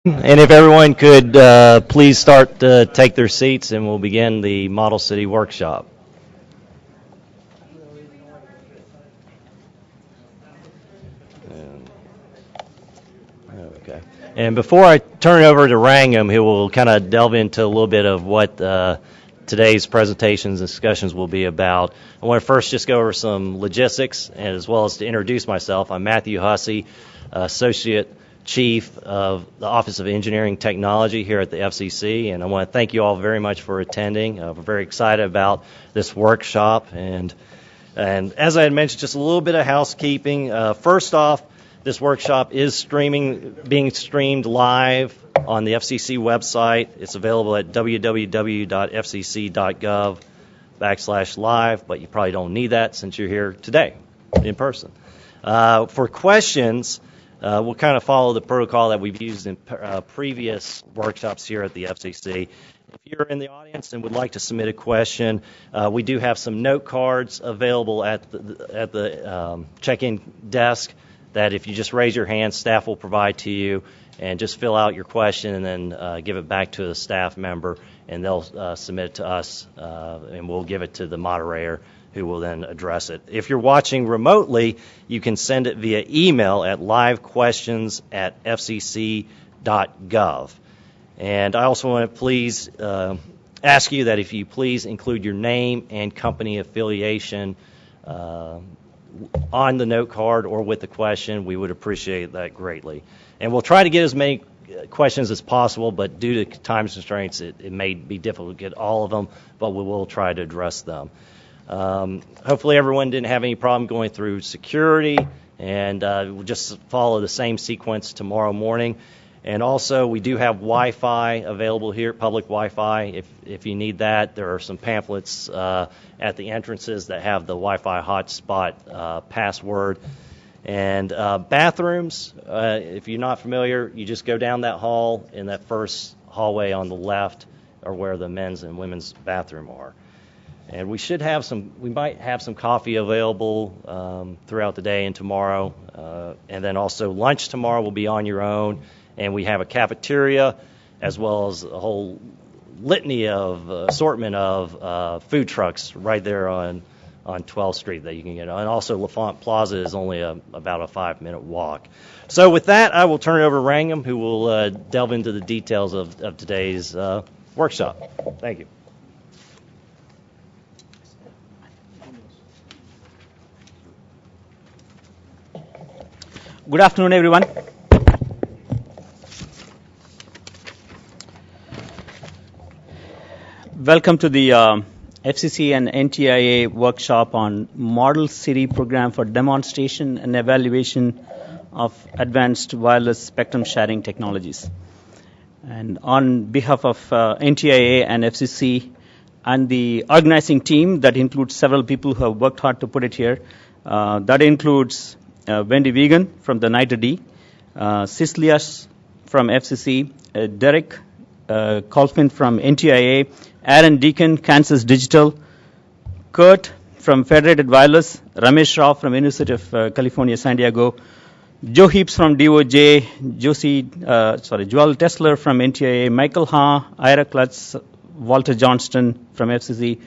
And if everyone could please start to take their seats, and we'll begin the Model City Workshop. Okay. And before I turn it over to Rangam, who will kind of delve into a little bit of what today's presentations and discussions will be about, I want to first just go over some logistics, and as well as to introduce myself. I'm Matthew Hussey, Associate Chief of the Office of Engineering Technology here at the FCC, and I want to thank you all very much for attending. We're very excited about this workshop, and as I had mentioned, just a little bit of housekeeping. First off, this workshop is being streamed live on the FCC website. It's available at www.fcc.gov/live, but you probably don't need that since you're here today in person. For questions, we'll kind of follow the protocol that we've used in previous workshops here at the FCC. If you're in the audience and would like to submit a question, we do have some note cards available at the check-in desk that if you just raise your hand, staff will provide to you, and just fill out your question and then give it back to a staff member, and they'll submit it to us, and we'll give it to the moderator, who will then address it. If you're watching remotely, you can send it via email at livequestions@fcc.gov. And I also want to please ask you that if you please include your name and company affiliation on the note card or with the question, we would appreciate that greatly. And we'll try to get as many questions as possible, but due to time constraints, it may be difficult to get all of them, but we will try to address them. Hopefully everyone didn't have any problem going through security, and we'll just follow the same sequence tomorrow morning. And also, we do have Wi-Fi available here, public Wi-Fi. If you need that, there are some pamphlets at the entrances that have the Wi-Fi hotspot password. And bathrooms, if you're not familiar, you just go down that hall, in that first hallway on the left are where the men's and women's bathroom are. And we might have some coffee available throughout the day and tomorrow. And then also lunch tomorrow will be on your own. And we have a cafeteria as well as a whole litany of assortment of food trucks right there on 12th Street that you can get. And also LaFont Plaza is only about a 5-minute walk. So with that, I will turn it over to Rangam, who will delve into the details of today's workshop. Thank you. Good afternoon, everyone. Welcome to the FCC and NTIA workshop on Model City program for demonstration and evaluation of advanced wireless spectrum sharing technologies. And on behalf of NTIA and FCC and the organizing team that includes several people who have worked hard to put it here, that includes Wendy Vegan from the NITRD, Cislias from FCC, Derek Colfin from NTIA, Aaron Deacon, Kansas Digital, Kurt from Federated Wireless, Ramesh Rao from University of California, San Diego, Joe Heaps from DOJ, Joel Tesler from NTIA, Michael Ha, Ira Klutz, Walter Johnston from FCC,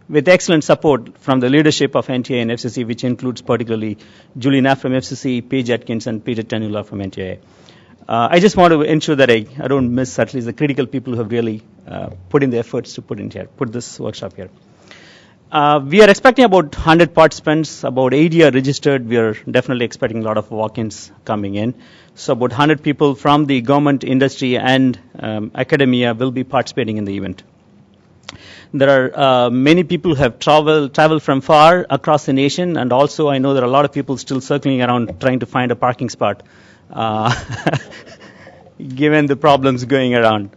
with excellent support from the leadership of NTIA and FCC, which includes particularly Julie Knapp from FCC, Paige Atkins, and Peter Tenula from NTIA. I just want to ensure that I don't miss at least the critical people who have really put in the efforts to put this workshop here. We are expecting about 100 participants, about 80 are registered. We are definitely expecting a lot of walk-ins coming in. So about 100 people from the government, industry, and academia will be participating in the event. There are many people who have traveled from far across the nation, and also I know there are a lot of people still circling around trying to find a parking spot, given the problems going around.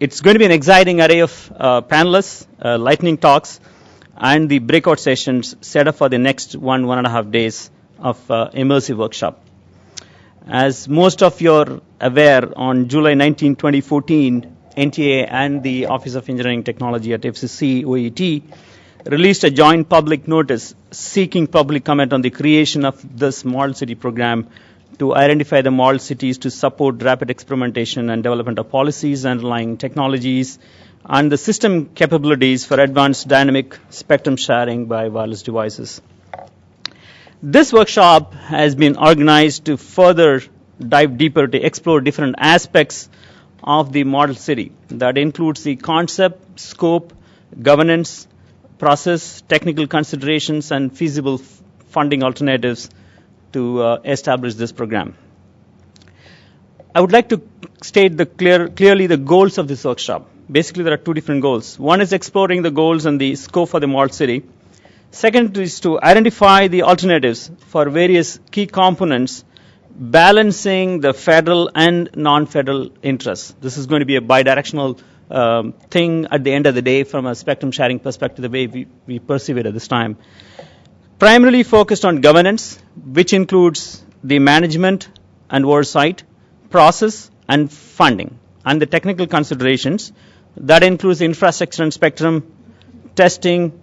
It's going to be an exciting array of panelists, lightning talks, and the breakout sessions set up for the next 1.5 days of immersive workshop. As most of you are aware, on July 19, 2014, NTA and the Office of Engineering Technology at FCC OET released a joint public notice seeking public comment on the creation of this Model City program to identify the model cities to support rapid experimentation and development of policies, underlying technologies, and the system capabilities for advanced dynamic spectrum sharing by wireless devices. This workshop has been organized to further dive deeper to explore different aspects of the model city. That includes the concept, scope, governance, process, technical considerations, and feasible funding alternatives to establish this program. I would like to state clearly the goals of this workshop. Basically, there are two different goals. One is exploring the goals and the scope for the model city. Second is to identify the alternatives for various key components, balancing the federal and non-federal interests. This is going to be a bidirectional thing at the end of the day from a spectrum sharing perspective, the way we perceive it at this time. Primarily focused on governance, which includes the management and oversight, process, and funding, and the technical considerations. That includes infrastructure and spectrum, testing,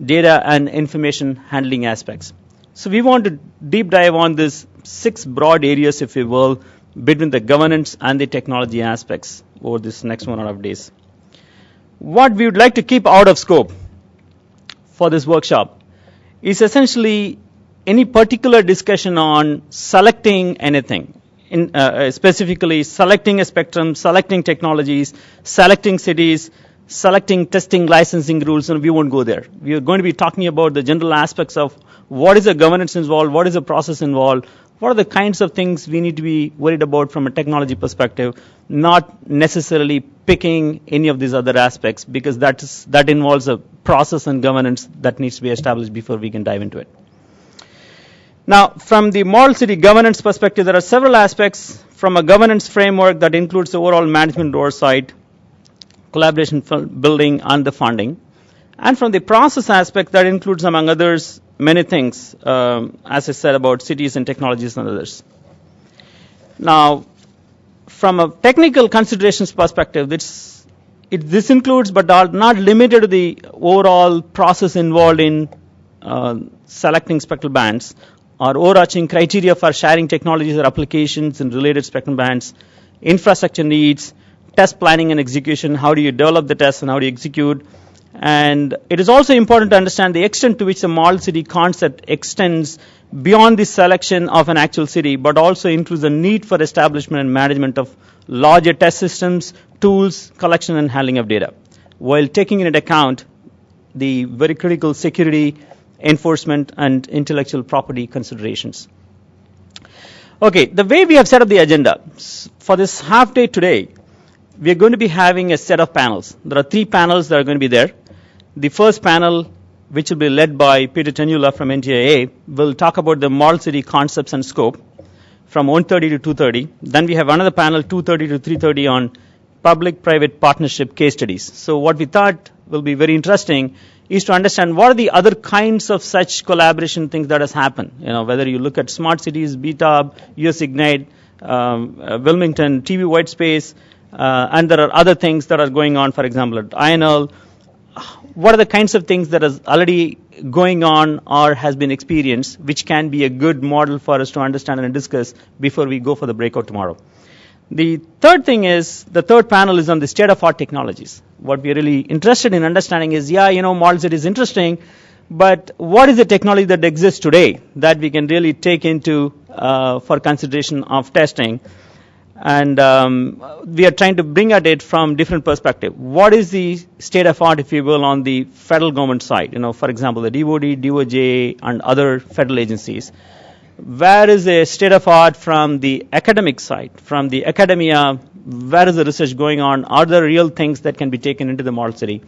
data and information handling aspects. So we want to deep dive on these 6 broad areas, if you will, between the governance and the technology aspects over this next 1.5 days. What we would like to keep out of scope for this workshop is essentially any particular discussion on selecting anything, specifically selecting a spectrum, selecting technologies, selecting cities, selecting testing licensing rules, and we won't go there. We are going to be talking about the general aspects of what is the governance involved, what is the process involved, what are the kinds of things we need to be worried about from a technology perspective, not necessarily picking any of these other aspects, because that involves a process and governance that needs to be established before we can dive into it. Now, from the model city governance perspective, there are several aspects from a governance framework that includes the overall management oversight, collaboration building, and the funding. And from the process aspect, that includes, among others, many things, as I said, about cities and technologies and others. Now, from a technical considerations perspective, this includes, but are not limited to, the overall process involved in selecting spectral bands, or overarching criteria for sharing technologies or applications in related spectrum bands, infrastructure needs, test planning and execution, how do you develop the tests and how do you execute. And it is also important to understand the extent to which the model city concept extends beyond the selection of an actual city, but also includes the need for establishment and management of larger test systems, tools, collection and handling of data, while taking into account the very critical security, enforcement, and intellectual property considerations. Okay, the way we have set up the agenda, for this half day today, we are going to be having a set of panels. There are 3 panels that are going to be there. The first panel, which will be led by Peter Tenula from NTIA, will talk about the model city concepts and scope from 1:30 to 2:30. Then we have another panel, 2:30 to 3:30, on public-private partnership case studies. So what we thought will be very interesting is to understand what are the other kinds of such collaboration things that has happened. Whether you look at smart cities, BTOB, US Ignite, Wilmington, TV White Space, and there are other things that are going on, for example, at INL. What are the kinds of things that is already going on or has been experienced, which can be a good model for us to understand and discuss before we go for the breakout tomorrow. The third thing is, the third panel is on the state-of-art technologies. What we are really interested in understanding is, model city is interesting, but what is the technology that exists today that we can really take into for consideration of testing? And we are trying to bring at it from different perspective. What is the state of art, if you will, on the federal government side? For example, the DOD, DOJ, and other federal agencies. Where is the state of art from the academic side, from the academia? Where is the research going on? Are there real things that can be taken into the model city?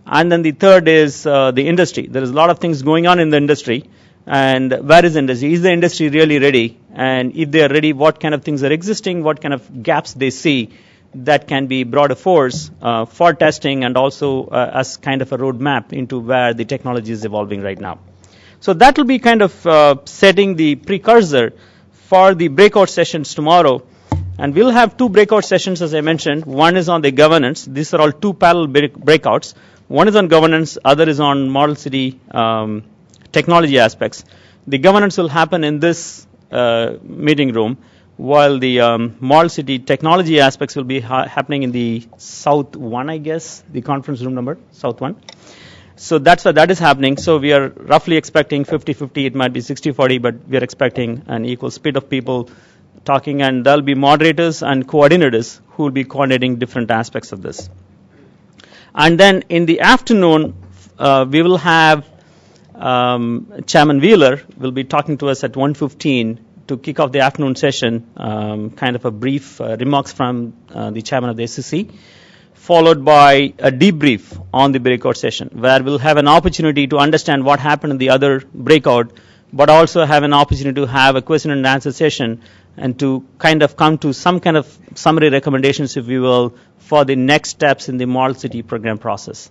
And then the third is the industry. There is a lot of things going on in the industry. And where is the industry? Is the industry really ready? And if they are ready, what kind of things are existing? What kind of gaps they see that can be brought force for testing, and also as kind of a roadmap into where the technology is evolving right now. So that will be kind of setting the precursor for the breakout sessions tomorrow. And we'll have 2 breakout sessions, as I mentioned. One is on the governance. These are all 2 parallel breakouts. One is on governance, other is on model city technology aspects. The governance will happen in this meeting room, while the Model City technology aspects will be happening in the South 1, I guess, the conference room number, South 1. So that's why that is happening. So we are roughly expecting 50-50. It might be 60-40, but we are expecting an equal split of people talking, and there'll be moderators and coordinators who will be coordinating different aspects of this. And then in the afternoon, we will have Chairman Wheeler will be talking to us at 1:15 to kick off the afternoon session, kind of a brief remarks from the chairman of the FCC, followed by a debrief on the breakout session, where we'll have an opportunity to understand what happened in the other breakout, but also have an opportunity to have a question and answer session and to kind of come to some kind of summary recommendations, if you will, for the next steps in the Model City program process.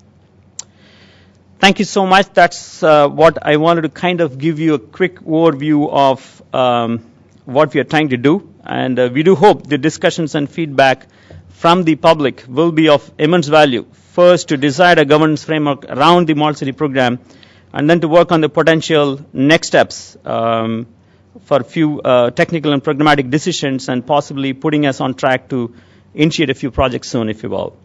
Thank you so much. That's what I wanted to kind of give you a quick overview of what we are trying to do. And we do hope the discussions and feedback from the public will be of immense value. First, to decide a governance framework around the Model City program, and then to work on the potential next steps for a few technical and programmatic decisions, and possibly putting us on track to initiate a few projects soon, if you will.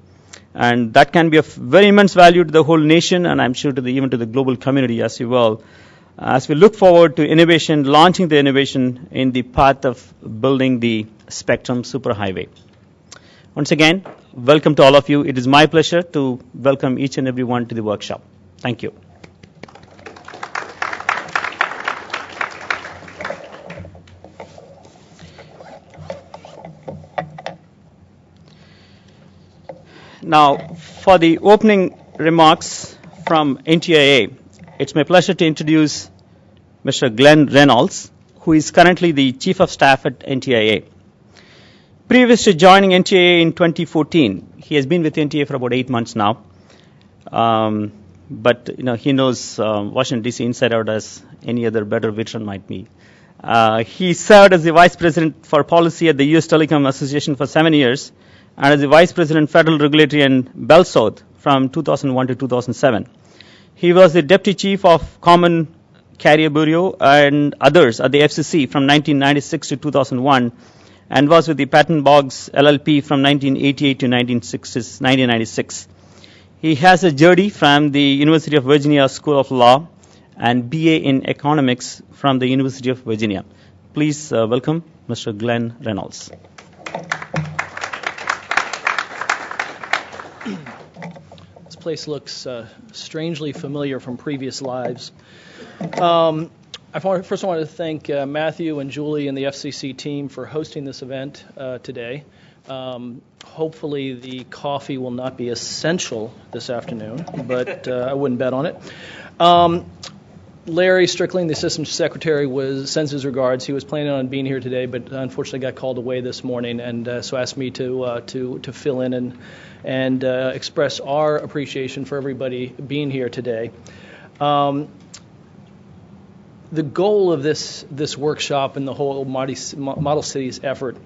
And that can be of very immense value to the whole nation, and I'm sure to even to the global community as well, as we look forward to innovation, launching the innovation in the path of building the Spectrum Superhighway. Once again, welcome to all of you. It is my pleasure to welcome each and every one to the workshop. Thank you. Now, for the opening remarks from NTIA, it's my pleasure to introduce Mr. Glenn Reynolds, who is currently the Chief of Staff at NTIA. Previous to joining NTIA in 2014, he has been with NTIA for about 8 months now. But he knows Washington, D.C. inside out as any other better veteran might be. He served as the Vice President for Policy at the U.S. Telecom Association for 7 years, and as the Vice President Federal Regulatory and Bell South from 2001 to 2007. He was the Deputy Chief of Common Carrier Bureau and others at the FCC from 1996 to 2001, and was with the Patent Boggs LLP from 1988 to 1996. He has a JD from the University of Virginia School of Law and BA in Economics from the University of Virginia. Please welcome Mr. Glenn Reynolds. This place looks strangely familiar from previous lives. I first wanted to thank Matthew and Julie and the FCC team for hosting this event today. Hopefully the coffee will not be essential this afternoon, but I wouldn't bet on it. Larry Strickling, the Assistant Secretary, sends his regards. He was planning on being here today, but unfortunately got called away this morning, and so asked me to fill in and express our appreciation for everybody being here today. The goal of this workshop and the whole Model Cities effort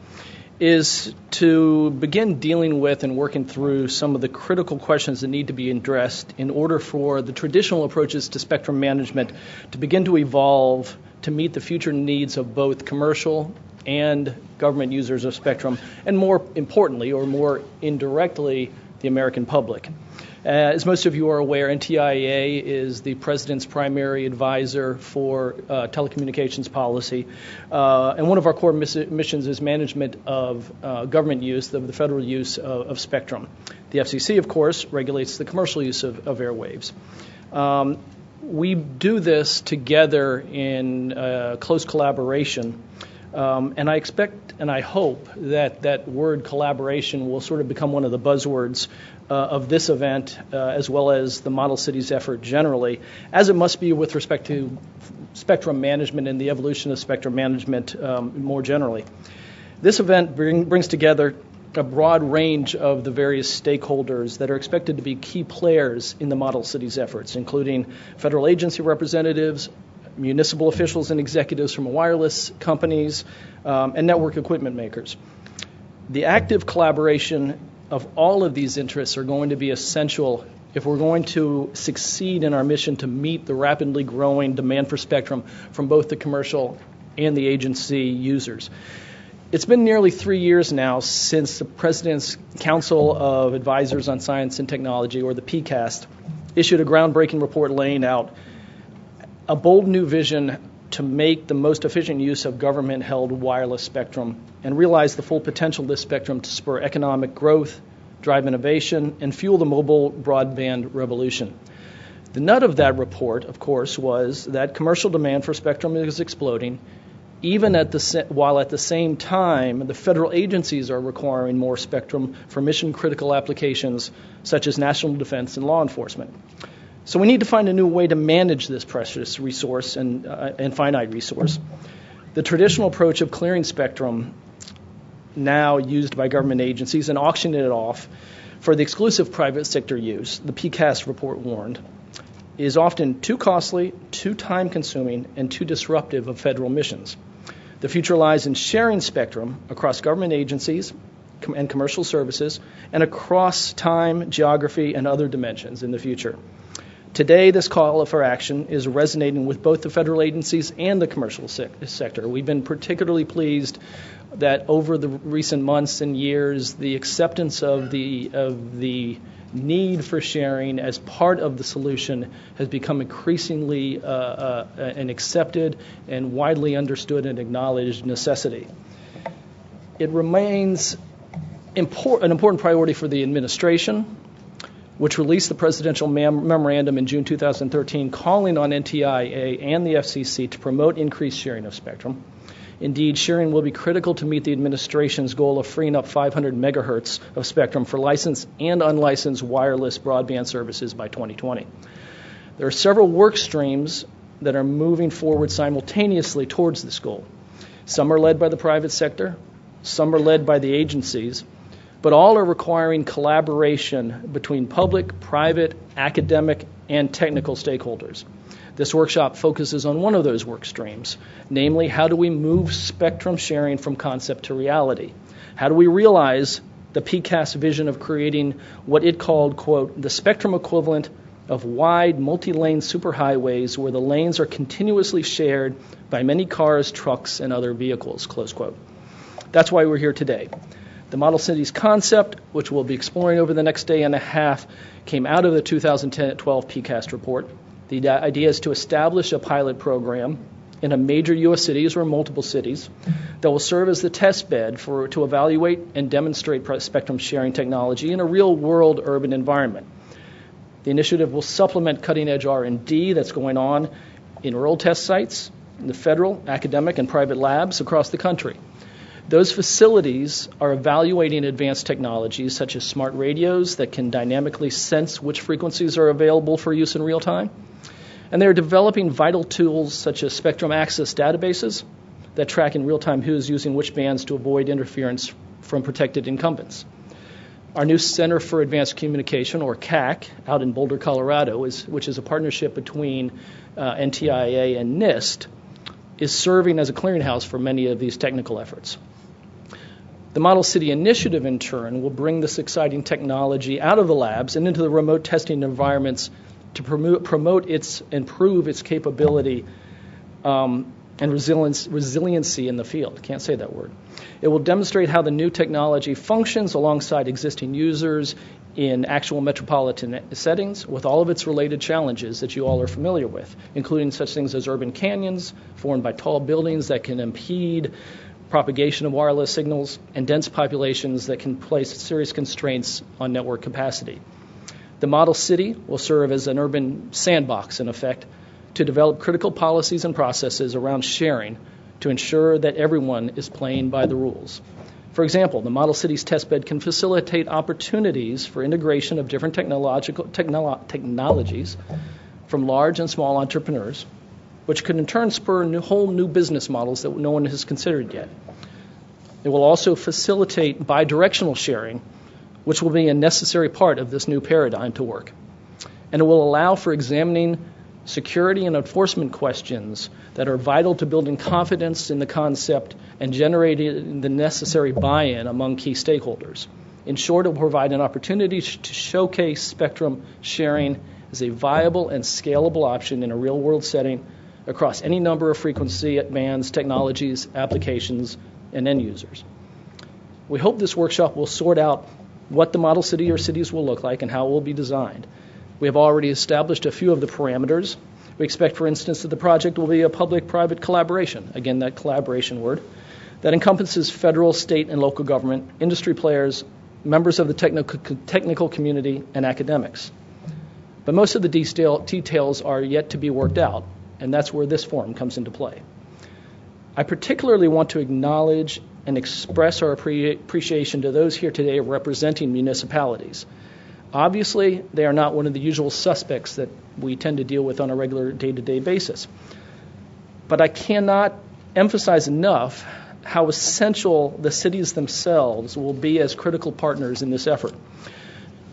is to begin dealing with and working through some of the critical questions that need to be addressed in order for the traditional approaches to spectrum management to begin to evolve to meet the future needs of both commercial and government users of spectrum, and more importantly, or more indirectly, the American public. As most of you are aware, NTIA is the President's primary advisor for telecommunications policy, and one of our core missions is management of government use, of the federal use of spectrum. The FCC, of course, regulates the commercial use of airwaves. We do this together in close collaboration, and I expect and I hope that that word collaboration will sort of become one of the buzzwords of this event, as well as the Model Cities effort generally, as it must be with respect to spectrum management and the evolution of spectrum management more generally. This event brings together a broad range of the various stakeholders that are expected to be key players in the Model Cities efforts, including federal agency representatives, municipal officials and executives from wireless companies, and network equipment makers. The active collaboration of all of these interests are going to be essential if we're going to succeed in our mission to meet the rapidly growing demand for spectrum from both the commercial and the agency users. It's been nearly 3 years now since the President's Council of Advisors on Science and Technology, or the PCAST, issued a groundbreaking report laying out a bold new vision to make the most efficient use of government-held wireless spectrum and realize the full potential of this spectrum to spur economic growth, drive innovation, and fuel the mobile broadband revolution. The nut of that report, of course, was that commercial demand for spectrum is exploding, even while at the same time the federal agencies are requiring more spectrum for mission-critical applications such as national defense and law enforcement. So we need to find a new way to manage this precious resource and finite resource. The traditional approach of clearing spectrum, now used by government agencies, and auctioning it off for the exclusive private sector use, the PCAST report warned, is often too costly, too time-consuming, and too disruptive of federal missions. The future lies in sharing spectrum across government agencies and commercial services and across time, geography, and other dimensions in the future. Today, this call for action is resonating with both the federal agencies and the commercial sector. We've been particularly pleased that over the recent months and years, the acceptance of the need for sharing as part of the solution has become increasingly an accepted and widely understood and acknowledged necessity. It remains an important priority for the administration, which released the presidential memorandum in June 2013 calling on NTIA and the FCC to promote increased sharing of spectrum. Indeed, sharing will be critical to meet the administration's goal of freeing up 500 megahertz of spectrum for licensed and unlicensed wireless broadband services by 2020. There are several work streams that are moving forward simultaneously towards this goal. Some are led by the private sector, some are led by the agencies, but all are requiring collaboration between public, private, academic, and technical stakeholders. This workshop focuses on one of those work streams, namely, how do we move spectrum sharing from concept to reality? How do we realize the PCAST vision of creating what it called, quote, the spectrum equivalent of wide multi-lane superhighways where the lanes are continuously shared by many cars, trucks, and other vehicles, close quote. That's why we're here today. The Model Cities concept, which we'll be exploring over the next day and a half, came out of the 2012 PCAST report. The idea is to establish a pilot program in a major U.S. cities or multiple cities that will serve as the test bed to evaluate and demonstrate spectrum sharing technology in a real-world urban environment. The initiative will supplement cutting-edge R&D that's going on in rural test sites, in the federal, academic, and private labs across the country. Those facilities are evaluating advanced technologies such as smart radios that can dynamically sense which frequencies are available for use in real time. And they're developing vital tools such as spectrum access databases that track in real time who is using which bands to avoid interference from protected incumbents. Our new Center for Advanced Communication, or CAC, out in Boulder, Colorado, which is a partnership between NTIA and NIST, is serving as a clearinghouse for many of these technical efforts. The Model City Initiative, in turn, will bring this exciting technology out of the labs and into the remote testing environments to improve its capability and resiliency in the field. Can't say that word. It will demonstrate how the new technology functions alongside existing users in actual metropolitan settings with all of its related challenges that you all are familiar with, including such things as urban canyons formed by tall buildings that can impede propagation of wireless signals, and dense populations that can place serious constraints on network capacity. The Model City will serve as an urban sandbox, in effect, to develop critical policies and processes around sharing to ensure that everyone is playing by the rules. For example, the Model Cities testbed can facilitate opportunities for integration of different technologies from large and small entrepreneurs, which could in turn spur whole new business models that no one has considered yet. It will also facilitate bidirectional sharing, which will be a necessary part of this new paradigm to work. And it will allow for examining security and enforcement questions that are vital to building confidence in the concept and generating the necessary buy-in among key stakeholders. In short, it will provide an opportunity to showcase spectrum sharing as a viable and scalable option in a real-world setting across any number of frequency bands, technologies, applications, and end users. We hope this workshop will sort out what the model city or cities will look like and how it will be designed. We have already established a few of the parameters. We expect, for instance, that the project will be a public-private collaboration, again, that collaboration word, that encompasses federal, state, and local government, industry players, members of the technical community, and academics. But most of the details are yet to be worked out, and that's where this forum comes into play. I particularly want to acknowledge and express our appreciation to those here today representing municipalities. Obviously, they are not one of the usual suspects that we tend to deal with on a regular day-to-day basis. But I cannot emphasize enough how essential the cities themselves will be as critical partners in this effort.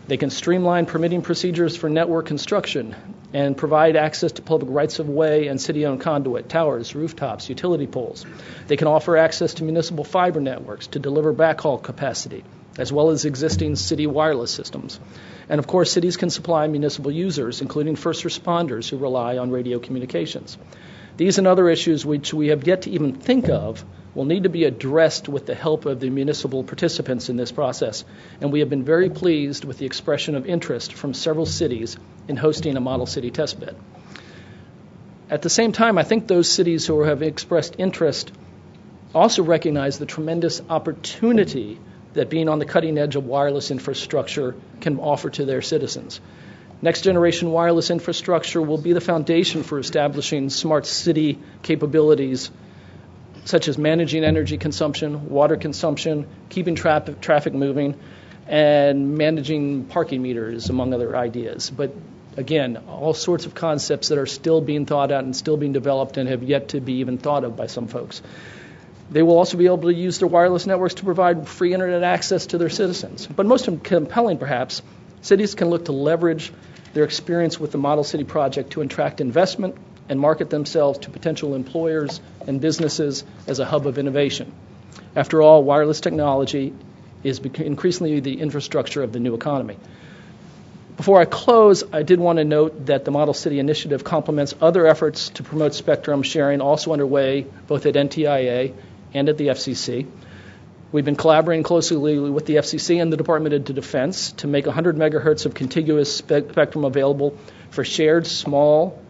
They can streamline permitting procedures for network construction and provide access to public rights-of-way and city-owned conduit, towers, rooftops, utility poles. They can offer access to municipal fiber networks to deliver backhaul capacity, as well as existing city wireless systems. And of course, cities can supply municipal users, including first responders who rely on radio communications. These and other issues which we have yet to even think of will need to be addressed with the help of the municipal participants in this process, and we have been very pleased with the expression of interest from several cities in hosting a model city testbed. At the same time, I think those cities who have expressed interest also recognize the tremendous opportunity that being on the cutting edge of wireless infrastructure can offer to their citizens. Next generation wireless infrastructure will be the foundation for establishing smart city capabilities such as managing energy consumption, water consumption, keeping traffic moving, and managing parking meters, among other ideas. But again, all sorts of concepts that are still being thought out and still being developed and have yet to be even thought of by some folks. They will also be able to use their wireless networks to provide free internet access to their citizens. But most compelling, perhaps, cities can look to leverage their experience with the Model City project to attract investment and market themselves to potential employers and businesses as a hub of innovation. After all, wireless technology is increasingly the infrastructure of the new economy. Before I close, I did want to note that the Model City initiative complements other efforts to promote spectrum sharing also underway both at NTIA and at the FCC. We've been collaborating closely with the FCC and the Department of Defense to make 100 megahertz of contiguous spectrum available for shared small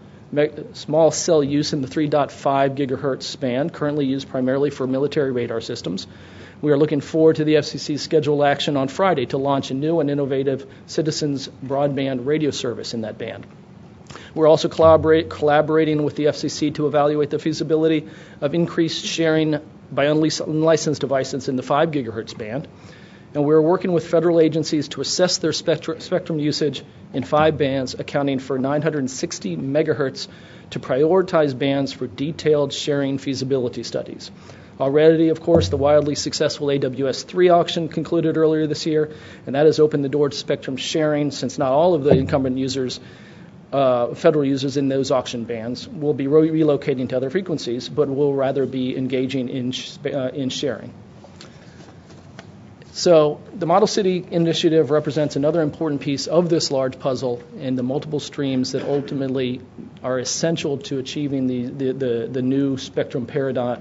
cell use in the 3.5 gigahertz span, currently used primarily for military radar systems. We are looking forward to the FCC's scheduled action on Friday to launch a new and innovative citizens broadband radio service in that band. We're also collaborating with the FCC to evaluate the feasibility of increased sharing by unlicensed devices in the 5 gigahertz band. And we're working with federal agencies to assess their spectrum usage in 5 bands, accounting for 960 megahertz, to prioritize bands for detailed sharing feasibility studies. Already, of course, the wildly successful AWS-3 auction concluded earlier this year, and that has opened the door to spectrum sharing, since not all of the incumbent users, federal users in those auction bands, will be relocating to other frequencies, but will rather be engaging in sharing. So the Model City initiative represents another important piece of this large puzzle and the multiple streams that ultimately are essential to achieving the new spectrum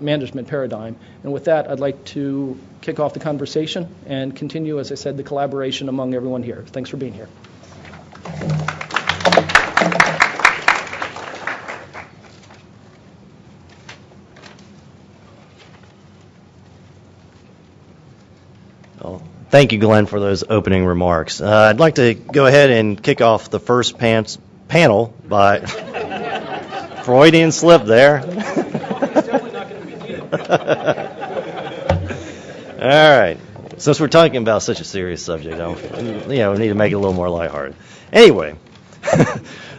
management paradigm. And with that, I'd like to kick off the conversation and continue, as I said, the collaboration among everyone here. Thanks for being here. Thank you, Glenn, for those opening remarks. I'd like to go ahead and kick off the first panel by Freudian slip there. All right. Since we're talking about such a serious subject, we need to make it a little more lighthearted. Anyway,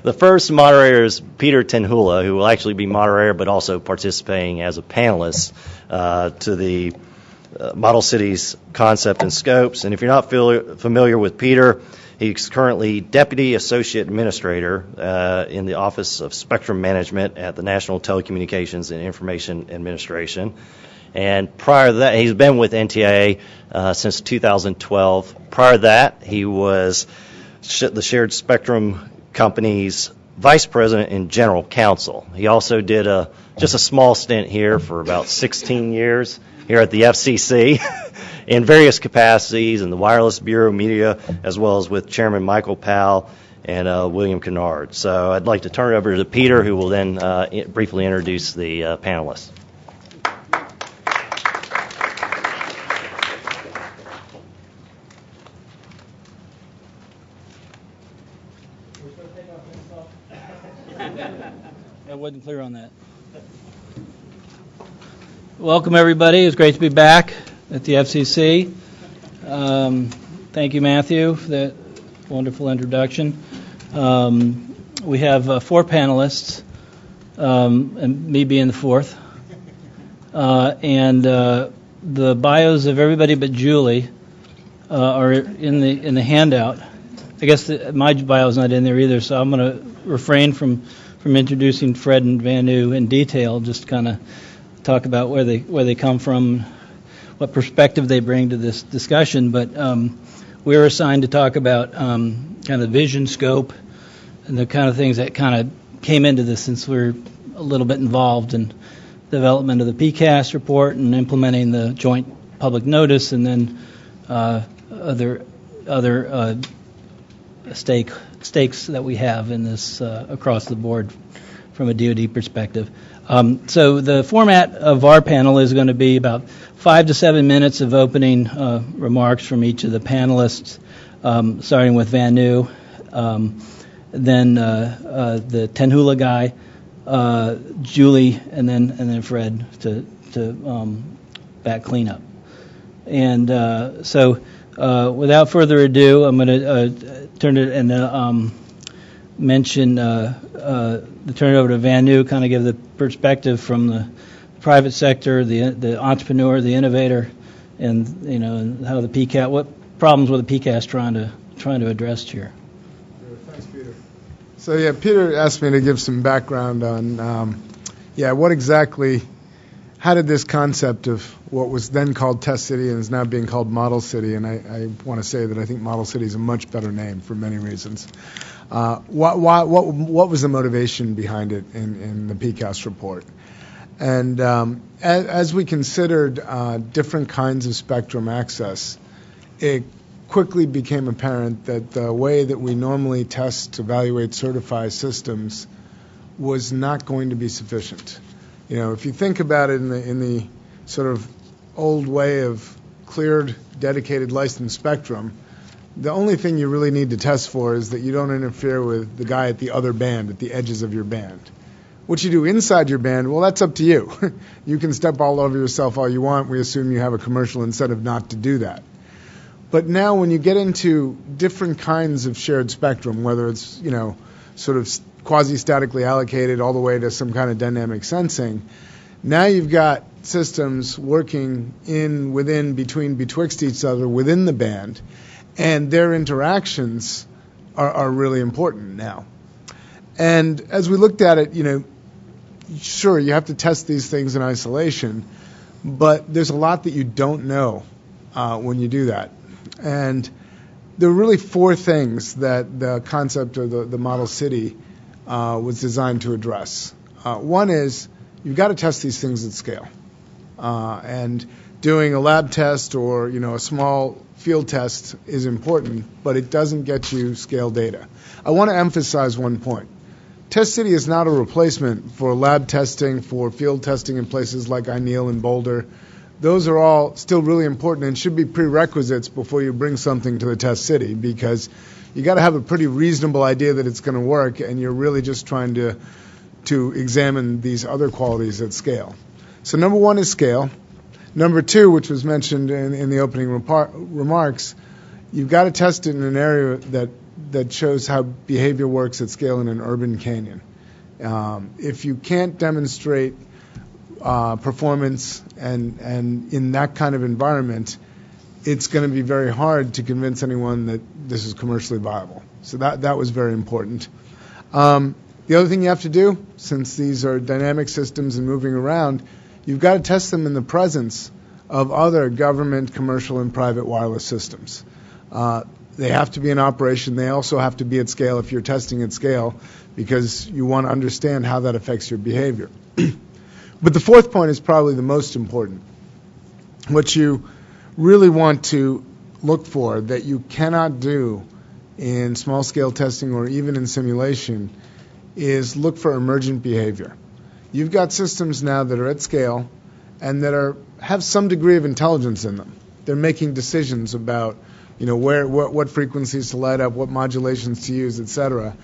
the first moderator is Peter Tenhula, who will actually be moderator but also participating as a panelist to the Model Cities concept and scopes. And if you're not familiar with Peter, he's currently Deputy Associate Administrator in the Office of Spectrum Management at the National Telecommunications and Information Administration. And prior to that, he's been with NTIA since 2012. Prior to that, he was the Shared Spectrum Company's Vice President and General Counsel. He also did just a small stint here for about 16 years here at the FCC in various capacities in the Wireless Bureau Media, as well as with Chairman Michael Powell and William Kennard. So I'd like to turn it over to Peter, who will then briefly introduce the panelists. I wasn't clear on that. Welcome, everybody. It's great to be back at the FCC. Thank you, Matthew, for that wonderful introduction. We have 4 panelists, and me being the 4th. And the bios of everybody but Julie are in the handout. I guess my bio's not in there either, so I'm going to refrain from introducing Fred and Vanu in detail, just kind of talk about where they come from, what perspective they bring to this discussion. But we were assigned to talk about kind of vision, scope, and the kind of things that kind of came into this, since we're a little bit involved in development of the PCAST report and implementing the joint public notice, and then other stakes that we have in this across the board from a DoD perspective. So the format of our panel is going to be about 5 to 7 minutes of opening remarks from each of the panelists, starting with Vanu, then the Tenhula guy, Julie, and then Fred to back cleanup. And so without further ado, I'm going to turn it and mention turn it over to Vanu, kind of give the perspective from the private sector, the entrepreneur, the innovator, and how the PCAST, what problems with the PCAST trying to address here. Thanks, Peter. So Peter asked me to give some background on how did this concept of what was then called Test City and is now being called Model City, and I want to say that I think Model City is a much better name for many reasons. What was the motivation behind it in the PCAST report? And as we considered different kinds of spectrum access, it quickly became apparent that the way that we normally test, evaluate, certify systems was not going to be sufficient. If you think about it in the sort of old way of cleared, dedicated, licensed spectrum, the only thing you really need to test for is that you don't interfere with the guy at the other band, at the edges of your band. What you do inside your band, well, that's up to you. You can step all over yourself all you want. We assume you have a commercial incentive not to do that. But now when you get into different kinds of shared spectrum, whether it's, sort of quasi-statically allocated all the way to some kind of dynamic sensing, now you've got systems working betwixt each other within the band, and their interactions are really important now. And as we looked at it, sure, you have to test these things in isolation, but there's a lot that you don't know when you do that. And there are really 4 things that the concept of the Model City was designed to address. One is you've got to test these things at scale. And doing a lab test or a small field test is important, but it doesn't get you scale data. I want to emphasize one point. Test City is not a replacement for lab testing, for field testing in places like INEAL and Boulder. Those are all still really important and should be prerequisites before you bring something to the Test City, because you got to have a pretty reasonable idea that it's going to work, and you're really just trying to examine these other qualities at scale. So number 1 is scale. Number 2, which was mentioned in the opening remarks, you've got to test it in an area that shows how behavior works at scale in an urban canyon. If you can't demonstrate performance and in that kind of environment, it's going to be very hard to convince anyone that this is commercially viable. So that was very important. The other thing you have to do, since these are dynamic systems and moving around, you've got to test them in the presence of other government, commercial, and private wireless systems. They have to be in operation. They also have to be at scale if you're testing at scale, because you want to understand how that affects your behavior. But the fourth point is probably the most important. What you really want to look for that you cannot do in small-scale testing or even in simulation is look for emergent behavior. You've got systems now that are at scale and that have some degree of intelligence in them. They're making decisions about, what frequencies to light up, what modulations to use, etc.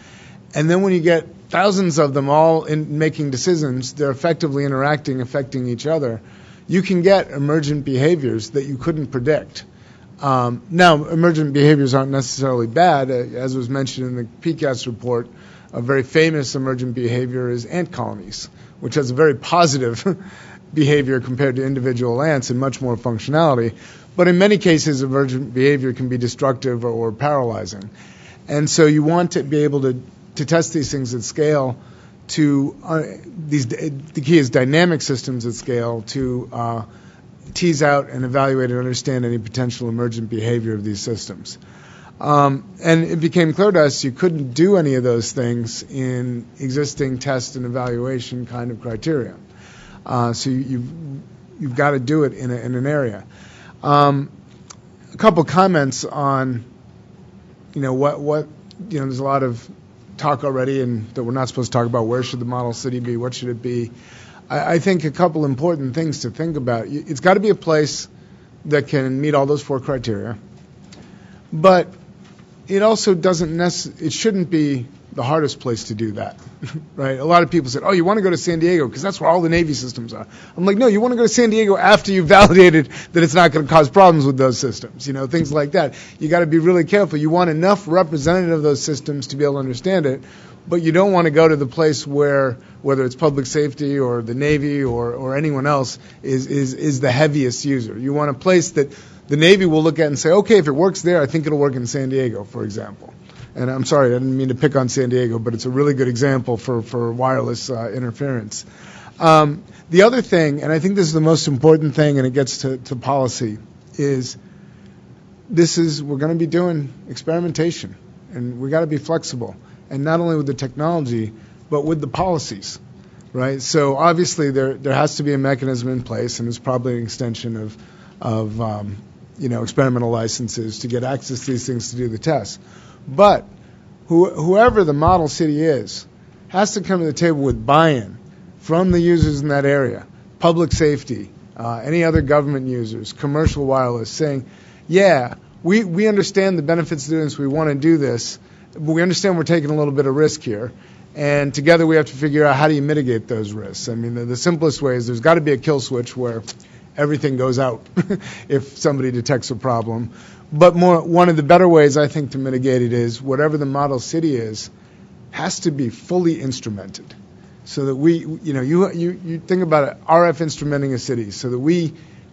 And then when you get thousands of them all in making decisions, they're effectively interacting, affecting each other. You can get emergent behaviors that you couldn't predict. Now, emergent behaviors aren't necessarily bad. As was mentioned in the PCAST report, a very famous emergent behavior is ant colonies, which has a very positive behavior compared to individual ants and much more functionality. But in many cases, emergent behavior can be destructive or paralyzing. And so you want to be able to test these things at scale the key is dynamic systems at scale to tease out and evaluate and understand any potential emergent behavior of these systems. And it became clear to us you couldn't do any of those things in existing test and evaluation kind of criteria. So you've got to do it in an area. A couple comments on, there's a lot of talk already and that we're not supposed to talk about where should the model city be, what should it be. I think a couple important things to think about. It's got to be a place that can meet all those four criteria, but it also it shouldn't be the hardest place to do that, right? A lot of people said, you want to go to San Diego because that's where all the Navy systems are. I'm like, no, you want to go to San Diego after you've validated that it's not going to cause problems with those systems, things like that. You got to be really careful. You want enough representative of those systems to be able to understand it, but you don't want to go to the place where, whether it's public safety or the Navy or anyone else, is the heaviest user. You want a place that the Navy will look at and say, okay, if it works there, I think it'll work in San Diego, for example. And I'm sorry, I didn't mean to pick on San Diego, but it's a really good example for wireless interference. The other thing, and I think this is the most important thing, and it gets to policy, is we're going to be doing experimentation, and we got to be flexible, and not only with the technology, but with the policies, right? So obviously there has to be a mechanism in place, and it's probably an extension of experimental licenses to get access to these things to do the tests. But whoever the model city is has to come to the table with buy-in from the users in that area, public safety, any other government users, commercial wireless, saying, yeah, we understand the benefits of doing this, we want to do this, but we understand we're taking a little bit of risk here, and together we have to figure out how do you mitigate those risks. I mean, the simplest way is there's got to be a kill switch where everything goes out if somebody detects a problem. But one of the better ways, I think, to mitigate it is whatever the model city is has to be fully instrumented, so that you think about it, RF instrumenting a city, so that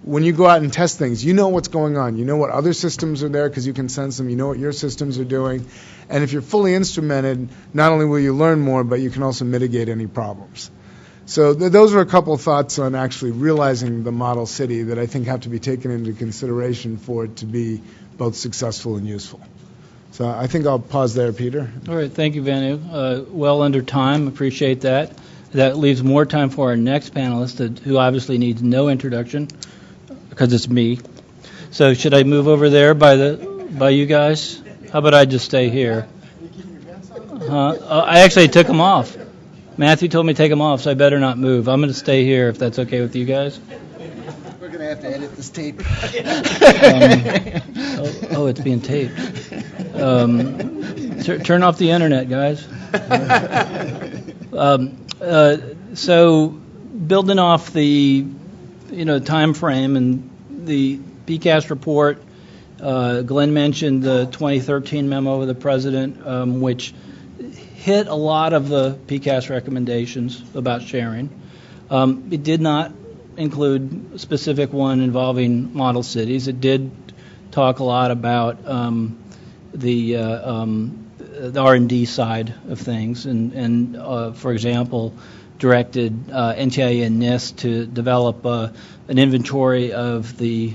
when you go out and test things, you know what's going on, you know what other systems are there because you can sense them, you know what your systems are doing, and if you're fully instrumented, not only will you learn more, but you can also mitigate any problems. So those are a couple of thoughts on actually realizing the model city that I think have to be taken into consideration for it to be both successful and useful. So I think I'll pause there, Peter. All right, thank you, Vanu. Well under time, appreciate that. That leaves more time for our next panelist, who obviously needs no introduction, because it's me. So should I move over there by you guys? How about I just stay here? I actually took them off. Matthew told me to take them off, so I better not move. I'm going to stay here if that's okay with you guys. We're going to have to edit this tape. It's being taped. Turn off the internet, guys. So building off the time frame and the PCAST report, Glenn mentioned the 2013 memo of the president, which hit a lot of the PCAST recommendations about sharing. It did not include a specific one involving model cities. It did talk a lot about the R&D side of things, and for example, directed NTIA and NIST to develop an inventory of the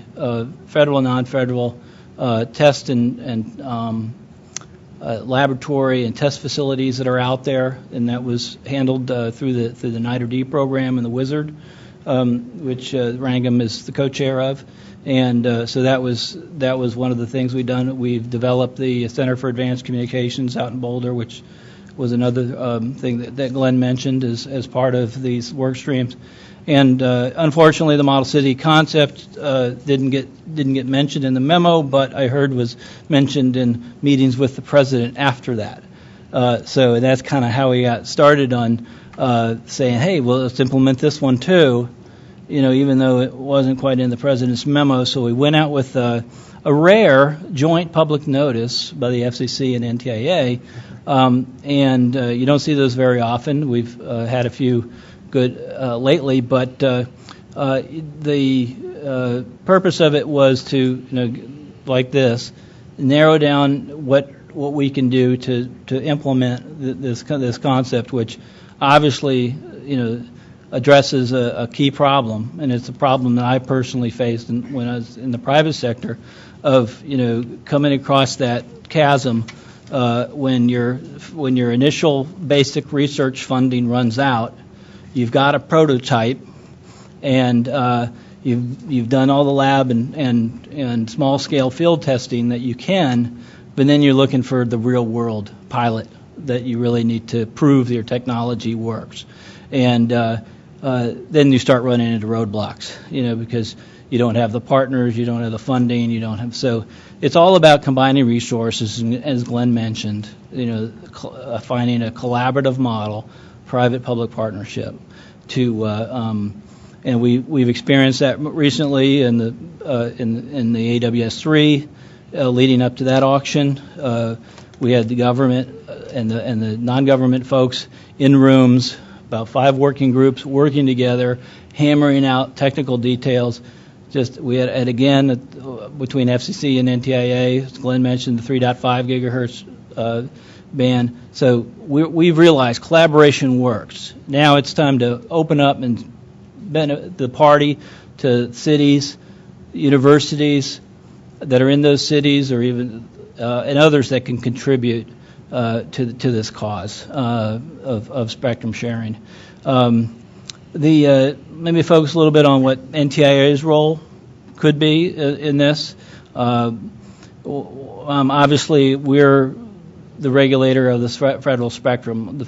federal and non-federal test and laboratory and test facilities that are out there, and that was handled through the NITRD program and the Wizard, which Wrangham is the co-chair of. And so that was one of the things we've done. We've developed the Center for Advanced Communications out in Boulder, which was another thing that Glenn mentioned as part of these work streams. And unfortunately, the Model City concept didn't get mentioned in the memo, but I heard was mentioned in meetings with the president after that. So that's kind of how we got started on saying, hey, well, let's implement this one too. Even though it wasn't quite in the president's memo. So we went out with a rare joint public notice by the FCC and NTIA, and you don't see those very often. We've had a few good lately, but the purpose of it was to, like this, narrow down what we can do to implement this concept, which obviously, addresses a key problem, and it's a problem that I personally faced when I was in the private sector, of coming across that chasm when your initial basic research funding runs out. You've got a prototype, and you've done all the lab and small scale field testing that you can, but then you're looking for the real world pilot that you really need to prove your technology works, and then you start running into roadblocks, because you don't have the partners, you don't have the funding, you don't have. So it's all about combining resources, and as Glenn mentioned, finding a collaborative model, private-public partnership, to and we've experienced that recently in the AWS3 leading up to that auction. We had the government and the non-government folks in rooms, about 5 working groups working together, hammering out technical details. We had again between FCC and NTIA, as Glenn mentioned, the 3.5 gigahertz band. So we've realized collaboration works. Now it's time to open up and the party to cities, universities that are in those cities, or even and others that can contribute to this cause of spectrum sharing. Maybe focus a little bit on what NTIA's role could be in this. Obviously, we're the regulator of the federal spectrum.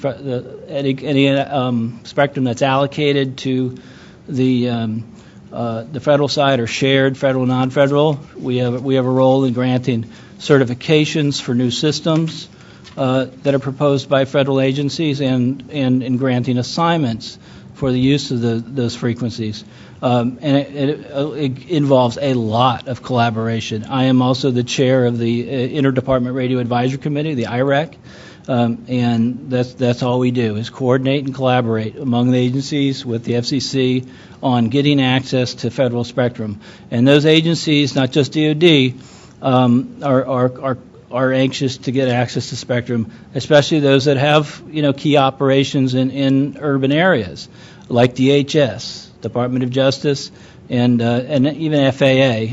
Any spectrum that's allocated to the federal side or shared, federal, non-federal, we have a role in granting certifications for new systems that are proposed by federal agencies, and in granting assignments for the use of those frequencies. And it involves a lot of collaboration. I am also the chair of the Interdepartment Radio Advisory Committee, the IRAC, and that's all we do is coordinate and collaborate among the agencies with the FCC on getting access to federal spectrum. And those agencies, not just DoD, are anxious to get access to spectrum, especially those that have key operations in urban areas, like DHS, Department of Justice, and even FAA.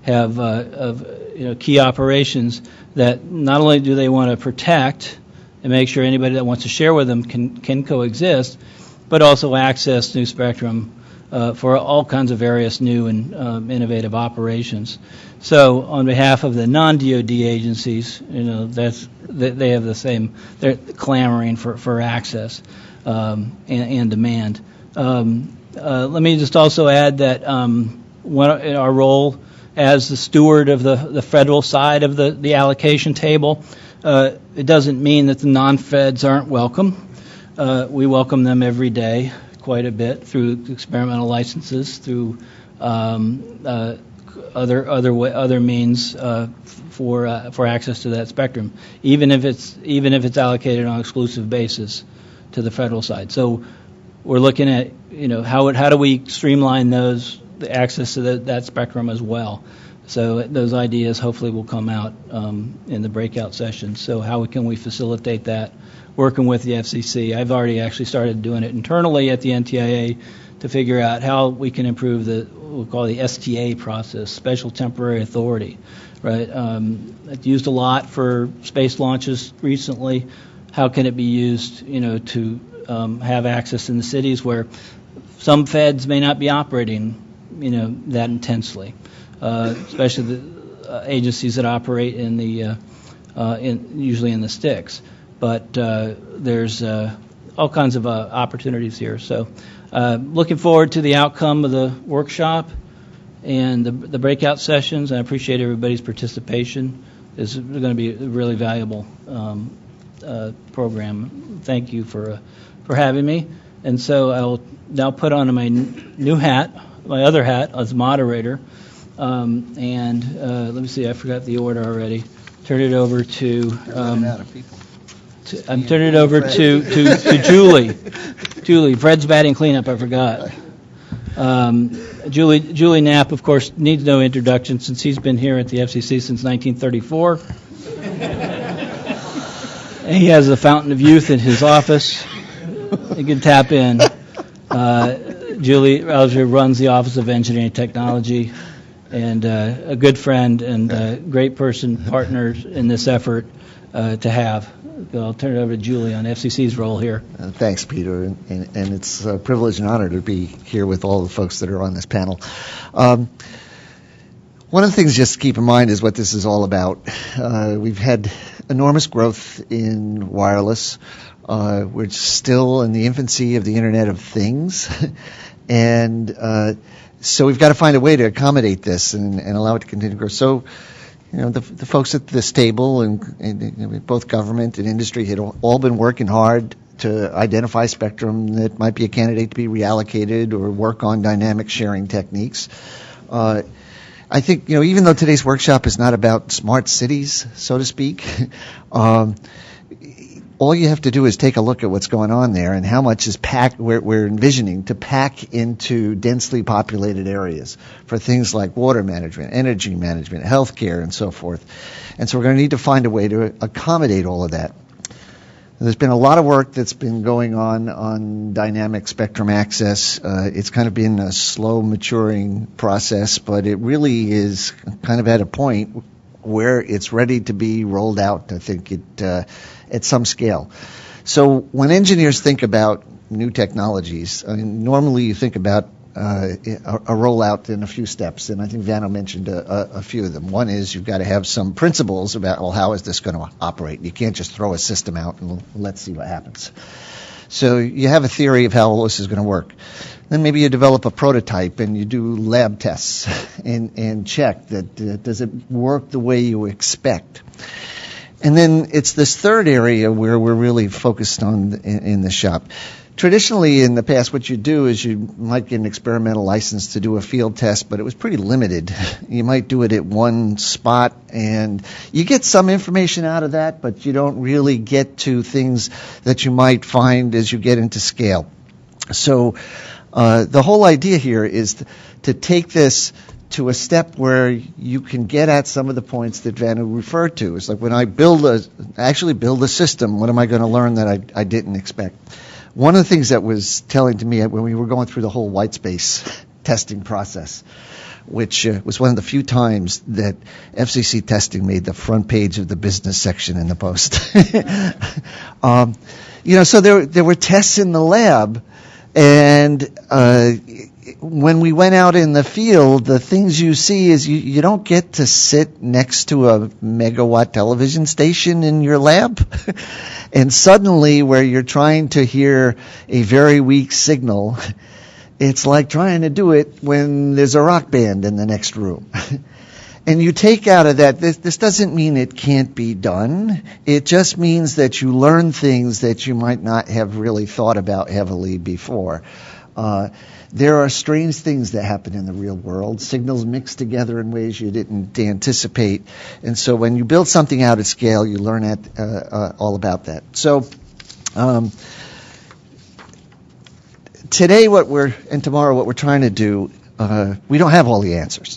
Have key operations that not only do they want to protect and make sure anybody that wants to share with them can coexist, but also access new spectrum for all kinds of various new and innovative operations. So, on behalf of the non-DoD agencies, they have the same. They're clamoring for access and demand. Let me just also add that our role as the steward of the federal side of the allocation table, it doesn't mean that the non-feds aren't welcome. We welcome them every day, quite a bit, through experimental licenses, through other means for access to that spectrum, even if it's allocated on an exclusive basis to the federal side. So we're looking at how do we streamline the access to that spectrum as well. So those ideas hopefully will come out in the breakout sessions. So how can we facilitate that? Working with the FCC. I've already actually started doing it internally at the NTIA to figure out how we can improve the what we call the STA process, Special Temporary Authority, right? It's used a lot for space launches recently. How can it be used, to have access in the cities where some feds may not be operating, that intensely, especially the agencies that operate in the usually in the sticks. But there's all kinds of opportunities here. So looking forward to the outcome of the workshop and the breakout sessions. I appreciate everybody's participation. It's going to be a really valuable program. Thank you for having me. And so I'll now put on my new hat, my other hat as moderator. And let me see, I forgot the order already. Turn it over to I'm turning it over to Julie. Julie, Fred's batting cleanup, I forgot. Julie Knapp, of course, needs no introduction since he's been here at the FCC since 1934. And he has a fountain of youth in his office. You can tap in. Julie Alger runs the Office of Engineering and Technology, and a good friend and a great person, partner in this effort to have. I'll turn it over to Julie on FCC's role here. Thanks, Peter, and it's a privilege and honor to be here with all the folks that are on this panel. One of the things just to keep in mind is what this is all about. We've had enormous growth in wireless. We're still in the infancy of the Internet of Things, and so we've got to find a way to accommodate this and allow it to continue to grow. So, the folks at this table and both government and industry had all been working hard to identify spectrum that might be a candidate to be reallocated or work on dynamic sharing techniques. I think, even though today's workshop is not about smart cities, so to speak, all you have to do is take a look at what's going on there and how much is packed. We're envisioning to pack into densely populated areas for things like water management, energy management, healthcare, and so forth. And so we're going to need to find a way to accommodate all of that. There's been a lot of work that's been going on dynamic spectrum access. It's kind of been a slow maturing process, but it really is kind of at a point where it's ready to be rolled out, I think, at some scale. So when engineers think about new technologies, normally you think about a rollout in a few steps, and I think Vano mentioned a few of them. One is you've got to have some principles about, well, how is this going to operate? You can't just throw a system out and let's see what happens. So you have a theory of how all this is going to work. Then maybe you develop a prototype and you do lab tests and check that does it work the way you expect. And then it's this third area where we're really focused on in the shop. Traditionally, in the past, what you do is you might get an experimental license to do a field test, but it was pretty limited. You might do it at one spot, and you get some information out of that, but you don't really get to things that you might find as you get into scale. So the whole idea here is to take this to a step where you can get at some of the points that Vanu referred to. It's like when I actually build a system, what am I going to learn that I didn't expect? One of the things that was telling to me when we were going through the whole white space testing process, which was one of the few times that FCC testing made the front page of the business section in the Post. So there were tests in the lab, and when we went out in the field, the things you see is you don't get to sit next to a megawatt television station in your lab. And suddenly, where you're trying to hear a very weak signal, it's like trying to do it when there's a rock band in the next room. And you take out of that, this doesn't mean it can't be done. It just means that you learn things that you might not have really thought about heavily before. There are strange things that happen in the real world. Signals mix together in ways you didn't anticipate. And so when you build something out at scale, you learn all about that. So today and tomorrow what we're trying to do, we don't have all the answers.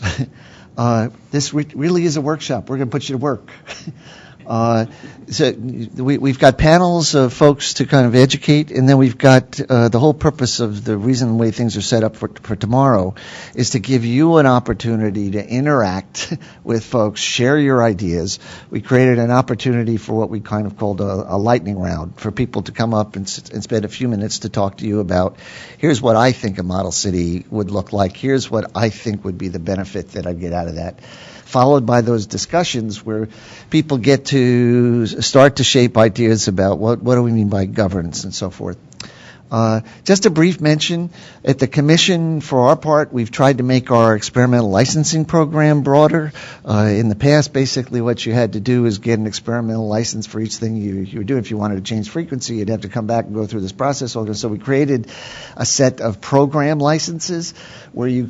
This really is a workshop. We're going to put you to work. So we've got panels of folks to kind of educate, and then we've got the whole purpose of the reason the way things are set up for tomorrow is to give you an opportunity to interact with folks, share your ideas. We created an opportunity for what we kind of called a lightning round for people to come up and spend a few minutes to talk to you about, here's what I think a model city would look like, here's what I think would be the benefit that I'd get out of that, followed by those discussions where people get to start to shape ideas about what do we mean by governance and so forth. Just a brief mention, at the Commission, for our part, we've tried to make our experimental licensing program broader. In the past, basically what you had to do is get an experimental license for each thing you were doing. If you wanted to change frequency, you'd have to come back and go through this process. So we created a set of program licenses where you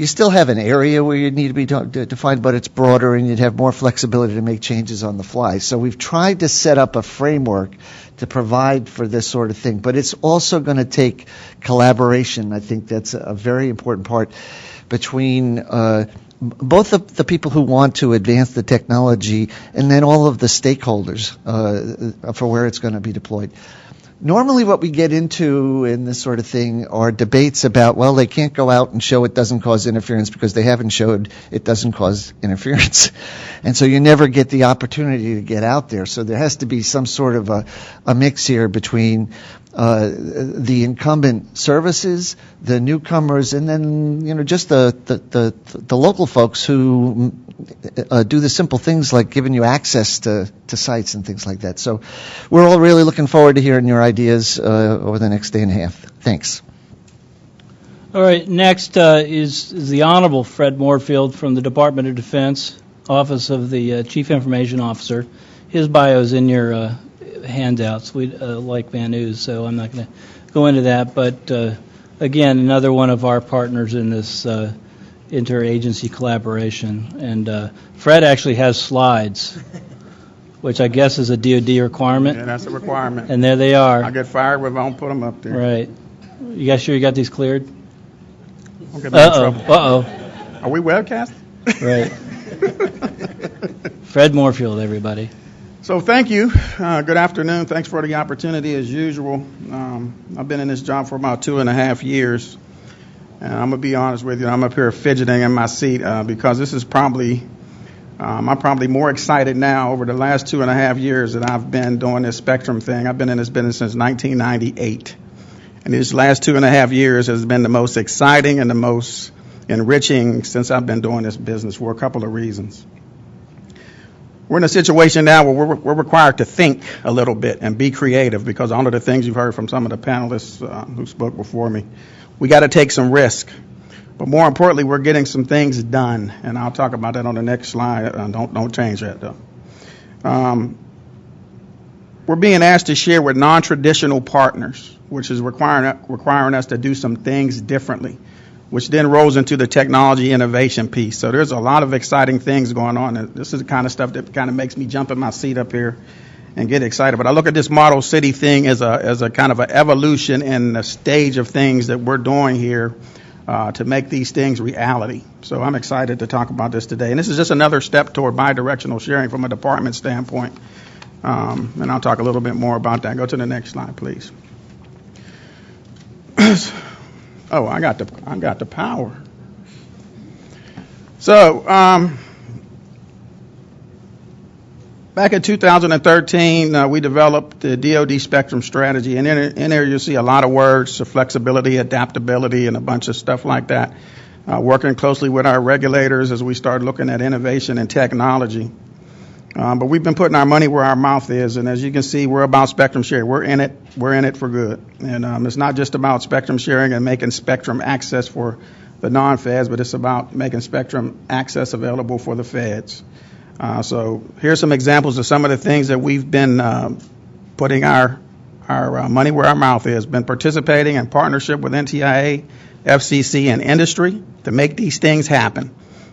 still have an area where you need to be defined, but it's broader and you'd have more flexibility to make changes on the fly. So we've tried to set up a framework to provide for this sort of thing. But it's also going to take collaboration. I think that's a very important part between both the people who want to advance the technology and then all of the stakeholders for where it's going to be deployed. Normally what we get into in this sort of thing are debates about, well, they can't go out and show it doesn't cause interference because they haven't showed it doesn't cause interference. And so you never get the opportunity to get out there. So there has to be some sort of a mix here between the incumbent services, the newcomers, and then just the local folks who do the simple things like giving you access to sites and things like that. So we're all really looking forward to hearing your ideas over the next day and a half. Thanks. All right, next is the Honorable Fred Moorfield from the Department of Defense, Office of the Chief Information Officer. His bio is in your handouts. We like Vanu's, so I'm not going to go into that. But again, another one of our partners in this interagency collaboration. And Fred actually has slides, which I guess is a DoD requirement. Yeah, that's a requirement. And there they are. I get fired if I don't put them up there. Right. You guys sure you got these cleared? Don't get me in trouble. Uh-oh. Are we webcast? Right. Fred Moorfield, everybody. So thank you. Good afternoon. Thanks for the opportunity as usual. I've been in this job for about 2.5 years. And I'm going to be honest with you, I'm up here fidgeting in my seat because this is probably, I'm probably more excited now over the last 2.5 years that I've been doing this spectrum thing. I've been in this business since 1998. And these last 2.5 years has been the most exciting and the most enriching since I've been doing this business for a couple of reasons. We're in a situation now where we're required to think a little bit and be creative because all of the things you've heard from some of the panelists who spoke before me, we got to take some risk. But more importantly, we're getting some things done, and I'll talk about that on the next slide. Don't change that, though. We're being asked to share with non-traditional partners, which is requiring us to do some things differently, which then rolls into the technology innovation piece. So there's a lot of exciting things going on. This is the kind of stuff that kind of makes me jump in my seat up here and get excited. But I look at this model city thing as a kind of an evolution in the stage of things that we're doing here to make these things reality. So I'm excited to talk about this today. And this is just another step toward bidirectional sharing from a department standpoint. And I'll talk a little bit more about that. Go to the next slide, please. Oh, I got the power. So, back in 2013, we developed the DoD Spectrum Strategy, and in there you'll see a lot of words, so flexibility, adaptability, and a bunch of stuff like that. Working closely with our regulators as we start looking at innovation and technology. But we've been putting our money where our mouth is, and as you can see, we're about spectrum sharing. We're in it for good. And it's not just about spectrum sharing and making spectrum access for the non-feds, but it's about making spectrum access available for the feds. So here's some examples of some of the things that we've been putting our money where our mouth is. Been participating in partnership with NTIA, FCC, and industry to make these things happen.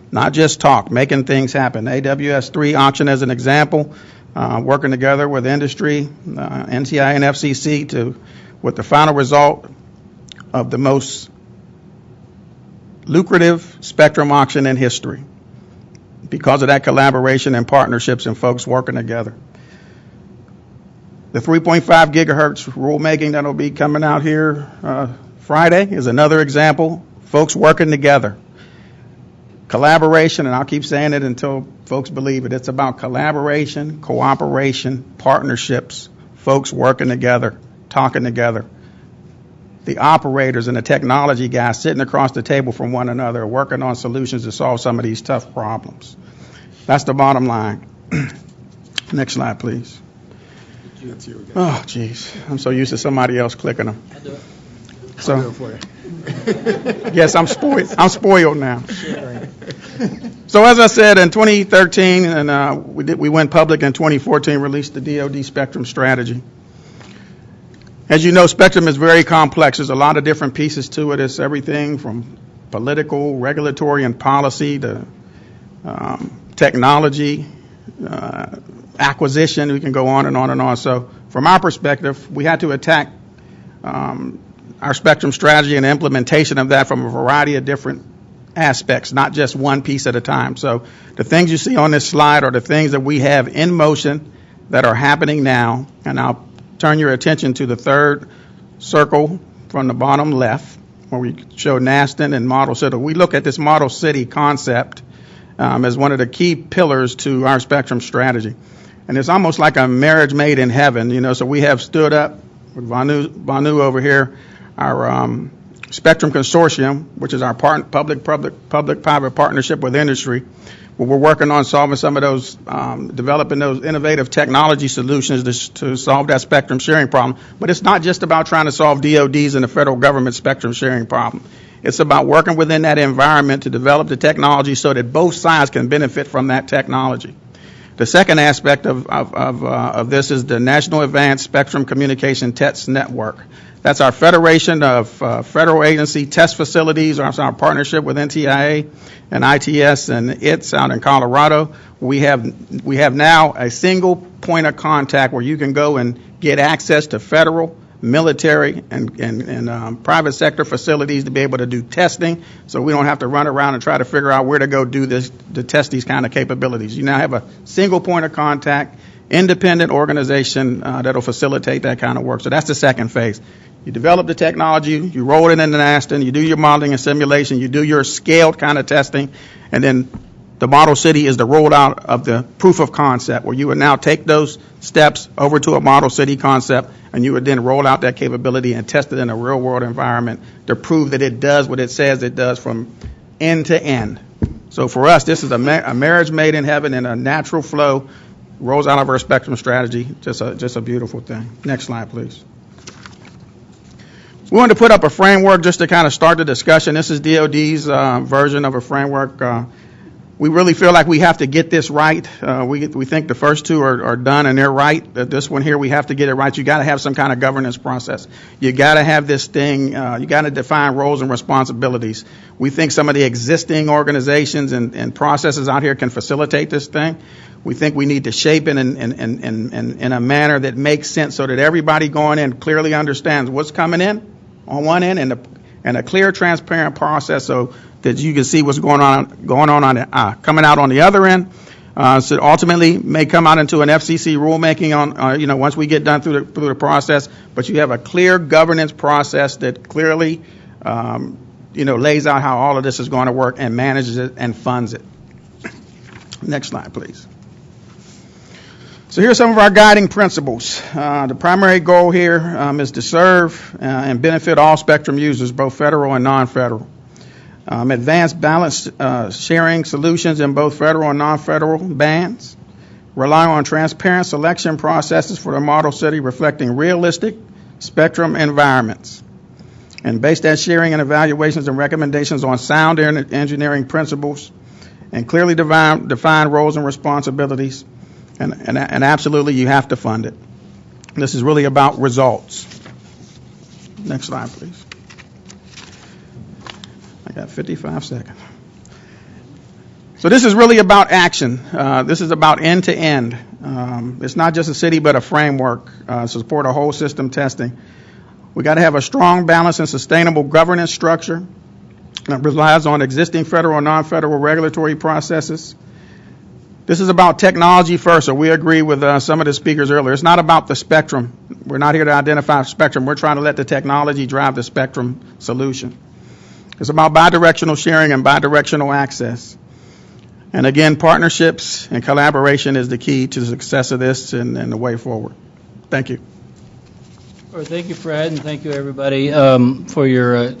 Not just talk, making things happen. AWS-3 auction as an example, working together with industry, NTIA and FCC with the final result of the most lucrative spectrum auction in history. because of that collaboration and partnerships and folks working together. The 3.5 gigahertz rulemaking that'll be coming out here Friday is another example. Folks working together. Collaboration, and I'll keep saying it until folks believe it. It's about collaboration, cooperation, partnerships, folks working together, talking together. The operators and the technology guys sitting across the table from one another, working on solutions to solve some of these tough problems. That's the bottom line. Next slide, please. Oh, geez. I'm so used to somebody else clicking them. I'll do it. So, I'll do it for you. yes, I'm spoiled. I'm spoiled now. So as I said, in 2013, and we went public in 2014, released the DoD Spectrum Strategy. As you know, spectrum is very complex. There's a lot of different pieces to it. It's everything from political, regulatory, and policy to technology, acquisition. We can go on and on and on. So from our perspective, we had to attack our spectrum strategy and implementation of that from a variety of different aspects, not just one piece at a time. So the things you see on this slide are the things that we have in motion that are happening now, and I'll turn your attention to the third circle from the bottom left, where we show Naston and Model City. We look at this Model City concept as one of the key pillars to our spectrum strategy. And it's almost like a marriage made in heaven, you know. So we have stood up with Vanu over here, our Spectrum Consortium, which is our public-private partnership with industry, where we're working on solving some of those, developing those innovative technology solutions to solve that spectrum sharing problem. But it's not just about trying to solve DOD's and the federal government spectrum sharing problem. It's about working within that environment to develop the technology so that both sides can benefit from that technology. The second aspect of this is the National Advanced Spectrum Communication Test Network. That's our federation of federal agency test facilities, our partnership with NTIA and ITS and ITS out in Colorado. We have now a single point of contact where you can go and get access to federal, military, and private sector facilities to be able to do testing, so we don't have to run around and try to figure out where to go do this to test these kind of capabilities. You now have a single point of contact, independent organization that'll facilitate that kind of work. So that's the second phase. You develop the technology, you roll it into Naston, you do your modeling and simulation, you do your scaled kind of testing, and then the Model City is the rollout of the proof of concept, where you would now take those steps over to a Model City concept, and you would then roll out that capability and test it in a real-world environment to prove that it does what it says it does from end to end. So for us, this is a marriage made in heaven in a natural flow, rolls out of our spectrum strategy, just a beautiful thing. Next slide, please. We wanted to put up a framework just to kind of start the discussion. This is DOD's version of a framework. We really feel like we have to get this right. We think the first two are done and they're right. This one here, we have to get it right. You got to have some kind of governance process. You got to have this thing. You got to define roles and responsibilities. We think some of the existing organizations and processes out here can facilitate this thing. We think we need to shape it in a manner that makes sense so that everybody going in clearly understands what's coming in on one end and a clear, transparent process so that you can see what's going on coming out on the other end. So ultimately may come out into an FCC rulemaking on once we get done through the process. But you have a clear governance process that clearly lays out how all of this is going to work and manages it and funds it. Next slide, please. So here are some of our guiding principles. The primary goal here is to serve and benefit all spectrum users, both federal and non-federal. Advanced balanced sharing solutions in both federal and non-federal bands. Rely on transparent selection processes for the Model City reflecting realistic spectrum environments. And base that sharing and evaluations and recommendations on sound engineering principles and clearly define roles and responsibilities. And absolutely, you have to fund it. This is really about results. Next slide, please. I got 55 seconds. So this is really about action. This is about end-to-end. It's not just a city, but a framework to support a whole system testing. We got to have a strong, balanced, and sustainable governance structure that relies on existing federal and non-federal regulatory processes. This is about technology first, so we agree with some of the speakers earlier. It's not about the spectrum. We're not here to identify spectrum. We're trying to let the technology drive the spectrum solution. It's about bidirectional sharing and bidirectional access. And again, partnerships and collaboration is the key to the success of this and the way forward. Thank you. Well, thank you, Fred, and thank you, everybody, for your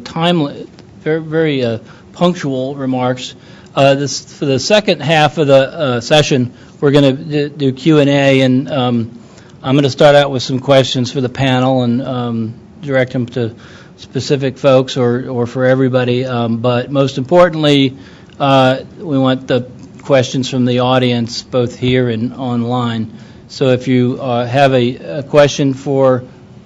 timely, very, very punctual remarks. For the second half of the session, we're going to do Q&A, and I'm going to start out with some questions for the panel and direct them to specific folks or for everybody. But most importantly, we want the questions from the audience, both here and online. So if you have a question for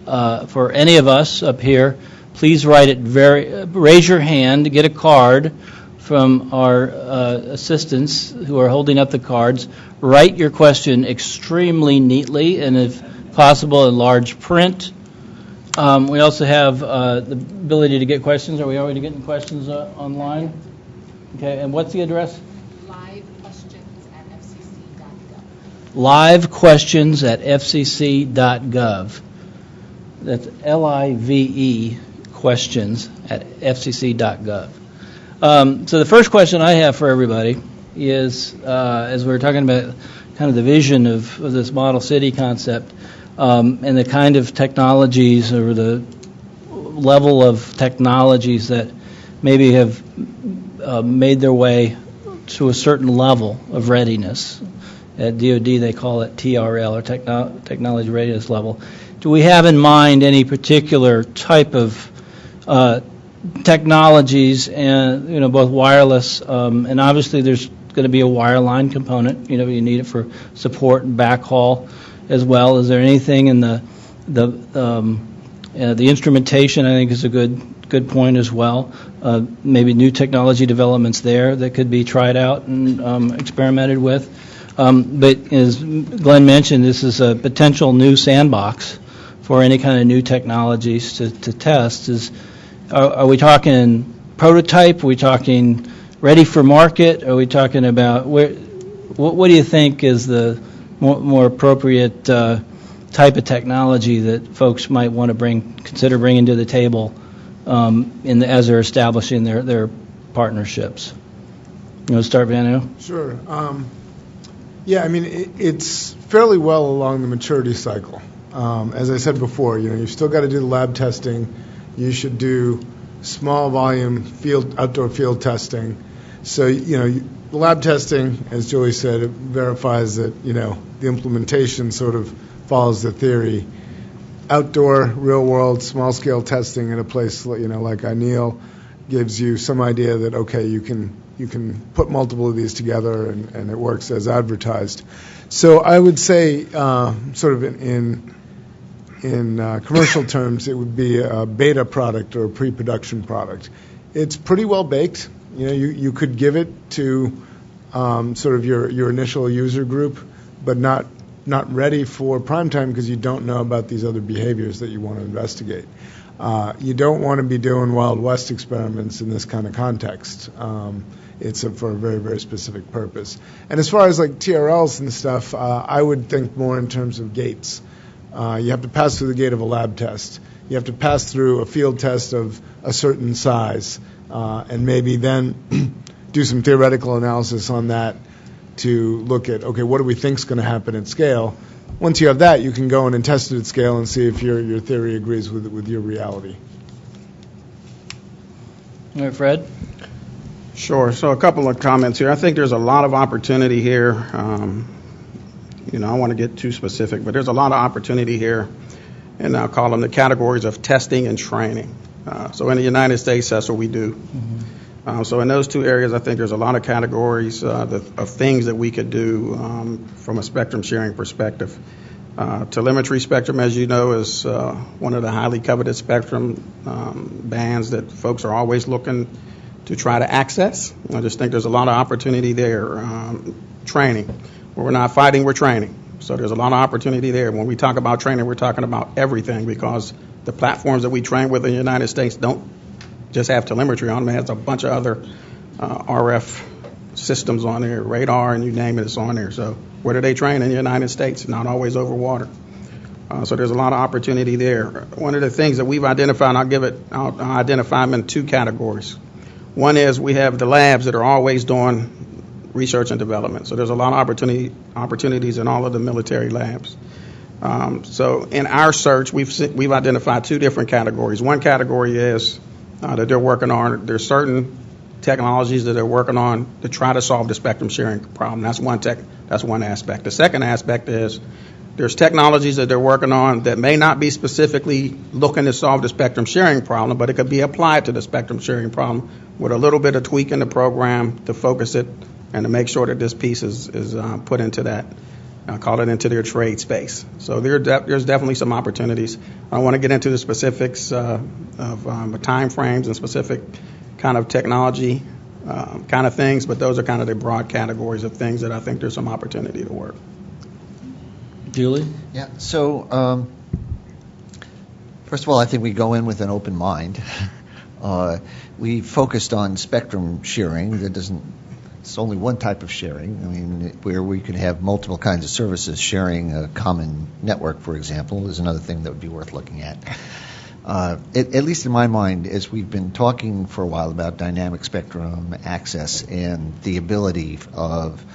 any of us up here, please raise your hand, get a card from our assistants who are holding up the cards. Write your question extremely neatly and, if possible, in large print. We also have the ability to get questions. Are we already getting questions online? Okay, and what's the address? livequestions@fcc.gov. That's LIVE questions at fcc.gov. So the first question I have for everybody is, as we're talking about kind of the vision of this model city concept and the kind of technologies or the level of technologies that maybe have made their way to a certain level of readiness. At DoD, they call it TRL, or technology readiness level. Do we have in mind any particular type of technologies, and both wireless and obviously there's going to be a wireline component. You need it for support and backhaul as well. Is there anything in the instrumentation? I think is a good point as well. Maybe new technology developments there that could be tried out and experimented with. But as Glenn mentioned, this is a potential new sandbox for any kind of new technologies to test. Are we talking prototype? Are we talking ready for market? Are we talking about what do you think is the more appropriate type of technology that folks might want to consider bringing to the table as they're establishing their partnerships? You want to start, Vanu? Sure. Yeah, I mean, it's fairly well along the maturity cycle. As I said before, you've still got to do the lab testing. You should do small volume outdoor field testing. So, lab testing, as Julie said, it verifies that, the implementation sort of follows the theory. Outdoor, real world, small scale testing in a place, like Anil gives you some idea that, okay, you can put multiple of these together and it works as advertised. So I would say, sort of in commercial terms, it would be a beta product or a pre-production product. It's pretty well baked. You could give it to sort of your initial user group, but not ready for prime time because you don't know about these other behaviors that you want to investigate. You don't want to be doing Wild West experiments in this kind of context. It's for a very, very specific purpose. And as far as like TRLs and stuff, I would think more in terms of gates. You have to pass through the gate of a lab test. You have to pass through a field test of a certain size, and maybe then do some theoretical analysis on that to look at, okay, what do we think is going to happen at scale? Once you have that, you can go in and test it at scale and see if your theory agrees with your reality. All right, Fred? Sure. So a couple of comments here. I think there's a lot of opportunity here. I don't want to get too specific, but there's a lot of opportunity here, and I'll call them the categories of testing and training. So in the United States, that's what we do. Mm-hmm. So in those two areas, I think there's a lot of categories of things that we could do from a spectrum sharing perspective. Telemetry spectrum, as you know, is one of the highly coveted spectrum bands that folks are always looking to try to access. I just think there's a lot of opportunity there. Training. We're not fighting, we're training. So there's a lot of opportunity there. When we talk about training, we're talking about everything because the platforms that we train with in the United States don't just have telemetry on them. It has a bunch of other RF systems on there, radar, and you name it, it's on there. So where do they train? In the United States, not always over water. So there's a lot of opportunity there. One of the things that we've identified, I'll identify them in two categories. One is we have the labs that are always doing research and development. So there's a lot of opportunities in all of the military labs. So in our search, we've identified two different categories. One category is that they're working on, there's certain technologies that they're working on to try to solve the spectrum sharing problem. That's one aspect. The second aspect is there's technologies that they're working on that may not be specifically looking to solve the spectrum sharing problem, but it could be applied to the spectrum sharing problem with a little bit of tweak in the program to focus it and to make sure that this piece is put into that, call it into their trade space. So there's definitely some opportunities. I don't want to get into the specifics of time frames and specific kind of technology kind of things, but those are kind of the broad categories of things that I think there's some opportunity to work. Julie? Yeah, so first of all, I think we go in with an open mind. We focused on spectrum sharing. It's only one type of sharing. I mean, where we could have multiple kinds of services sharing a common network, for example, is another thing that would be worth looking at. At least in my mind, as we've been talking for a while about dynamic spectrum access and the ability of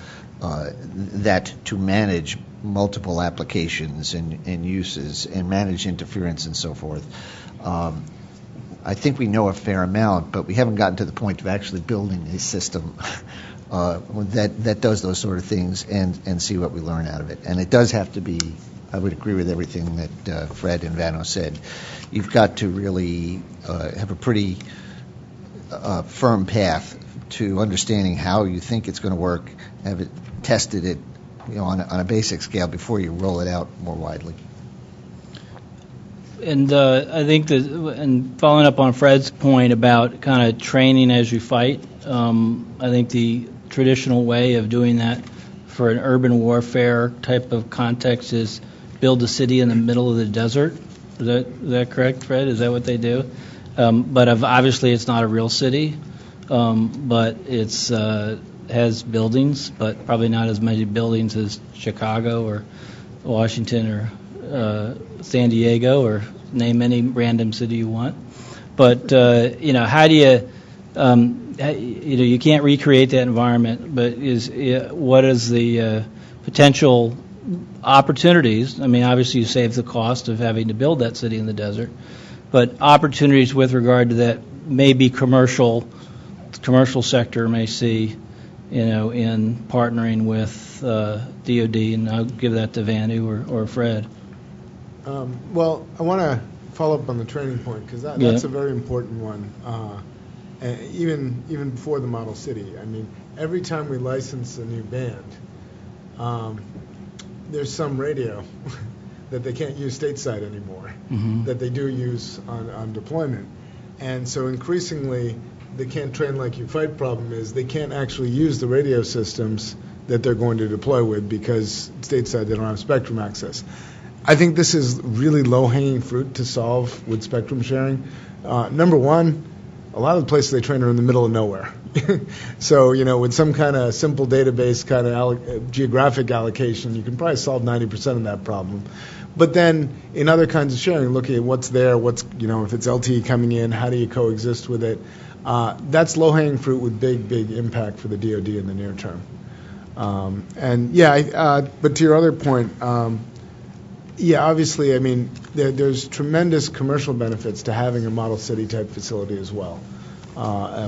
that to manage multiple applications and uses and manage interference and so forth. I think we know a fair amount, but we haven't gotten to the point of actually building a system that does those sort of things and see what we learn out of it. And it does have to be, I would agree with everything that Fred and Vano said. You've got to really have a pretty firm path to understanding how you think it's going to work, have it tested it, on a basic scale before you roll it out more widely. And I think that, and following up on Fred's point about kind of training as you fight, I think the traditional way of doing that for an urban warfare type of context is build a city in the middle of the desert. Is that correct, Fred? Is that what they do? But obviously it's not a real city, but it's has buildings, but probably not as many buildings as Chicago or Washington or San Diego, or name any random city you want. But how do you you can't recreate that environment, but what is the potential opportunities? I mean, obviously you save the cost of having to build that city in the desert, but opportunities with regard to that maybe commercial sector may see, in partnering with DoD, and I'll give that to Vanu or Fred. Well, I want to follow up on the training point, because that's a very important one. Even before the model city, I mean, every time we license a new band, there's some radio that they can't use stateside anymore, that they do use on deployment. And so increasingly, the can't train like you fight problem is they can't actually use the radio systems that they're going to deploy with, because stateside they don't have spectrum access. I think this is really low-hanging fruit to solve with spectrum sharing. Number one, a lot of the places they train are in the middle of nowhere. So, with some kind of simple database kind of geographic allocation, you can probably solve 90% of that problem. But then in other kinds of sharing, looking at what's there, if it's LTE coming in, how do you coexist with it? That's low-hanging fruit with big impact for the DoD in the near term. But to your other point, obviously, I mean, there's tremendous commercial benefits to having a model city type facility as well,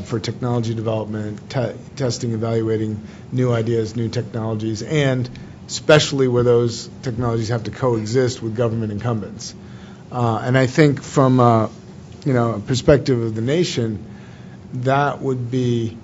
for technology development, testing, evaluating new ideas, new technologies, and especially where those technologies have to coexist with government incumbents. And I think from a perspective of the nation, that would be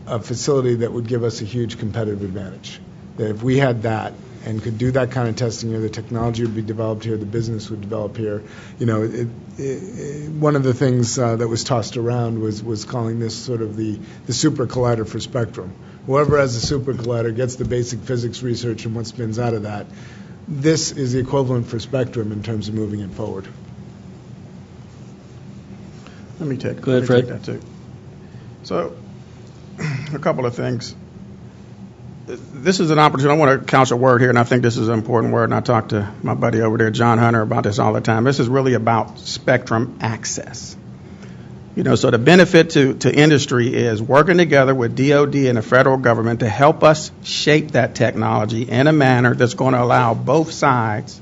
a facility that would give us a huge competitive advantage. That if we had that and could do that kind of testing here, the technology would be developed here, the business would develop here. One of the things that was tossed around was calling this sort of the super collider for spectrum. Whoever has a super collider gets the basic physics research and what spins out of that. This is the equivalent for spectrum in terms of moving it forward. Let me take Go ahead, Fred. that too. So, a couple of things. this is an opportunity. I want to couch a word here, and I think this is an important word, and I talk to my buddy over there, John Hunter, about this all the time. This is really about spectrum access. So the benefit to industry is working together with DOD and the federal government to help us shape that technology in a manner that's going to allow both sides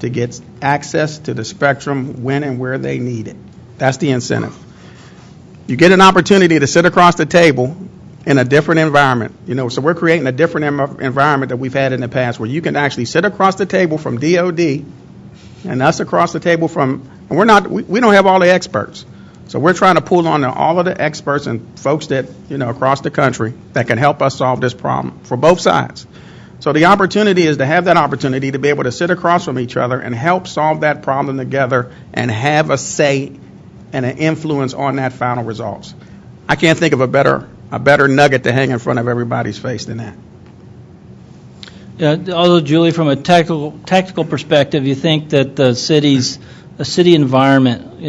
to get access to the spectrum when and where they need it. That's the incentive. You get an opportunity to sit across the table in a different environment. So we're creating a different environment that we've had in the past, where you can actually sit across the table from DOD and us across the table from, and we don't have all the experts. So we're trying to pull on all of the experts and folks that, across the country that can help us solve this problem for both sides. So the opportunity is to have that opportunity to be able to sit across from each other and help solve that problem together and have a say and an influence on that final results. I can't think of a better nugget to hang in front of everybody's face than that. Yeah, although, Julie, from a tactical perspective, you think that the city environment,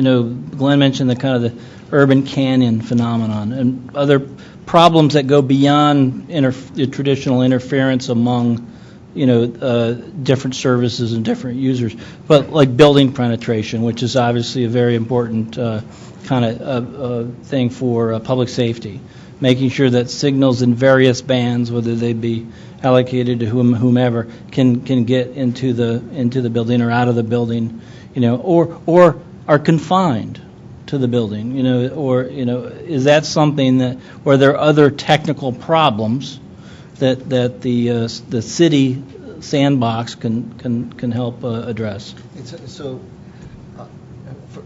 Glenn mentioned the kind of the urban canyon phenomenon and other problems that go beyond the traditional interference among, different services and different users, but like building penetration, which is obviously a very important kind of thing for public safety, making sure that signals in various bands, whether they be allocated to whomever, can get into the building or out of the building, or are confined to the building, is that something that where there are other technical problems that the city sandbox can help address?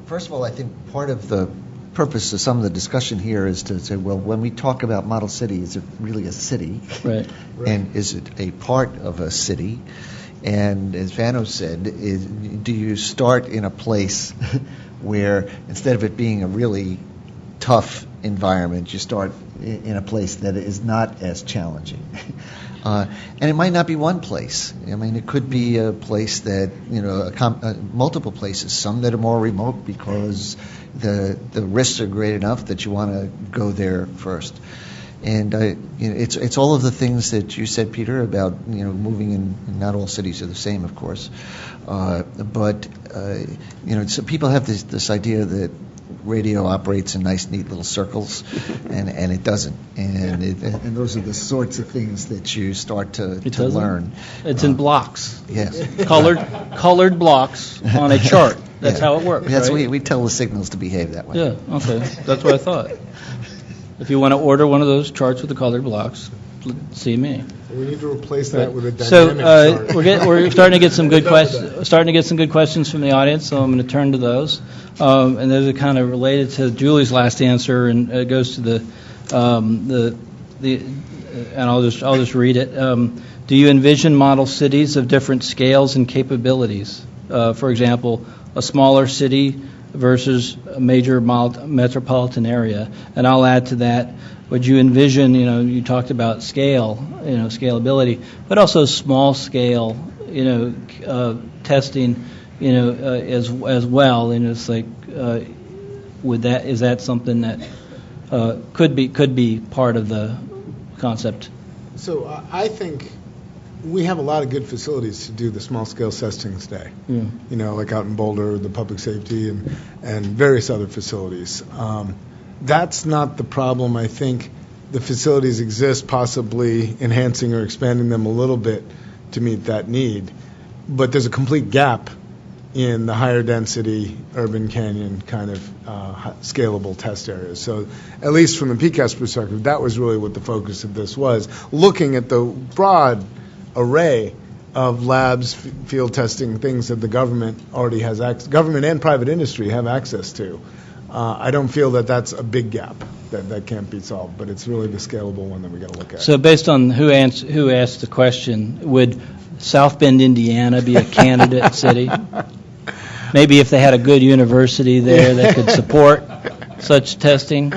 First of all, I think part of the purpose of some of the discussion here is to say, well, when we talk about model city, is it really a city? Right. And is it a part of a city? And as Vano said, do you start in a place where instead of it being a really tough environment, you start in a place that is not as challenging? And it might not be one place. I mean, it could be a place that, multiple places, some that are more remote because the risks are great enough that you want to go there first. And it's all of the things that you said, Peter, about moving in. Not all cities are the same, of course, but so people have this idea that radio operates in nice, neat little circles, and it doesn't. And those are the sorts of things that you start to learn. It's in blocks. Yes, colored blocks on a chart. That's how it works. That's right? we tell the signals to behave that way. Yeah. Okay. That's what I thought. If you want to order one of those charts with the colored blocks, see me. We need to replace that with a dynamic chart. We're starting to get some good questions. Starting to get some good questions from the audience, so I'm going to turn to those. And those are kind of related to Julie's last answer, and it goes to the and I'll just read it. Do you envision model cities of different scales and capabilities? For example, a smaller city versus a major metropolitan area. And I'll add to that, would you envision, you talked about scale, scalability, but also small scale, testing, as well. And it's like, is that something that could be part of the concept? So I think we have a lot of good facilities to do the small-scale testing today. Yeah. Like out in Boulder, the public safety and various other facilities. That's not the problem. I think the facilities exist, possibly enhancing or expanding them a little bit to meet that need. But there's a complete gap in the higher density urban canyon kind of scalable test areas. So at least from the PCAST perspective, that was really what the focus of this was, looking at the broad array of labs, field testing, things that the government already has government and private industry have access to. I don't feel that that's a big gap that can't be solved, but it's really the scalable one that we got to look at. So based on who asked the question, would South Bend, Indiana be a candidate city? Maybe if they had a good university there that could support such testing?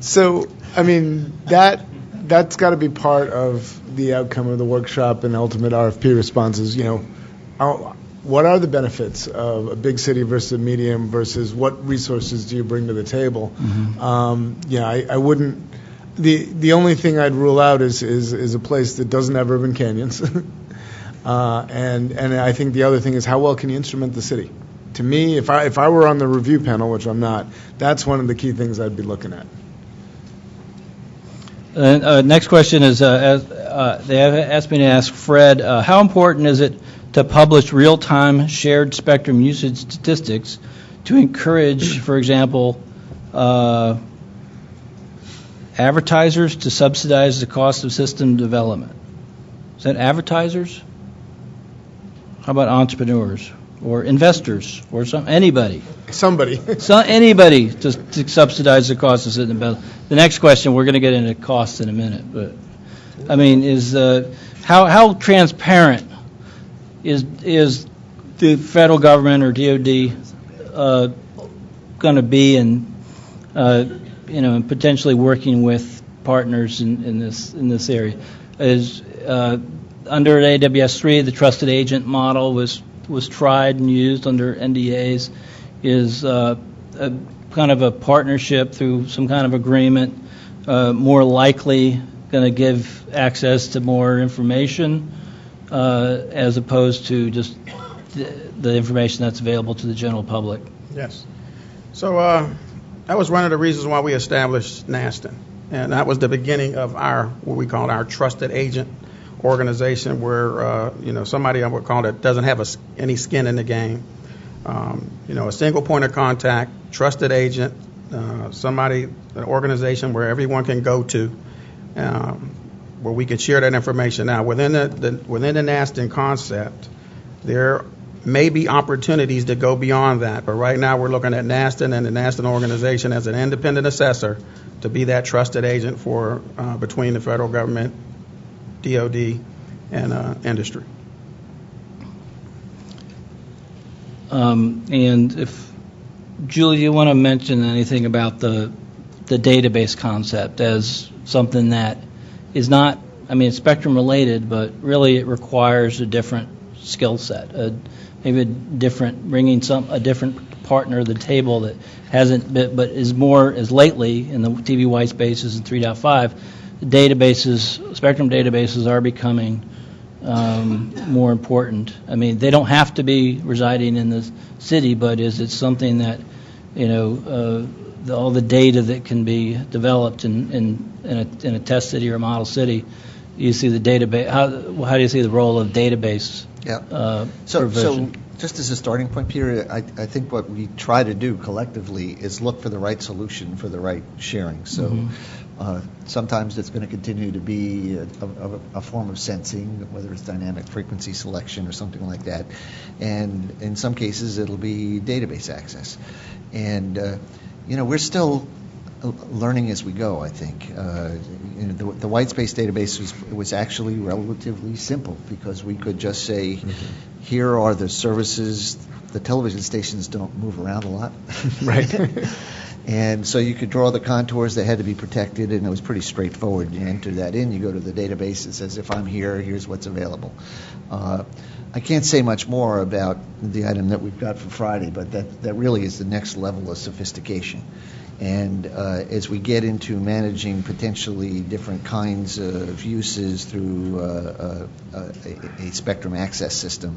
So, I mean, that's got to be part of the outcome of the workshop and ultimate RFP responses. What are the benefits of a big city versus a medium versus what resources do you bring to the table? Mm-hmm. The only thing I'd rule out is a place that doesn't have urban canyons. And I think the other thing is how well can you instrument the city? To me, if I were on the review panel, which I'm not, that's one of the key things I'd be looking at. Next question is, they have asked me to ask Fred, how important is it to publish real-time shared spectrum usage statistics to encourage, for example, advertisers to subsidize the cost of system development? Is that advertisers? How about entrepreneurs or investors or anybody? Somebody. Anybody to subsidize the cost of system development. The next question, we're going to get into costs in a minute, but I mean, is how transparent is the federal government or DoD going to be in potentially working with partners in this area? Is under AWS-3, the trusted agent model was tried and used under NDAs. Is a kind of a partnership through some kind of agreement more likely going to give access to more information as opposed to just the information that's available to the general public? Yes. So that was one of the reasons why we established NASTN. And that was the beginning of what we call our trusted agent organization, where somebody, I would call it, doesn't have any skin in the game. A single point of contact, trusted agent, an organization where everyone can go to, where we can share that information. Now, within the NASTN concept, there may be opportunities to go beyond that, but right now we're looking at NASTN and the NASTN organization as an independent assessor to be that trusted agent for between the federal government, DoD, and industry. And if, Julie, you want to mention anything about the database concept as something that is not, it's spectrum related, but really it requires a different skill set, maybe bringing a different partner to the table that hasn't been, but is lately in the TV white spaces and 3.5, spectrum databases are becoming more important. They don't have to be residing in the city, but is it something that, all the data that can be developed in a test city or a model city, you see the database. How do you see the role of database? Yeah. So just as a starting point, Peter, I think what we try to do collectively is look for the right solution for the right sharing. So sometimes it's going to continue to be a form of sensing, whether it's dynamic frequency selection or something like that. And in some cases, it'll be database access. And, we're still learning as we go, I think. The white space database was actually relatively simple because we could just say, here are the services. The television stations don't move around a lot. Right. And so you could draw the contours that had to be protected, and it was pretty straightforward. You enter that in, you go to the database, it says, if I'm here, here's what's available. I can't say much more about the item that we've got for Friday, but that really is the next level of sophistication. And as we get into managing potentially different kinds of uses through a spectrum access system,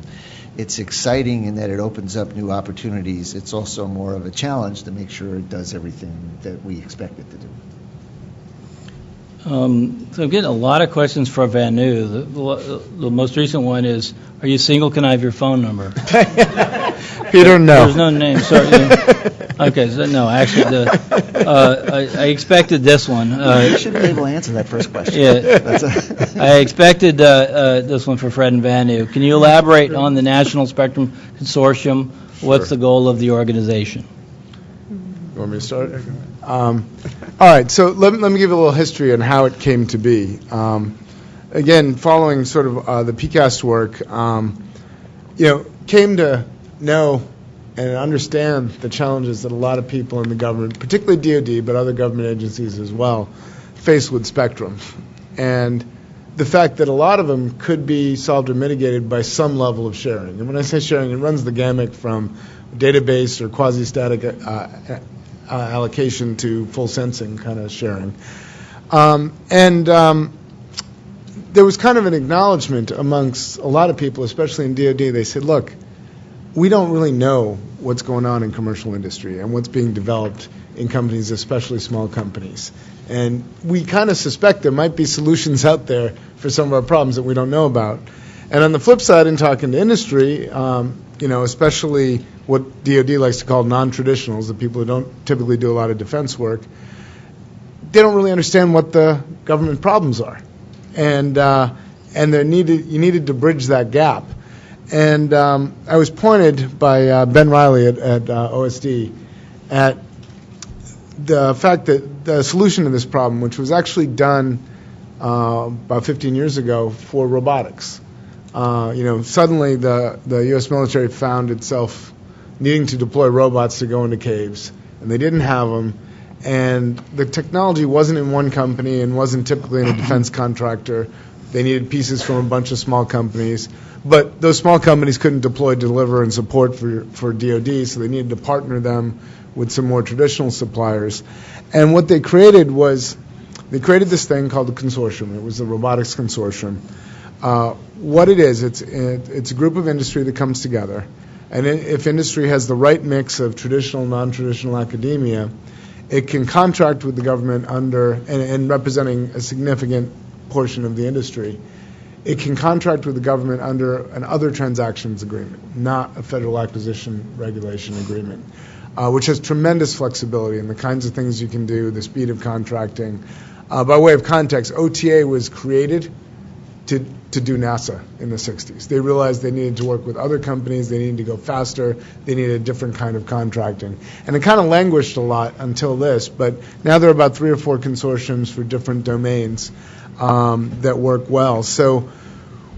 it's exciting in that it opens up new opportunities. It's also more of a challenge to make sure it does everything that we expect it to do. So I'm getting a lot of questions for Vanu. The most recent one is, are you single? Can I have your phone number? Peter, no. There's no name. Sorry. Okay, so no, actually, I expected this one. You should be able to answer that first question. Yeah, I expected this one for Fred and Vanu. Can you elaborate on the National Spectrum Consortium? What's the goal of the organization? You want me to start? All right, so let me give you a little history on how it came to be. Again, following sort of the PCAST work, came to know and understand the challenges that a lot of people in the government, particularly DoD, but other government agencies as well, face with spectrum. And the fact that a lot of them could be solved or mitigated by some level of sharing. And when I say sharing, it runs the gamut from database or quasi-static allocation to full sensing kind of sharing. There was kind of an acknowledgement amongst a lot of people, especially in DoD. They said, look, we don't really know what's going on in commercial industry and what's being developed in companies, especially small companies. And we kind of suspect there might be solutions out there for some of our problems that we don't know about. And on the flip side, in talking to industry, especially what DoD likes to call non-traditionals, the people who don't typically do a lot of defense work, they don't really understand what the government problems are. And you needed to bridge that gap. And I was pointed by Ben Riley at OSD at the fact that the solution to this problem, which was actually done about 15 years ago for robotics, suddenly the U.S. military found itself needing to deploy robots to go into caves, and they didn't have them. And the technology wasn't in one company and wasn't typically in a defense contractor. They needed pieces from a bunch of small companies. But those small companies couldn't deploy, deliver, and support for DoD, so they needed to partner them with some more traditional suppliers. And what they created was, they created this thing called the consortium. It was the robotics consortium. What it is, it's a group of industry that comes together. And if industry has the right mix of traditional, non-traditional academia, it can contract with the government and representing a significant portion of the industry. It can contract with the government under an other transactions agreement, not a federal acquisition regulation agreement, which has tremendous flexibility in the kinds of things you can do, the speed of contracting. By way of context, OTA was created to do NASA in the 60s. They realized they needed to work with other companies, they needed to go faster, they needed a different kind of contracting. And it kind of languished a lot until this, but now there are about 3 or 4 consortiums for different domains that work well. So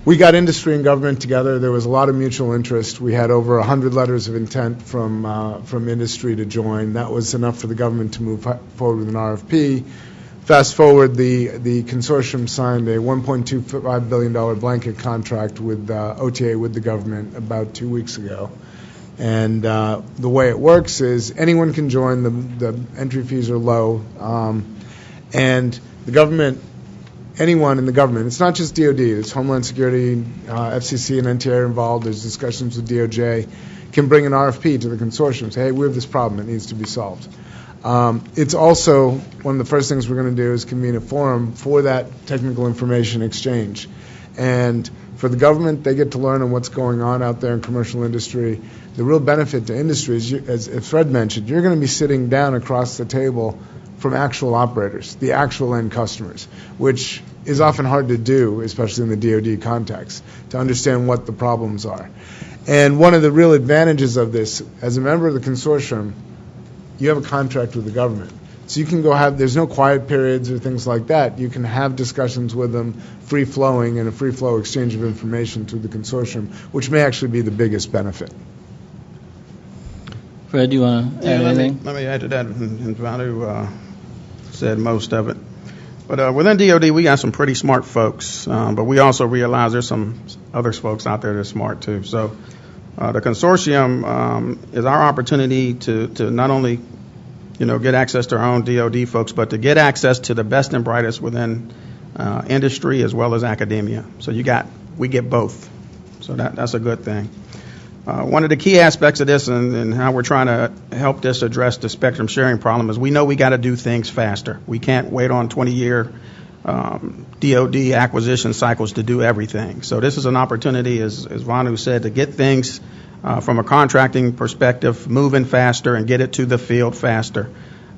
we got industry and government together. There was a lot of mutual interest. We had over 100 letters of intent from industry to join. That was enough for the government to move forward with an RFP. Fast forward, the consortium signed a $1.25 billion blanket contract with OTA with the government about 2 weeks ago. And the way it works is anyone can join. The entry fees are low. And the government, anyone in the government, it's not just DOD, it's Homeland Security, FCC and NTIA are involved, there's discussions with DOJ, can bring an RFP to the consortium, say, hey, we have this problem, it needs to be solved. It's also, one of the first things we're going to do is convene a forum for that technical information exchange. And for the government, they get to learn on what's going on out there in commercial industry. The real benefit to industry is, as Fred mentioned, you're going to be sitting down across the table from actual operators, the actual end customers, which is often hard to do, especially in the DoD context, to understand what the problems are. And one of the real advantages of this, as a member of the consortium, you have a contract with the government. So you can go there's no quiet periods or things like that. You can have discussions with them, free-flowing, and a free-flow exchange of information through the consortium, which may actually be the biggest benefit. Fred, do you want to add anything? Let me add to that, and Vanu said most of it. But within DoD, we got some pretty smart folks, but we also realize there's some other folks out there that are smart too. So the consortium is our opportunity to not only get access to our own DoD folks, but to get access to the best and brightest within industry as well as academia. So we get both. So that's a good thing. One of the key aspects of this and how we're trying to help this address the spectrum sharing problem is we know we got to do things faster. We can't wait on 20-year DoD acquisition cycles to do everything. So this is an opportunity, as Vanu said, to get things from a contracting perspective moving faster and get it to the field faster.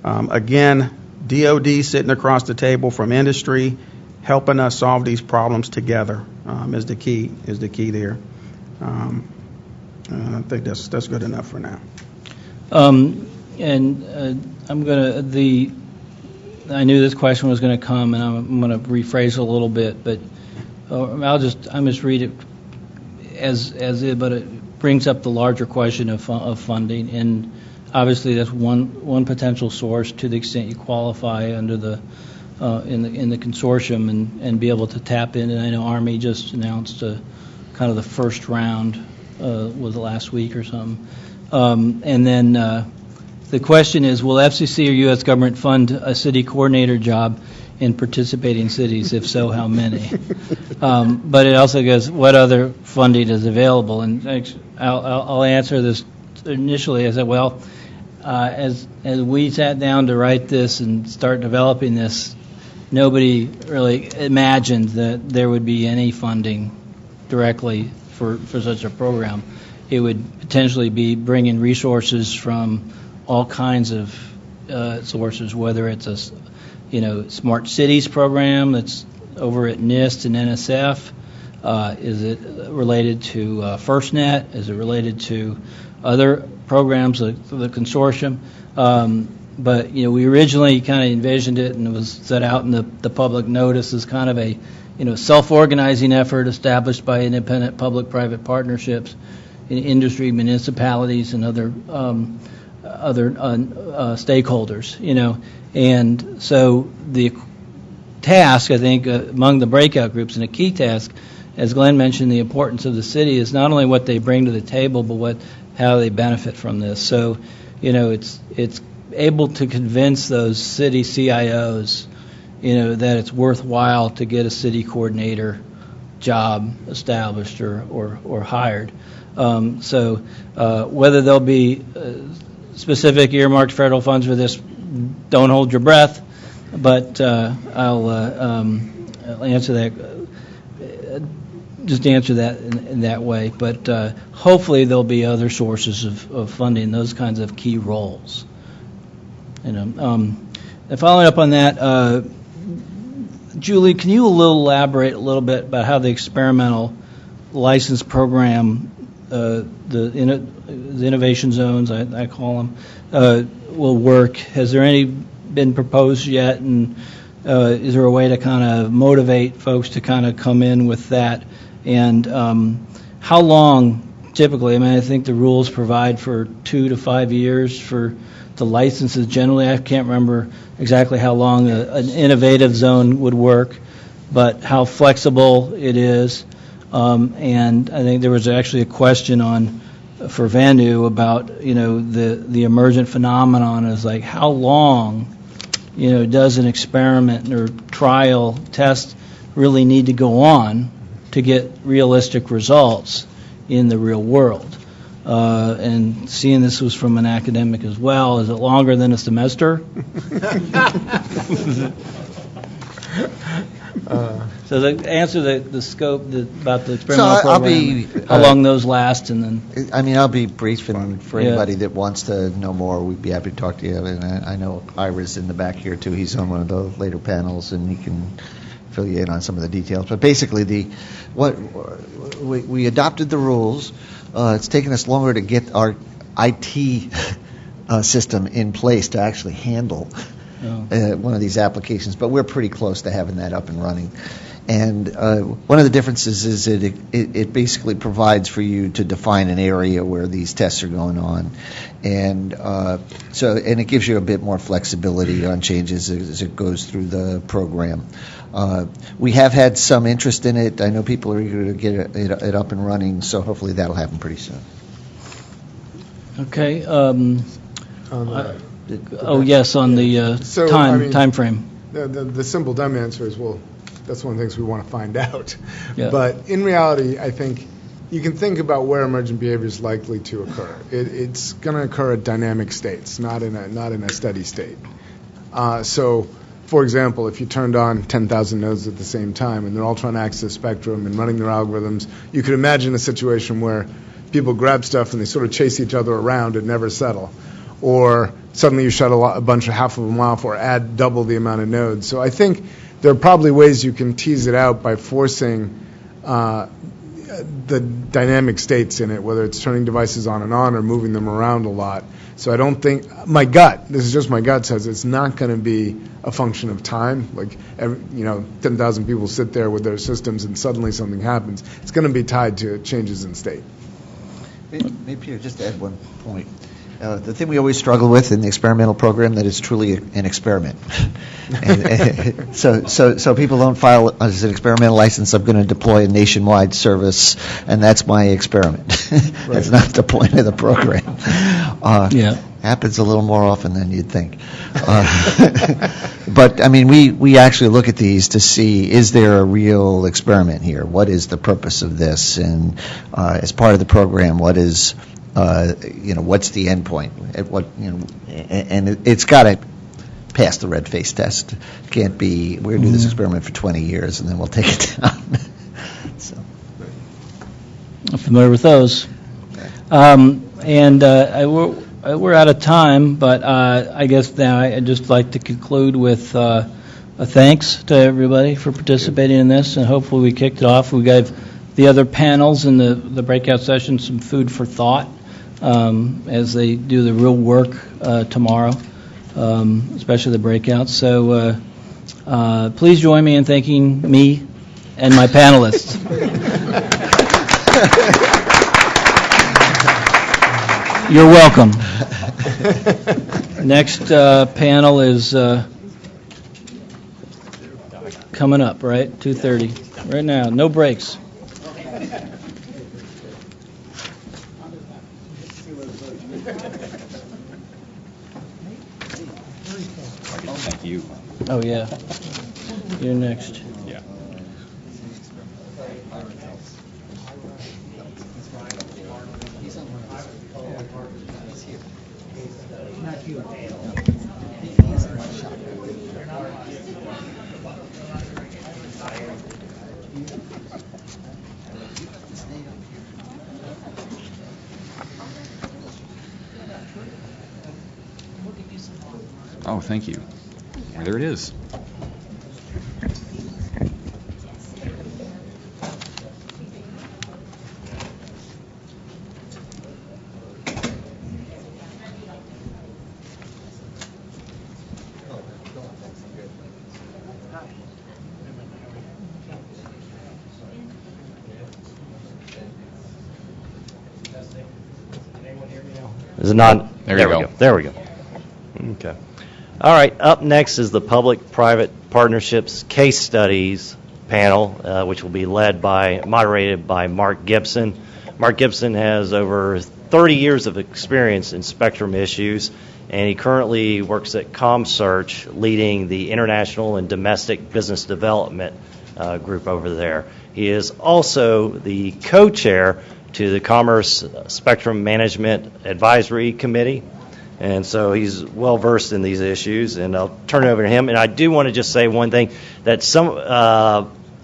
Again, DoD sitting across the table from industry, helping us solve these problems together is the key there. I think that's good enough for now. I knew this question was going to come, and I'm going to rephrase it a little bit, but I'm just read it as it, but it brings up the larger question of funding, and obviously that's one potential source to the extent you qualify under the in the consortium and be able to tap in. And I know Army just announced kind of the first round. Was last week or something. And then the question is, will FCC or U.S. government fund a city coordinator job in participating cities? If so, how many? But it also goes, what other funding is available? And I'll answer this initially. I said, well, as we sat down to write this and start developing this, nobody really imagined that there would be any funding directly for such a program. It would potentially be bringing resources from all kinds of sources, whether it's a smart cities program that's over at NIST and NSF. Is it related to FirstNet? Is it related to other programs like the consortium? But we originally kind of envisioned it, and it was set out in the public notice as kind of a self-organizing effort established by independent public-private partnerships in industry, municipalities, and other stakeholders. And so the task, I think, among the breakout groups, and a key task, as Glenn mentioned, the importance of the city is not only what they bring to the table, but how they benefit from this. So, it's able to convince those city CIOs, that it's worthwhile to get a city coordinator job established or hired. So whether there'll be specific earmarked federal funds for this, don't hold your breath. But I'll answer that. Just answer that in that way. But hopefully there'll be other sources of funding those kinds of key roles. And following up on that, Julie, can you elaborate a little bit about how the experimental license program, the innovation zones, I call them, will work? Has there any been proposed yet, and is there a way to kind of motivate folks to kind of come in with that? And how long, typically? I think the rules provide for 2 to 5 years for the licenses generally. I can't remember exactly how long an innovative zone would work, but how flexible it is. And I think there was actually a question for Vanu about the emergent phenomenon is like how long does an experiment or trial test really need to go on to get realistic results in the real world. And seeing this was from an academic as well, is it longer than a semester? So to answer the scope about the experimental program, how long those last, and then... I'll be brief, and for anybody that wants to know more, we'd be happy to talk to you. And I know Ira's in the back here, too. He's on one of the later panels, and he can fill you in on some of the details. But basically, we adopted the rules. It's taken us longer to get our IT system in place to actually handle one of these applications, but we're pretty close to having that up and running. And one of the differences is that it basically provides for you to define an area where these tests are going on, and and it gives you a bit more flexibility on changes as it goes through the program. We have had some interest in it. I know people are eager to get it up and running, so hopefully that'll happen pretty soon. Okay. Yes, on the time frame. The simple dumb answer is, well, that's one of the things we want to find out. Yeah. But in reality, I think you can think about where emergent behavior is likely to occur. It's going to occur at dynamic states, not in a steady state. So, for example, if you turned on 10,000 nodes at the same time and they're all trying to access spectrum and running their algorithms, you could imagine a situation where people grab stuff and they sort of chase each other around and never settle. Or suddenly you shut half of them off, or add double the amount of nodes. So I think there are probably ways you can tease it out by forcing the dynamic states in it, whether it's turning devices on and on or moving them around a lot. So I don't think, this is just my gut, says it's not going to be a function of time. Like, 10,000 people sit there with their systems and suddenly something happens. It's going to be tied to changes in state. Maybe just to add one point. The thing we always struggle with in the experimental program, that is truly an experiment. And so people don't file as an experimental license, I'm going to deploy a nationwide service, and that's my experiment. That's not the point of the program. Happens a little more often than you'd think. But, I mean, we actually look at these to see, is there a real experiment here? What is the purpose of this? And as part of the program, what is, what's the end point? And it's got to pass the red face test. It can't be, we're going to do this experiment for 20 years and then we'll take it down. So. I'm familiar with those. We're out of time, but I guess now I'd just like to conclude with a thanks to everybody for participating in this, and hopefully we kicked it off. We gave the other panels in the breakout session some food for thought as they do the real work tomorrow, especially the breakouts. So please join me in thanking me and my panelists. You're welcome. Next panel is coming up, right? 2:30. Right now. No breaks. Thank you. Oh, yeah. You're next. Yeah. Oh, thank you. There it is. Is it not? There you go. There we go. Okay. All right. Up next is the Public-Private Partnerships Case Studies panel, which will be moderated by Mark Gibson. Mark Gibson has over 30 years of experience in spectrum issues, and he currently works at ComSearch, leading the international and domestic business development group over there. He is also the co-chair to the Commerce Spectrum Management Advisory Committee, and so he's well versed in these issues, and I'll turn it over to him. And I do want to just say one thing, that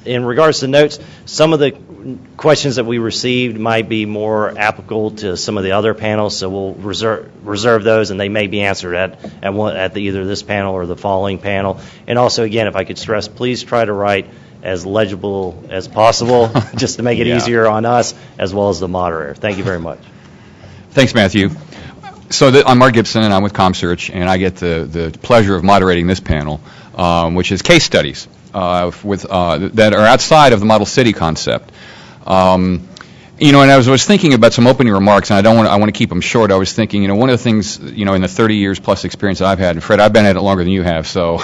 in regards to notes, some of the questions that we received might be more applicable to some of the other panels, so we'll reserve those, and they may be answered at either this panel or the following panel. And also, again, if I could stress, please try to write as legible as possible, just to make it easier on us as well as the moderator. Thank you very much. Thanks, Matthew. So I'm Mark Gibson, and I'm with ComSearch, and I get the pleasure of moderating this panel, which is case studies that are outside of the model city concept. And I was thinking about some opening remarks, and I want to keep them short. I was thinking, one of the things, in the 30 years plus experience that I've had, and Fred, I've been at it longer than you have, so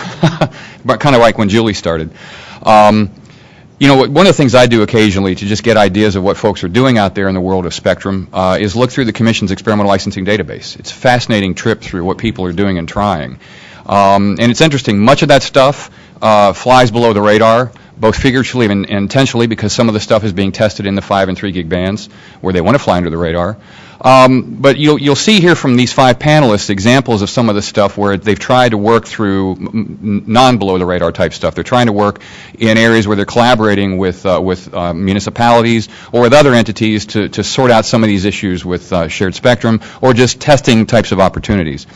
but kind of like when Julie started. One of the things I do occasionally to just get ideas of what folks are doing out there in the world of spectrum is look through the Commission's experimental licensing database. It's a fascinating trip through what people are doing and trying. And it's interesting, much of that stuff flies below the radar, both figuratively and intentionally, because some of the stuff is being tested in the 5 and 3 gig bands where they want to fly under the radar. But you'll see here from these 5 panelists examples of some of the stuff where they've tried to work through non-below-the-radar type stuff. They're trying to work in areas where they're collaborating with municipalities or with other entities to sort out some of these issues with shared spectrum, or just testing types of opportunities.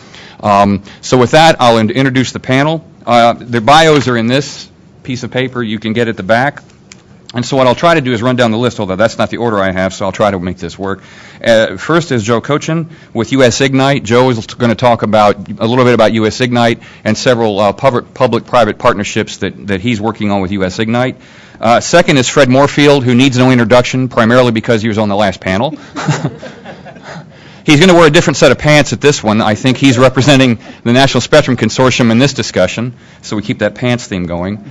So with that, I'll introduce the panel. Their bios are in this piece of paper you can get at the back. And so what I'll try to do is run down the list, although that's not the order I have, so I'll try to make this work. First is Joe Cochin with US Ignite. Joe is going to talk about a little bit about US Ignite and several public-private partnerships that he's working on with US Ignite. Second is Fred Moorfield, who needs no introduction, primarily because he was on the last panel. He's going to wear a different set of pants at this one. I think he's representing the National Spectrum Consortium in this discussion, so we keep that pants theme going.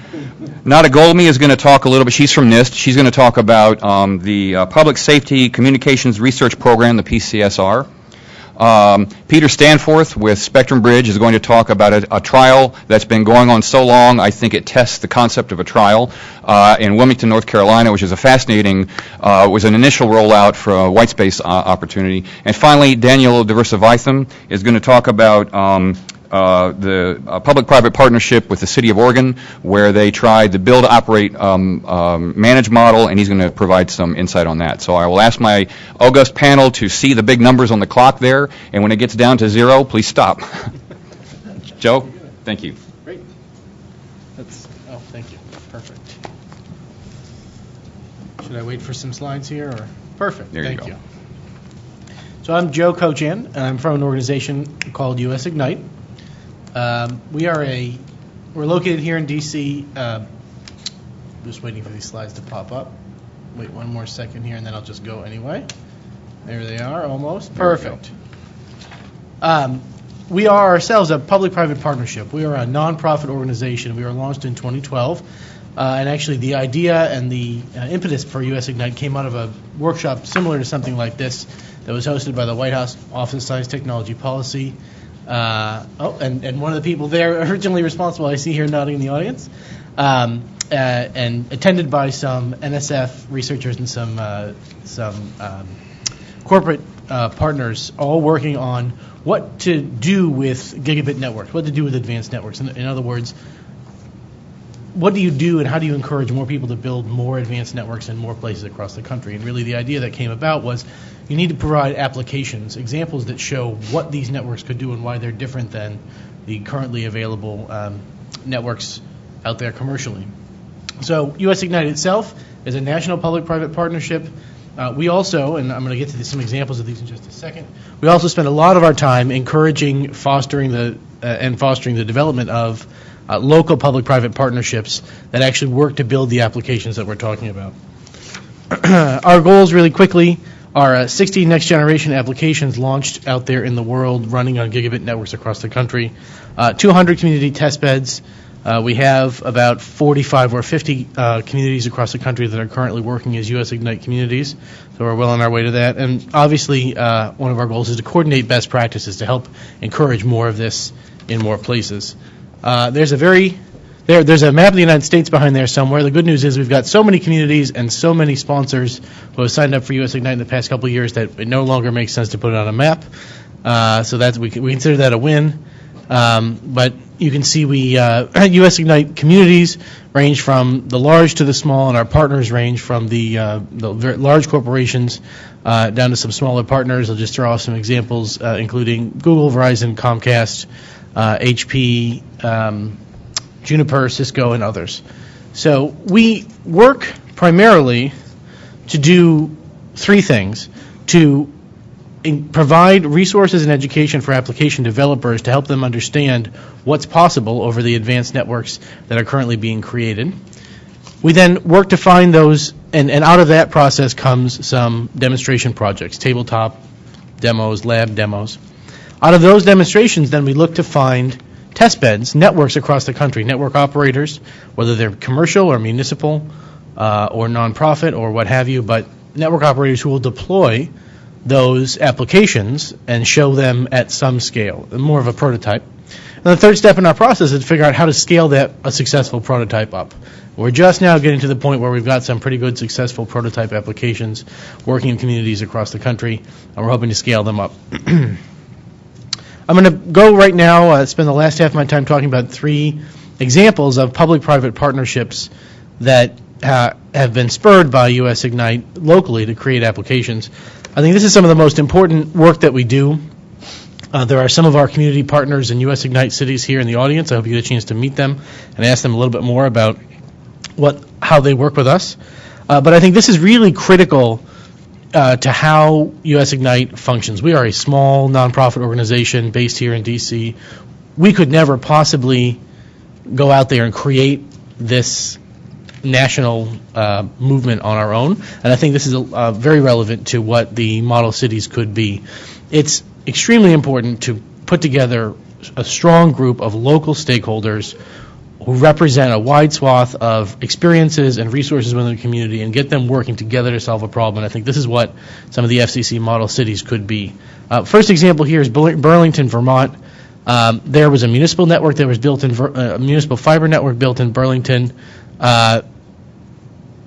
Nada Golmi is going to talk a little bit. She's from NIST. She's going to talk about the Public Safety Communications Research Program, the PCSR. Peter Stanforth with Spectrum Bridge is going to talk about a trial that's been going on so long, I think it tests the concept of a trial in Wilmington, North Carolina, which is a fascinating, was an initial rollout for a white space opportunity. And finally, Daniel Diversivitham is going to talk about the public-private partnership with the City of Oregon, where they tried the build, operate, manage model, and he's going to provide some insight on that. So I will ask my august panel to see the big numbers on the clock there, and when it gets down to 0, please stop. Joe, thank you. Great. Thank you. Perfect. Should I wait for some slides here, or? Perfect. There you Thank go. you. So I'm Joe Kochan, and I'm from an organization called US Ignite. We're located here in D.C. Just waiting for these slides to pop up. Wait one more second here, and then I'll just go anyway. There they are, almost. Perfect. We are ourselves a public-private partnership. We are a nonprofit organization. We were launched in 2012. And actually, the idea and the impetus for US Ignite came out of a workshop similar to something like this that was hosted by the White House Office of Science, Technology, Policy. And one of the people there originally responsible, I see here nodding in the audience, and attended by some NSF researchers and some corporate partners, all working on what to do with gigabit networks, what to do with advanced networks. In other words, what do you do and how do you encourage more people to build more advanced networks in more places across the country? And really the idea that came about was you need to provide applications, examples that show what these networks could do and why they're different than the currently available networks out there commercially. So US Ignite itself is a national public-private partnership. We also, and I'm going to get to some examples of these in just a second, we also spend a lot of our time encouraging, fostering the development of local public-private partnerships that actually work to build the applications that we're talking about. Our goals, really quickly, are 60 next-generation applications launched out there in the world, running on gigabit networks across the country, 200 community test beds. We have about 45 or 50 communities across the country that are currently working as US Ignite communities, so we're well on our way to that. And obviously, one of our goals is to coordinate best practices to help encourage more of this in more places. There's a map of the United States behind there somewhere. The good news is we've got so many communities and so many sponsors who have signed up for US Ignite in the past couple of years that it no longer makes sense to put it on a map. So that's we consider that a win. But you can see US Ignite communities range from the large to the small, and our partners range from the very large corporations down to some smaller partners. I'll just throw off some examples, including Google, Verizon, Comcast, HP, Juniper, Cisco, and others. So we work primarily to do three things: to provide resources and education for application developers to help them understand what's possible over the advanced networks that are currently being created. We then work to find those, and out of that process comes some demonstration projects, tabletop demos, lab demos. Out of those demonstrations, then we look to find test beds, networks across the country, network operators, whether they're commercial or municipal or nonprofit or what have you, but network operators who will deploy those applications and show them at some scale, more of a prototype. And the third step in our process is to figure out how to scale a successful prototype up. We're just now getting to the point where we've got some pretty good successful prototype applications working in communities across the country, and we're hoping to scale them up. I'm going to go right now, spend the last half of my time talking about three examples of public-private partnerships that have been spurred by US Ignite locally to create applications. I think this is some of the most important work that we do. There are some of our community partners in US Ignite cities here in the audience. I hope you get a chance to meet them and ask them a little bit more about how they work with us. But I think this is really critical to how US Ignite functions. We are a small nonprofit organization based here in D.C. We could never possibly go out there and create this national movement on our own, and I think this is very relevant to what the model cities could be. It's extremely important to put together a strong group of local stakeholders who represent a wide swath of experiences and resources within the community and get them working together to solve a problem. And I think this is what some of the FCC model cities could be. First example here is Burlington, Vermont. There was a municipal network that was built in a municipal fiber network built in Burlington.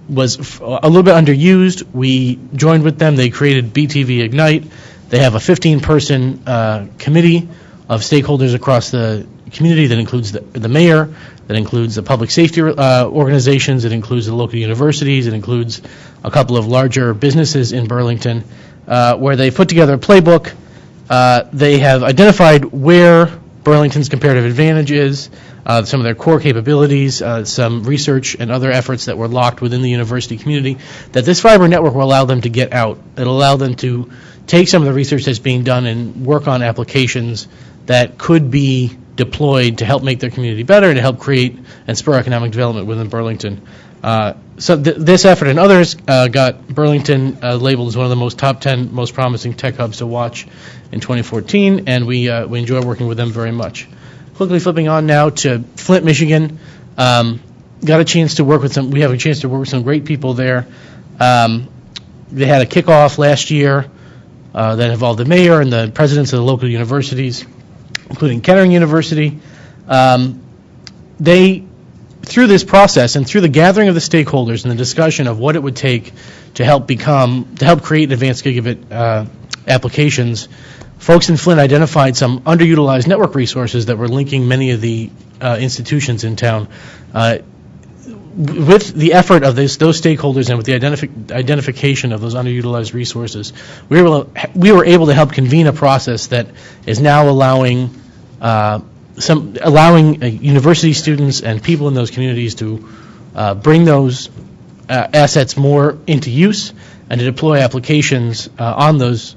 Was a little bit underused. We joined with them. They created BTV Ignite. They have a 15-person committee of stakeholders across the community that includes the mayor, that includes the public safety organizations, it includes the local universities, it includes a couple of larger businesses in Burlington, where they put together a playbook. They have identified where Burlington's comparative advantage is, some of their core capabilities, some research and other efforts that were locked within the university community, that this fiber network will allow them to get out. It'll allow them to take some of the research that's being done and work on applications that could be deployed to help make their community better and to help create and spur economic development within Burlington. So this effort and others got Burlington labeled as one of the top 10 most promising tech hubs to watch in 2014, and we enjoy working with them very much. Quickly flipping on now to Flint, Michigan. We have a chance to work with some great people there. They had a kickoff last year that involved the mayor and the presidents of the local universities, including Kettering University. They, through this process and through the gathering of the stakeholders and the discussion of what it would take to help create advanced gigabit applications, folks in Flint identified some underutilized network resources that were linking many of the institutions in town. With the effort of those stakeholders and with the identification of those underutilized resources, we were able to help convene a process that is now allowing university students and people in those communities to bring those assets more into use and to deploy applications on those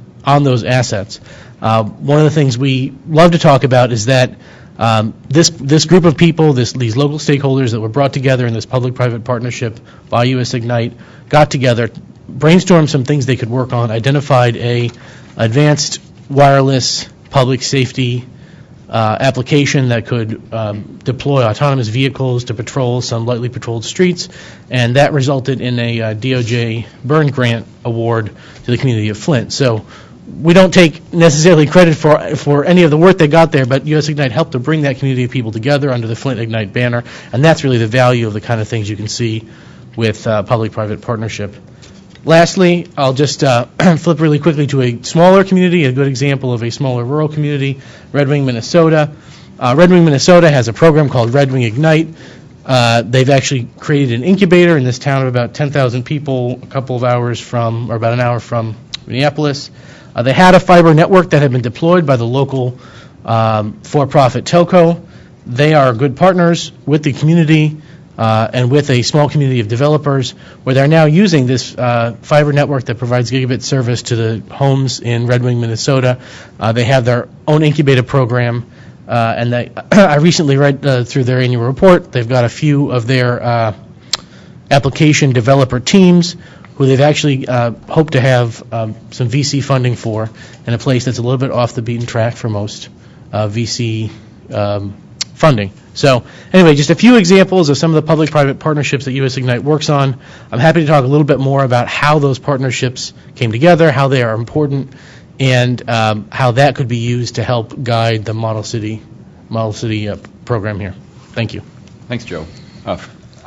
assets. One of the things we love to talk about is that this group of people, these local stakeholders that were brought together in this public-private partnership by US Ignite, got together, brainstormed some things they could work on, identified a advanced wireless public safety application that could deploy autonomous vehicles to patrol some lightly patrolled streets, and that resulted in a DOJ Byrne Grant award to the community of Flint. So we don't take necessarily credit for any of the work they got there, but US Ignite helped to bring that community of people together under the Flint Ignite banner, and that's really the value of the kind of things you can see with public-private partnership. Lastly, I'll just flip really quickly to a smaller community, a good example of a smaller rural community, Red Wing, Minnesota. Red Wing, Minnesota has a program called Red Wing Ignite. They've actually created an incubator in this town of about 10,000 people, about an hour from Minneapolis. They had a fiber network that had been deployed by the local for-profit telco. They are good partners with the community and with a small community of developers, where they're now using this fiber network that provides gigabit service to the homes in Red Wing, Minnesota. They have their own incubator program, and I recently read through their annual report. They've got a few of their application developer teams who they've actually hoped to have some VC funding for in a place that's a little bit off the beaten track for most VC funding. So anyway, just a few examples of some of the public-private partnerships that US Ignite works on. I'm happy to talk a little bit more about how those partnerships came together, how they are important, and how that could be used to help guide the Model City program here. Thank you. Thanks, Joe.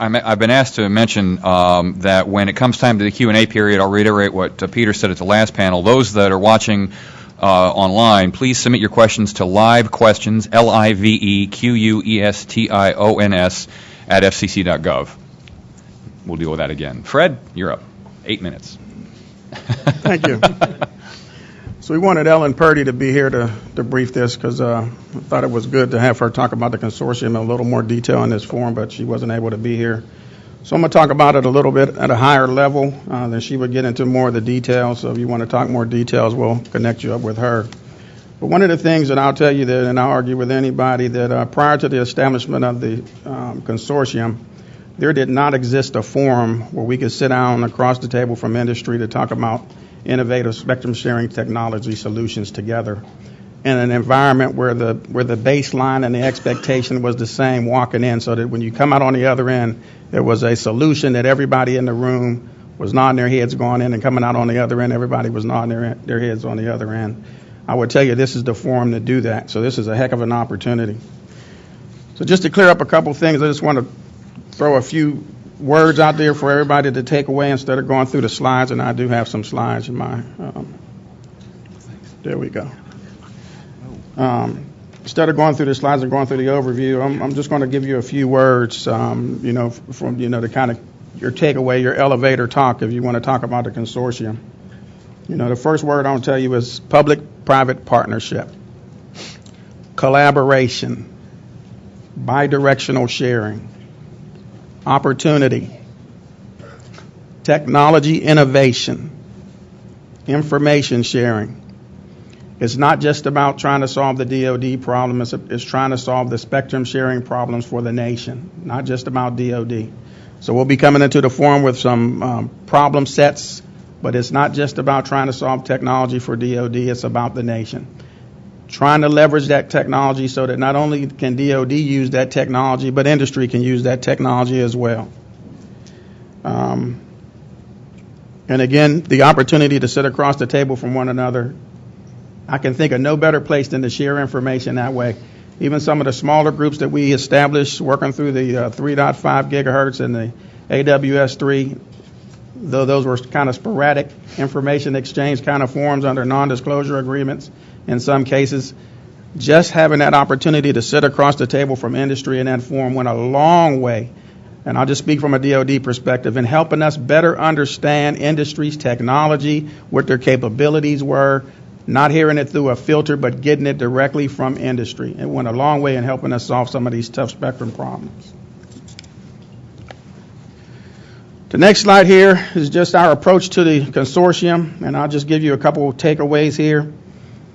I've been asked to mention that when it comes time to the Q&A period, I'll reiterate what Peter said at the last panel. Those that are watching online, please submit your questions to livequestions, LIVEQUESTIONS, at fcc.gov. We'll deal with that again. Fred, you're up. 8 minutes. Thank you. So we wanted Ellen Purdy to be here to brief this because I thought it was good to have her talk about the consortium in a little more detail in this forum, but she wasn't able to be here. So I'm going to talk about it a little bit at a higher level. Then she would get into more of the details. So if you want to talk more details, we'll connect you up with her. But one of the things that I'll tell you that, and I'll argue with anybody, that prior to the establishment of the consortium, there did not exist a forum where we could sit down across the table from industry to talk about innovative spectrum sharing technology solutions together. in an environment where the baseline and the expectation was the same walking in, so that when you come out on the other end, there was a solution that everybody in the room was nodding their heads going in, and coming out on the other end, everybody was nodding their heads on the other end. I would tell you this is the forum to do that, so this is a heck of an opportunity. So just to clear up a couple things, I just want to throw a few words out there for everybody to take away instead of going through the slides, and I do have some slides in my, there we go. Instead of going through the slides and going through the overview, I'm just going to give you a few words, from, the kind of your takeaway, your elevator talk, if you want to talk about the consortium. The first word I'll tell you is public-private partnership, collaboration, bidirectional sharing, opportunity, technology innovation, information sharing. It's not just about trying to solve the DoD problem, it's trying to solve the spectrum sharing problems for the nation, not just about DoD. So we'll be coming into the forum with some problem sets, but it's not just about trying to solve technology for DoD, it's about the nation. Trying to leverage that technology so that not only can DoD use that technology, but industry can use that technology as well. And again, the opportunity to sit across the table from one another. I can think of no better place than to share information that way. Even some of the smaller groups that we established working through the 3.5 gigahertz and the AWS-3, though those were kind of sporadic information exchange kind of forums under non-disclosure agreements in some cases, just having that opportunity to sit across the table from industry in that forum went a long way. And I'll just speak from a DoD perspective in helping us better understand industry's technology, what their capabilities were, not hearing it through a filter, but getting it directly from industry. It went a long way in helping us solve some of these tough spectrum problems. The next slide here is just our approach to the consortium, and I'll just give you a couple of takeaways here.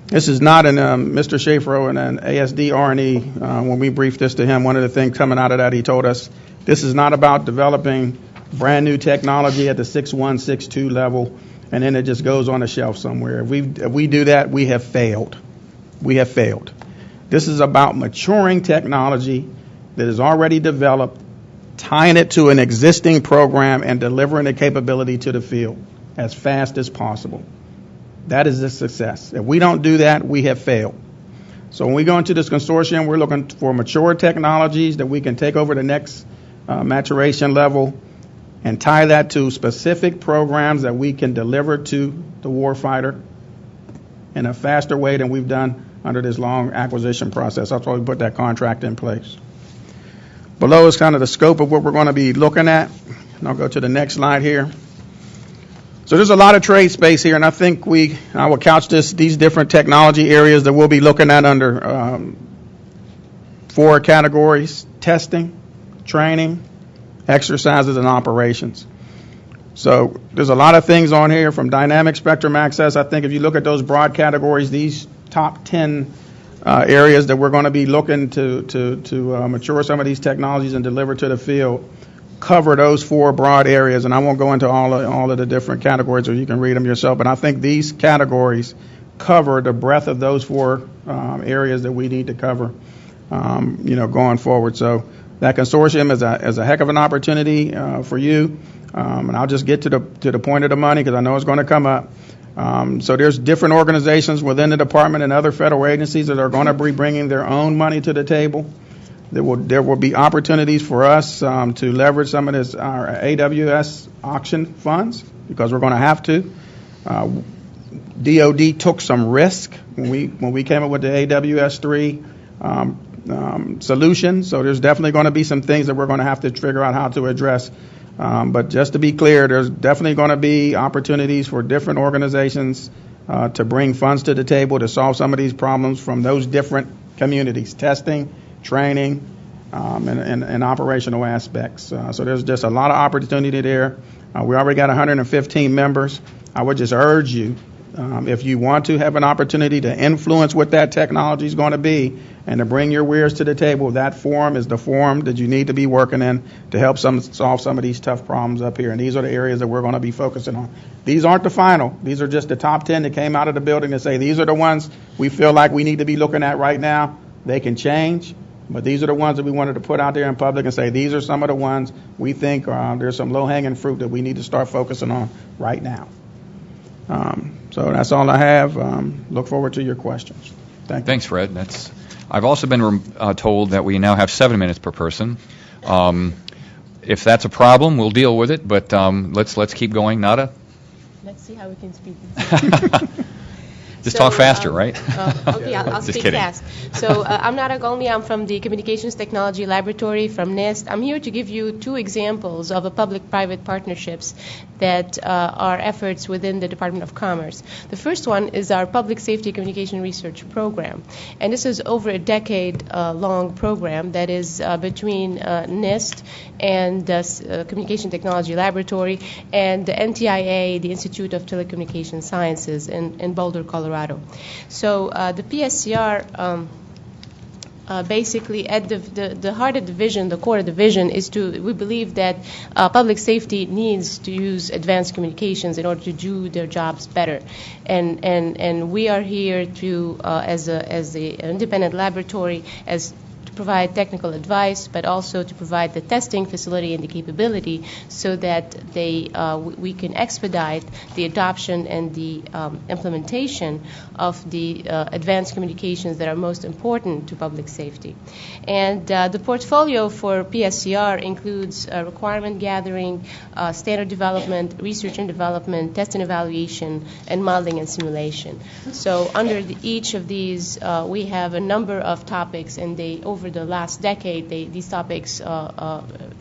This is not an Mr. Schaefer and an ASD R&E. When we briefed this to him, one of the things coming out of that, he told us, this is not about developing brand new technology at the 6.1, 6.2 level, and then it just goes on the shelf somewhere. If we do that, we have failed. We have failed. This is about maturing technology that is already developed, tying it to an existing program, and delivering the capability to the field as fast as possible. That is a success. If we don't do that, we have failed. So when we go into this consortium, we're looking for mature technologies that we can take over the next maturation level and tie that to specific programs that we can deliver to the warfighter in a faster way than we've done under this long acquisition process. That's why we put that contract in place. Below is kind of the scope of what we're going to be looking at. And I'll go to the next slide here. So there's a lot of trade space here, and I think I will couch these different technology areas that we'll be looking at under 4 categories: testing, training, exercises, and operations. So there's a lot of things on here from dynamic spectrum access. I think if you look at those broad categories, these top 10 areas that we're going to be looking to mature some of these technologies and deliver to the field cover those 4 broad areas, and I won't go into all of the different categories, or you can read them yourself, but I think these categories cover the breadth of those 4 areas that we need to cover going forward. So that consortium is a heck of an opportunity for you, and I'll just get to the point of the money because I know it's going to come up. So there's different organizations within the department and other federal agencies that are going to be bringing their own money to the table. There will be opportunities for us to leverage some of our AWS auction funds because we're going to have to. DoD took some risk when we came up with the AWS-3 solution, so there's definitely going to be some things that we're going to have to figure out how to address. But just to be clear, there's definitely going to be opportunities for different organizations to bring funds to the table to solve some of these problems from those different communities: testing, training, and operational aspects. So there's just a lot of opportunity there. We already got 115 members. I would just urge you If you want to have an opportunity to influence what that technology is going to be and to bring your wares to the table, that forum is the forum that you need to be working in to help solve some of these tough problems up here. And these are the areas that we're going to be focusing on. These aren't the final. These are just the top 10 that came out of the building to say these are the ones we feel like we need to be looking at right now. They can change, but these are the ones that we wanted to put out there in public and say these are some of the ones we think there's some low-hanging fruit that we need to start focusing on right now. So that's all I have. Look forward to your questions. Thank you. Thanks, Fred. I've also been told that we now have 7 minutes per person. If that's a problem, we'll deal with it, but let's keep going. Nada? Let's see how we can speed. Just talk faster, right? Okay, I'll Just speak kidding. fast. So I'm Nada Golni. I'm from the Communications Technology Laboratory from NIST. I'm here to give you two examples of a public-private partnerships that are efforts within the Department of Commerce. The first one is our Public Safety Communication Research Program. And this is over a decade-long program that is between NIST and the Communication Technology Laboratory and the NTIA, the Institute of Telecommunication Sciences in Boulder, Colorado. So the PSCR basically at the heart of the vision, the core of the vision is we believe that public safety needs to use advanced communications in order to do their jobs better, and we are here to as the independent laboratory to provide technical advice, but also to provide the testing facility and the capability so that we can expedite the adoption and the implementation of the advanced communications that are most important to public safety. And the portfolio for PSCR includes requirement gathering, standard development, research and development, test and evaluation, and modeling and simulation. So under each of these, we have a number of topics, and over the last decade, these topics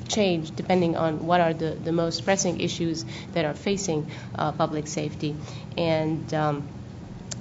change depending on what are the most pressing issues that are facing public safety. And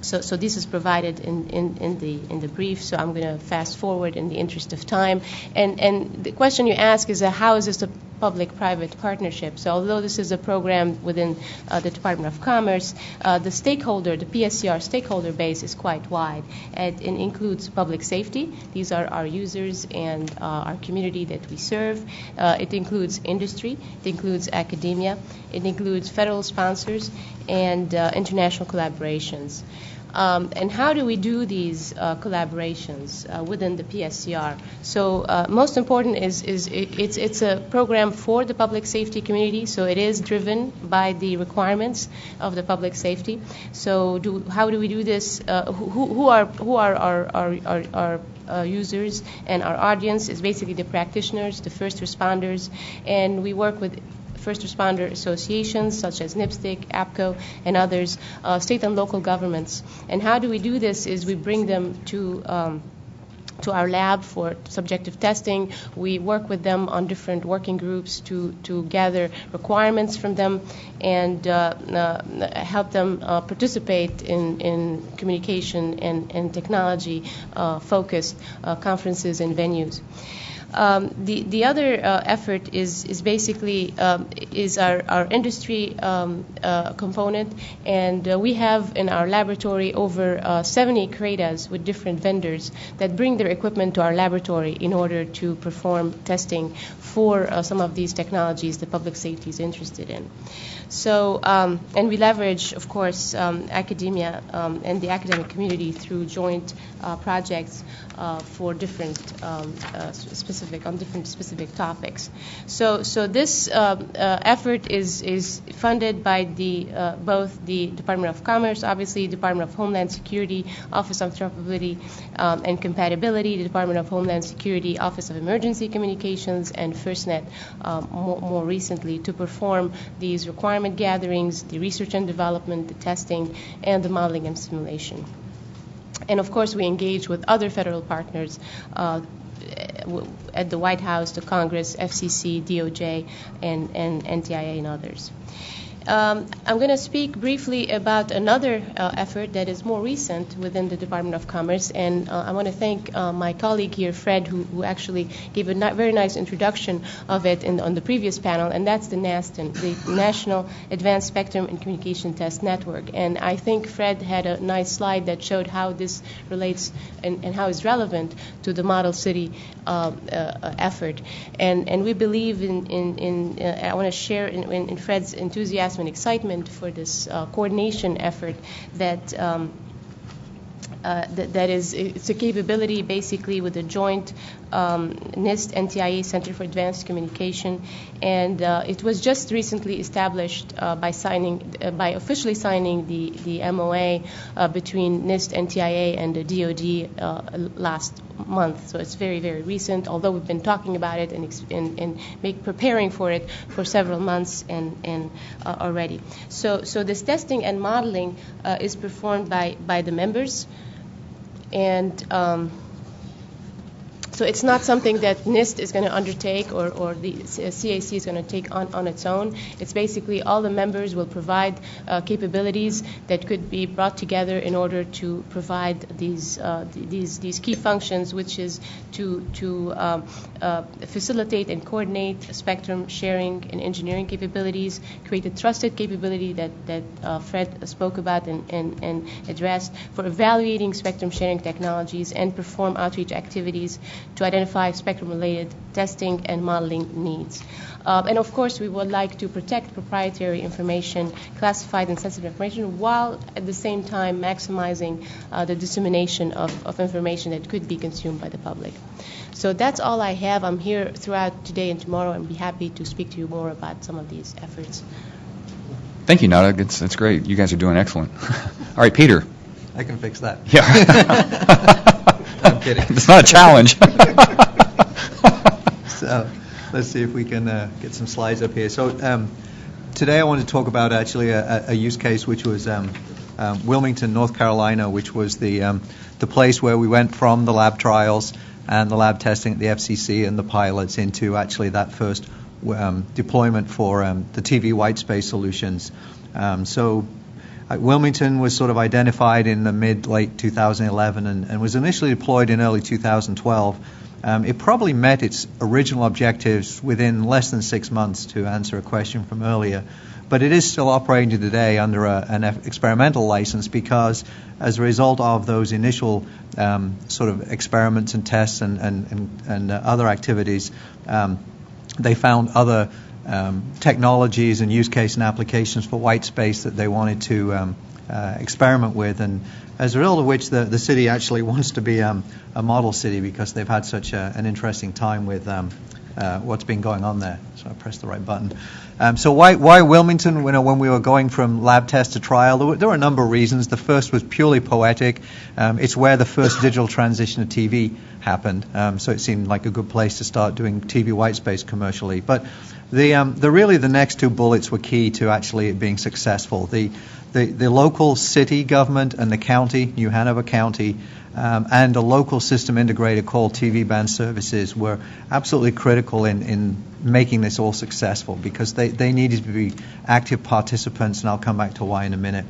so this is provided in the brief, so I'm going to fast forward in the interest of time. And the question you ask is how is this a public-private partnership? So although this is a program within the Department of Commerce, the PSCR stakeholder base is quite wide. It includes public safety. These are our users and our community that we serve. It includes industry. It includes academia. It includes federal sponsors and international collaborations. And how do we do these collaborations within the PSCR? So most important is it's a program for the public safety community, so it is driven by the requirements of the public safety. So how do we do this? Who are our users and our audience is basically the practitioners, the first responders, and we work with first responder associations such as NIPSTIC, APCO, and others, state and local governments. And how do we do this is we bring them to our lab for subjective testing. We work with them on different working groups to gather requirements from them and help them participate in communication and technology focused conferences and venues. The other effort is basically is our industry component, and we have in our laboratory over 70 CRADAs with different vendors that bring their equipment to our laboratory in order to perform testing for some of these technologies that public safety is interested in. So, and we leverage, of course, academia and the academic community through joint projects for different specific topics. So this effort is funded by both the Department of Commerce, obviously, Department of Homeland Security, Office of Interoperability and Compatibility, the Department of Homeland Security, Office of Emergency Communications, and FirstNet more recently to perform these requirement gatherings, the research and development, the testing, and the modeling and simulation. And of course, we engage with other federal partners at the White House, the Congress, FCC, DOJ, and NTIA, and others. I'm going to speak briefly about another effort that is more recent within the Department of Commerce, and I want to thank my colleague here, Fred, who actually gave a very nice introduction of it on the previous panel, and that's the NASTN, the National Advanced Spectrum and Communication Test Network. And I think Fred had a nice slide that showed how this relates and how it's relevant to the Model City effort. And we believe I want to share in Fred's enthusiasm and excitement for this coordination effort that it's a capability basically with a joint NIST NTIA Center for Advanced Communication, and it was just recently established by officially signing the MOA between NIST NTIA and the DoD last month. So it's very, very recent, although we've been talking about it and preparing for it for several months and already. So this testing and modeling is performed by the members. And so it's not something that NIST is going to undertake or the CAC is going to take on its own. It's basically all the members will provide capabilities that could be brought together in order to provide these key functions, which is to facilitate and coordinate spectrum sharing and engineering capabilities, create a trusted capability that Fred spoke about and addressed for evaluating spectrum sharing technologies, and perform outreach activities to identify spectrum-related testing and modeling needs. And of course, we would like to protect proprietary information, classified and sensitive information, while at the same time maximizing the dissemination of information that could be consumed by the public. So that's all I have. I'm here throughout today and tomorrow, and be happy to speak to you more about some of these efforts. Thank you, Nada. That's great. You guys are doing excellent. All right, Peter. I can fix that. Yeah. I'm kidding. It's not a challenge. So let's see if we can get some slides up here. So today I want to talk about actually a use case which was Wilmington, North Carolina, which was the place where we went from the lab trials and the lab testing at the FCC and the pilots into actually that first deployment for the TV white space solutions. So Wilmington was sort of identified in the mid-late 2011 and was initially deployed in early 2012. It probably met its original objectives within less than 6 months, to answer a question from earlier. But it is still operating today under an experimental license because as a result of those initial sort of experiments and tests and other activities, they found other technologies and use case and applications for white space that they wanted to experiment with, and as a result of which the city actually wants to be a model city because they've had such an interesting time with what's been going on there. So I pressed the right button. So why Wilmington? When we were going from lab test to trial, there were a number of reasons. The first was purely poetic. It's where the first digital transition to TV happened, so it seemed like a good place to start doing TV white space commercially. But the next two bullets were key to actually it being successful. The local city government and the county, New Hanover County, and a local system integrator called TV Band Services were absolutely critical in making this all successful because they needed to be active participants, and I'll come back to why in a minute.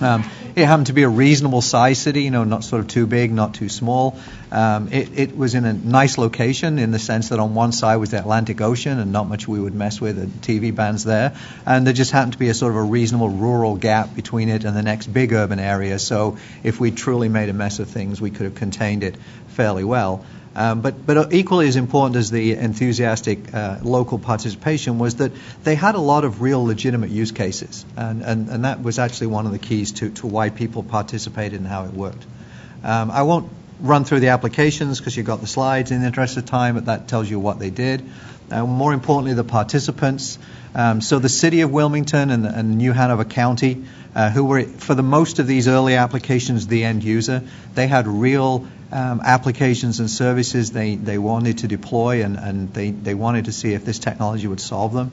It happened to be a reasonable size city, not sort of too big, not too small. It was in a nice location in the sense that on one side was the Atlantic Ocean and not much we would mess with the TV bands there. And there just happened to be a sort of a reasonable rural gap between it and the next big urban area. So if we truly made a mess of things, we could have contained it fairly well. But equally as important as the enthusiastic local participation was that they had a lot of real legitimate use cases, and that was actually one of the keys to why people participated and how it worked. I won't run through the applications because you've got the slides in the interest of time, but that tells you what they did. More importantly, the participants. So the city of Wilmington and New Hanover County, who were, for the most of these early applications, the end user, they had real applications and services they wanted to deploy, and they wanted to see if this technology would solve them.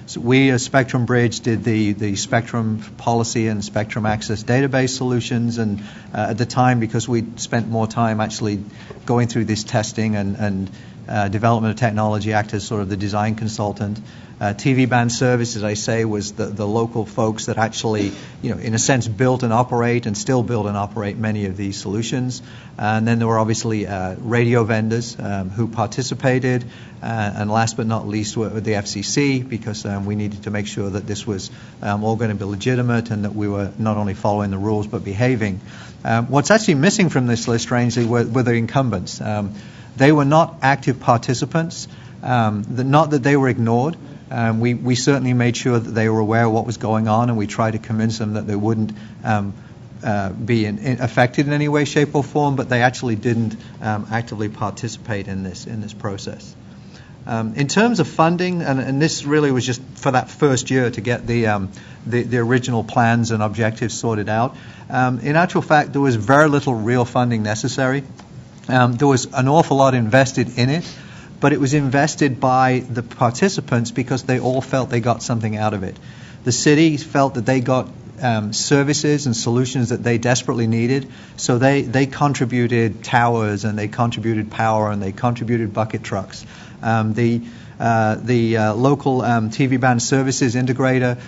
So we, as Spectrum Bridge, did the Spectrum Policy and Spectrum Access Database solutions, and at the time, because we spent more time actually going through this testing and development of technology, act as sort of the design consultant. TV band service, as I say, was the local folks that actually, in a sense, built and operate and still build and operate many of these solutions. And then there were obviously radio vendors who participated. And last but not least were the FCC, because we needed to make sure that this was all going to be legitimate and that we were not only following the rules but behaving. What's actually missing from this list, strangely, were the incumbents. They were not active participants, not that they were ignored. We certainly made sure that they were aware of what was going on, and we tried to convince them that they wouldn't be affected in any way, shape, or form, but they actually didn't actively participate in this process. In terms of funding, and this really was just for that first year to get the original plans and objectives sorted out. In actual fact, there was very little real funding necessary. There was an awful lot invested in it, but it was invested by the participants because they all felt they got something out of it. The city felt that they got services and solutions that they desperately needed, so they contributed towers, and they contributed power, and they contributed bucket trucks. The local TV band services integrator,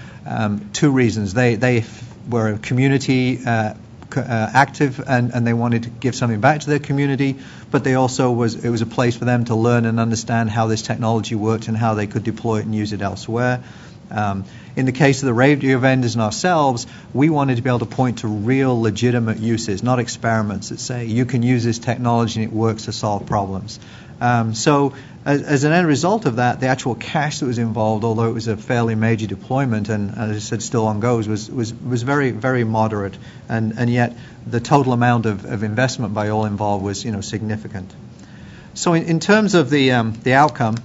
two reasons. They were a community active, and they wanted to give something back to their community, but it was a place for them to learn and understand how this technology worked and how they could deploy it and use it elsewhere. In the case of the radio vendors and ourselves, we wanted to be able to point to real legitimate uses, not experiments that say you can use this technology and it works to solve problems. So as an end result of that, the actual cash that was involved, although it was a fairly major deployment and, as I said, still on goes, was very, very moderate. And yet the total amount of investment by all involved was, significant. So in terms of the outcome,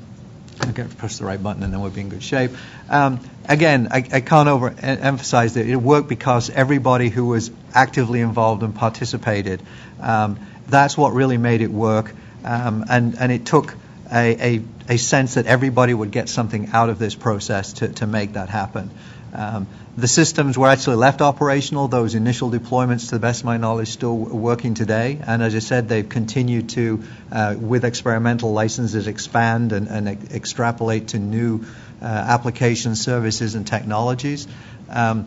I'm going to press the right button and then we'll be in good shape. Again, I can't overemphasize that it worked because everybody who was actively involved and participated, that's what really made it work. And it took a sense that everybody would get something out of this process to make that happen. The systems were actually left operational. Those initial deployments, to the best of my knowledge, still working today. And as I said, they've continued to, with experimental licenses, expand and extrapolate to new applications, services, and technologies. So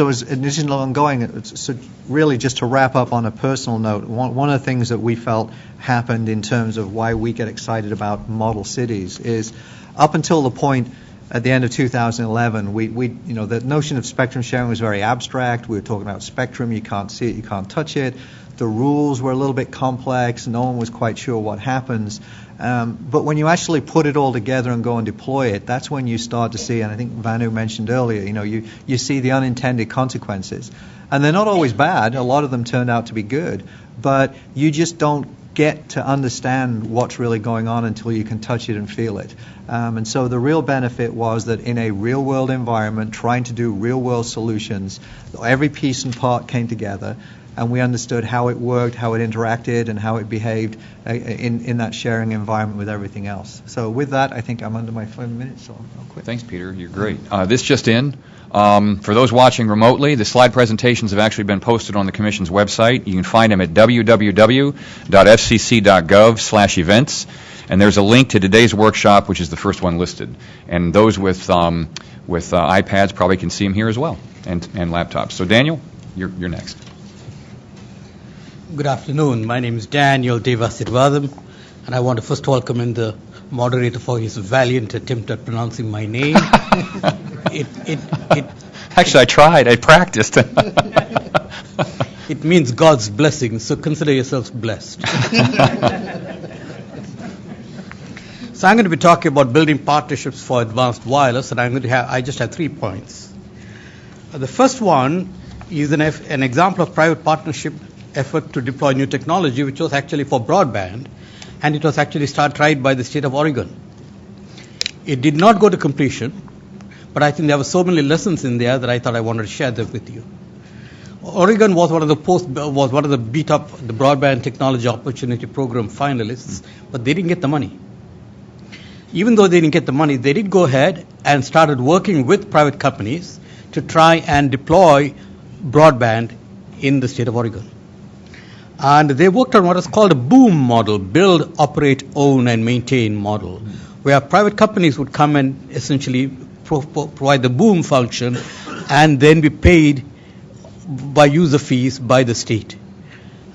as additional ongoing, so really just to wrap up on a personal note, one of the things that we felt happened in terms of why we get excited about model cities is up until the point at the end of 2011, the notion of spectrum sharing was very abstract. We were talking about spectrum, you can't see it, you can't touch it. The rules were a little bit complex, no one was quite sure what happens. But when you actually put it all together and go and deploy it, that's when you start to see, and I think Vanu mentioned earlier, you see the unintended consequences. And they're not always bad. A lot of them turned out to be good. But you just don't get to understand what's really going on until you can touch it and feel it. And so the real benefit was that in a real-world environment, trying to do real-world solutions, every piece and part came together, and we understood how it worked, how it interacted, and how it behaved in that sharing environment with everything else. So with that, I think I'm under my 5 minutes, so I'll quit. Thanks, Peter. You're great. This just in. For those watching remotely, the slide presentations have actually been posted on the Commission's website. You can find them at www.fcc.gov/events. And there's a link to today's workshop, which is the first one listed. And those with iPads probably can see them here as well, and laptops. So Daniel, you're next. Good afternoon. My name is Daniel Devasirvadam, and I want to first of all commend the moderator for his valiant attempt at pronouncing my name. Actually, I tried. I practiced. It means God's blessing, so consider yourselves blessed. So I'm going to be talking about building partnerships for advanced wireless, and I just have 3 points. The first one is an example of private partnership effort to deploy new technology, which was actually for broadband, and it was actually tried by the state of Oregon. It did not go to completion, but I think there were so many lessons in there that I thought I wanted to share them with you. Oregon was one of the beat up the broadband technology opportunity program finalists, but they didn't get the money. Even though they didn't get the money, they did go ahead and started working with private companies to try and deploy broadband in the state of Oregon. And they worked on what is called a boom model, build, operate, own, and maintain model, where private companies would come and essentially provide the boom function and then be paid by user fees by the state.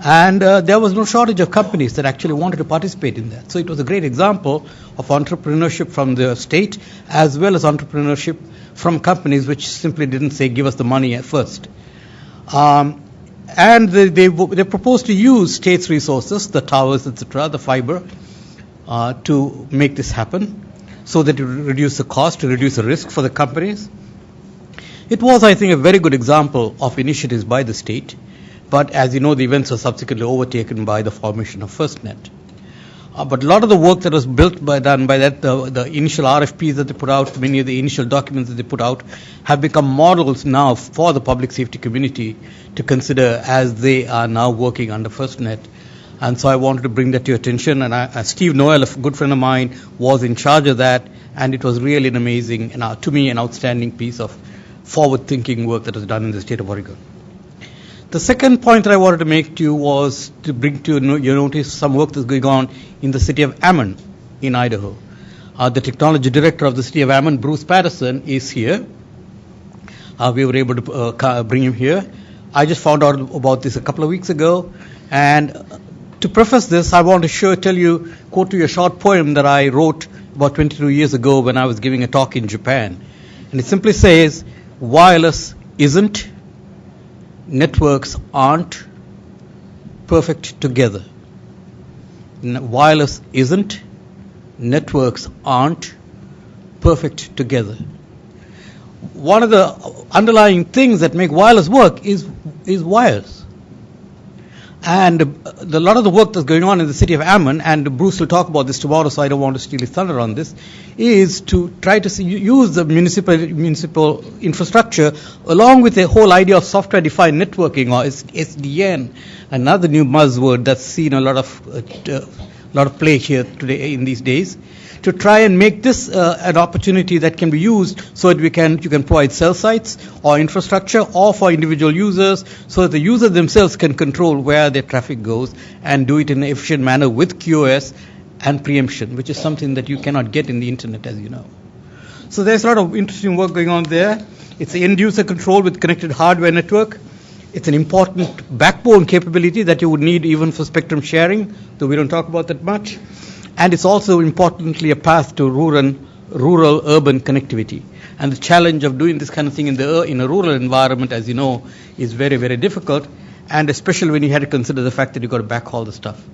And there was no shortage of companies that actually wanted to participate in that. So it was a great example of entrepreneurship from the state as well as entrepreneurship from companies which simply didn't say, give us the money at first. And they proposed to use state's resources, the towers, etc., the fiber, to make this happen so that it would reduce the cost, to reduce the risk for the companies. It was, I think, a very good example of initiatives by the state. But as you know, the events were subsequently overtaken by the formation of FirstNet. But a lot of the work that was done by that, the initial RFPs that they put out, many of the initial documents that they put out, have become models now for the public safety community to consider as they are now working under FirstNet. And so I wanted to bring that to your attention. And Steve Noel, a good friend of mine, was in charge of that. And it was really an amazing, and to me, an outstanding piece of forward-thinking work that was done in the state of Oregon. The second point that I wanted to make to you was to bring to your notice some work that's going on in the city of Ammon in Idaho. The technology director of the city of Ammon, Bruce Patterson, is here. We were able to bring him here. I just found out about this a couple of weeks ago. And to preface this, I want to quote you a short poem that I wrote about 22 years ago when I was giving a talk in Japan. And it simply says, wireless isn't, networks aren't perfect together. Wireless isn't, networks aren't perfect together. One of the underlying things that make wireless work is wires. And a lot of the work that's going on in the city of Ammon, and Bruce will talk about this tomorrow, so I don't want to steal his thunder on this, is to try to use the municipal infrastructure along with the whole idea of software-defined networking, or SDN, another new buzzword that's seen a lot of play here today in these days, to try and make this an opportunity that can be used so that you can provide cell sites or infrastructure or for individual users so that the user themselves can control where their traffic goes and do it in an efficient manner with QoS and preemption, which is something that you cannot get in the internet, as you know. So there's a lot of interesting work going on there. It's end user control with connected hardware network. It's an important backbone capability that you would need even for spectrum sharing, though we don't talk about that much. And it's also importantly a path to rural-urban connectivity. And the challenge of doing this kind of thing in a rural environment, as you know, is very, very difficult, and especially when you had to consider the fact that you've got to backhaul the stuff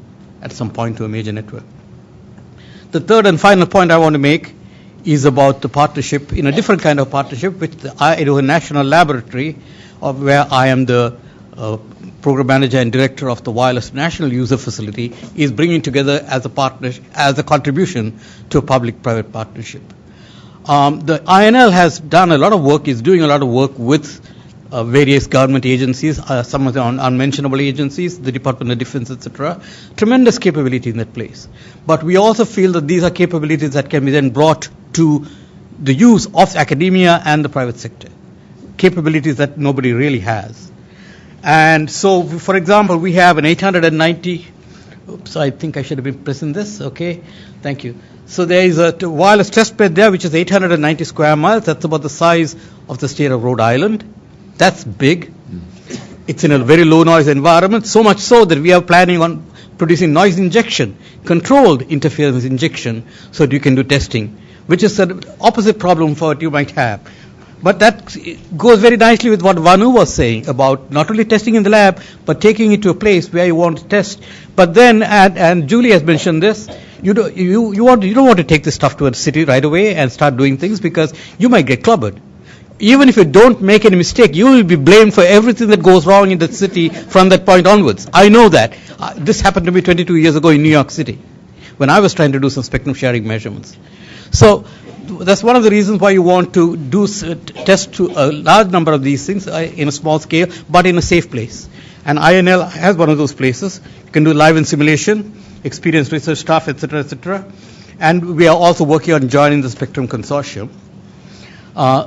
at some point to a major network. The third and final point I want to make is about the partnership, in a different kind of partnership with the Idaho National Laboratory, where I am the program manager and director of the Wireless National User Facility, is bringing together as a contribution to a public-private partnership. The INL has done a lot of work, is doing a lot of work with various government agencies, some of the unmentionable agencies, the Department of Defense, etc. Tremendous capability in that place. But we also feel that these are capabilities that can be then brought to the use of academia and the private sector. Capabilities that nobody really has. And so, for example, we have an 890, I think I should have been pressing this, okay, thank you. So there is a wireless test bed there, which is 890 square miles. That's about the size of the state of Rhode Island. That's big. It's in a very low noise environment, so much so that we are planning on producing noise injection, controlled interference injection, so that you can do testing, which is the opposite problem for what you might have. But that goes very nicely with what Vanu was saying about not only testing in the lab, but taking it to a place where you want to test. But then, and Julie has mentioned this, you don't want to take this stuff to a city right away and start doing things because you might get clobbered. Even if you don't make any mistake, you will be blamed for everything that goes wrong in the city from that point onwards. I know that. This happened to me 22 years ago in New York City when I was trying to do some spectrum sharing measurements. So that's one of the reasons why you want to test to a large number of these things in a small scale, but in a safe place. And INL has one of those places. You can do live in simulation, experienced research staff, etc., etc. And we are also working on joining the Spectrum Consortium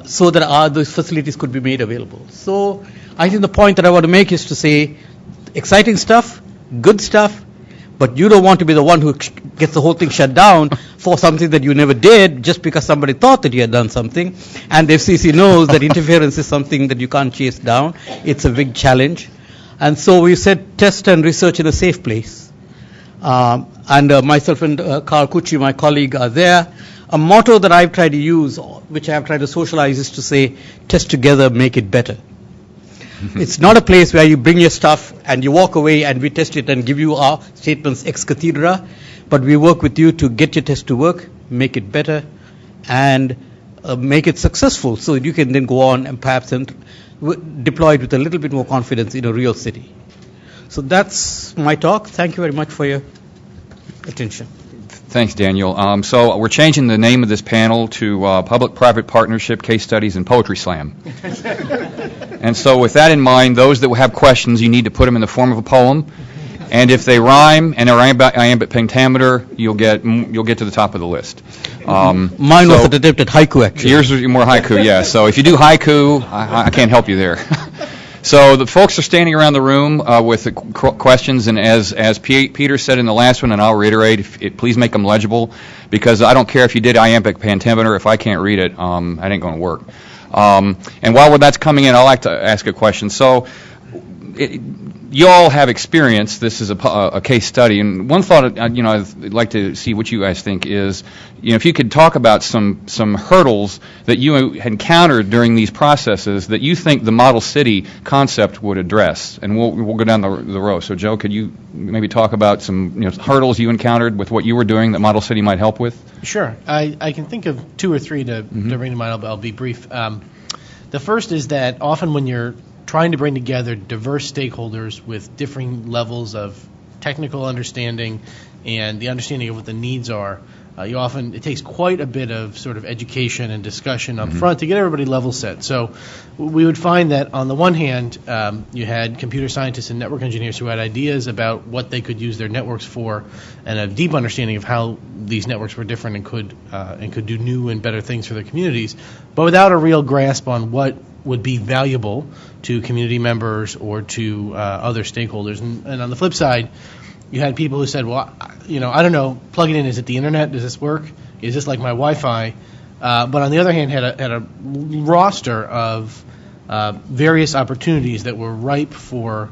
so that those facilities could be made available. So I think the point that I want to make is to say exciting stuff, good stuff, but you don't want to be the one who gets the whole thing shut down for something that you never did just because somebody thought that you had done something. And the FCC knows that interference is something that you can't chase down. It's a big challenge. And so we said test and research in a safe place. And myself and Carl Cucci, my colleague, are there. A motto that I've tried to use, which I've tried to socialize, is to say, test together, make it better. It's not a place where you bring your stuff and you walk away and we test it and give you our statements ex cathedra, but we work with you to get your test to work, make it better, and make it successful so that you can then go on and perhaps deploy it with a little bit more confidence in a real city. So that's my talk. Thank you very much for your attention. Thanks, Daniel. So we're changing the name of this panel to Public-Private Partnership, Case Studies, and Poetry Slam. And so with that in mind, those that have questions, you need to put them in the form of a poem. And if they rhyme and are iambic pentameter, you'll get to the top of the list. Mine was an attempt at haiku, actually. Yours was more haiku, yeah. So if you do haiku, I can't help you there. So the folks are standing around the room with the questions, and as Peter said in the last one, and I'll reiterate, please make them legible, because I don't care if you did iambic pentameter, if I can't read it, that ain't going to work. And while that's coming in, I'd like to ask a question. So you all have experience. This is a case study, and one thought, I'd like to see what you guys think is, if you could talk about some hurdles that you encountered during these processes that you think the model city concept would address, and we'll go down the row. So, Joe, could you maybe talk about some hurdles you encountered with what you were doing that model city might help with? Sure, I can think of two or three to bring to mind. I'll be brief. The first is that often when you're trying to bring together diverse stakeholders with differing levels of technical understanding and the understanding of what the needs are, it takes quite a bit of sort of education and discussion up front to get everybody level set. So we would find that on the one hand, you had computer scientists and network engineers who had ideas about what they could use their networks for and a deep understanding of how these networks were different and could do new and better things for their communities, but without a real grasp on what would be valuable to community members or to other stakeholders. And on the flip side, you had people who said, well, I don't know, plug it in, is it the internet? Does this work? Is this like my Wi-Fi? But on the other hand, had a roster of various opportunities that were ripe for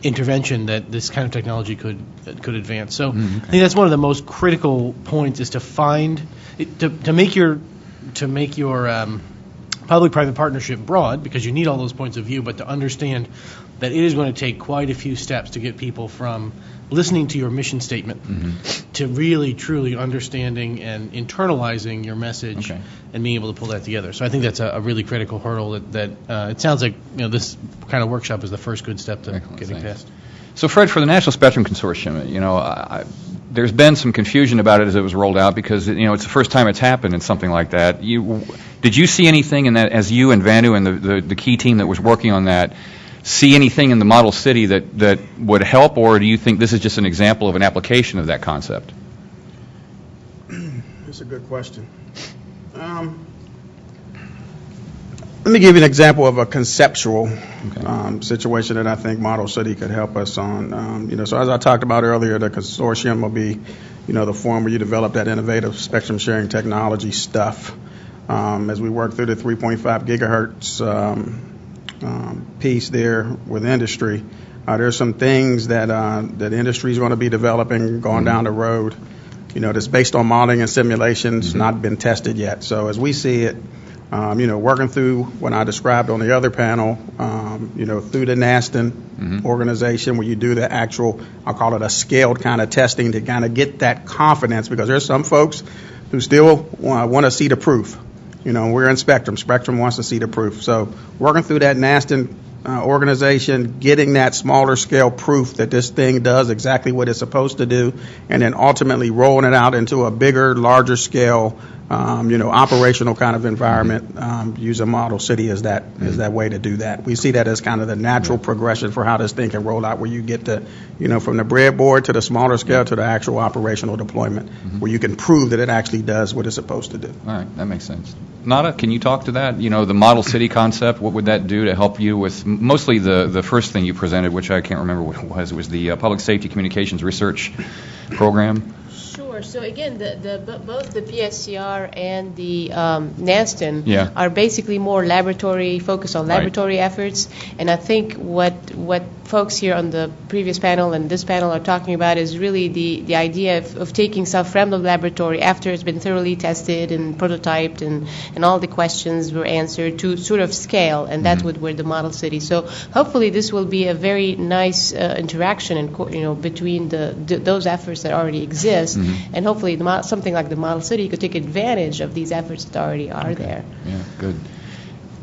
intervention that this kind of technology could advance. So I think that's one of the most critical points, is to find, to make your public-private partnership broad, because you need all those points of view, but to understand that it is going to take quite a few steps to get people from listening to your mission statement to really, truly understanding and internalizing your message and being able to pull that together. So I think that's a really critical hurdle that it sounds like this kind of workshop is the first good step to getting past. So, Fred, for the National Spectrum Consortium, there's been some confusion about it as it was rolled out, because it's the first time it's happened in something like that. Did you see anything in that, as you and Vanu and the key team that was working on that, see anything in the model city that would help, or do you think this is just an example of an application of that concept? That's a good question. Let me give you an example of a conceptual situation that I think Model City could help us on. So as I talked about earlier, the consortium will be, the forum where you develop that innovative spectrum sharing technology stuff. As we work through the 3.5 gigahertz piece there with industry, there's some things that industry is going to be developing going down the road, that's based on modeling and simulations, not been tested yet. So as we see it, working through what I described on the other panel, through the NASTN organization, where you do the actual, I'll call it a scaled kind of testing to kind of get that confidence, because there's some folks who still want to see the proof. We're in Spectrum. Spectrum wants to see the proof. So working through that NASTN organization, getting that smaller scale proof that this thing does exactly what it's supposed to do, and then ultimately rolling it out into a bigger, larger scale operational kind of environment, use a model city as that way to do that. We see that as kind of the natural progression for how this thing can roll out, where you get to, from the breadboard to the smaller scale to the actual operational deployment, where you can prove that it actually does what it's supposed to do. All right, that makes sense. Nada, can you talk to that? The model city concept, what would that do to help you with mostly the first thing you presented, which I can't remember what it was. It was the Public Safety Communications Research Program. Sure. So again, both the PSCR and the NASTN are basically more focused on laboratory efforts. And I think what folks here on the previous panel and this panel are talking about is really the idea of taking stuff from the laboratory after it's been thoroughly tested and prototyped and all the questions were answered to sort of scale, and that's where the model city. So hopefully this will be a very nice interaction and between those efforts that already exist, and hopefully something like the model city could take advantage of these efforts that already are there. Yeah, good.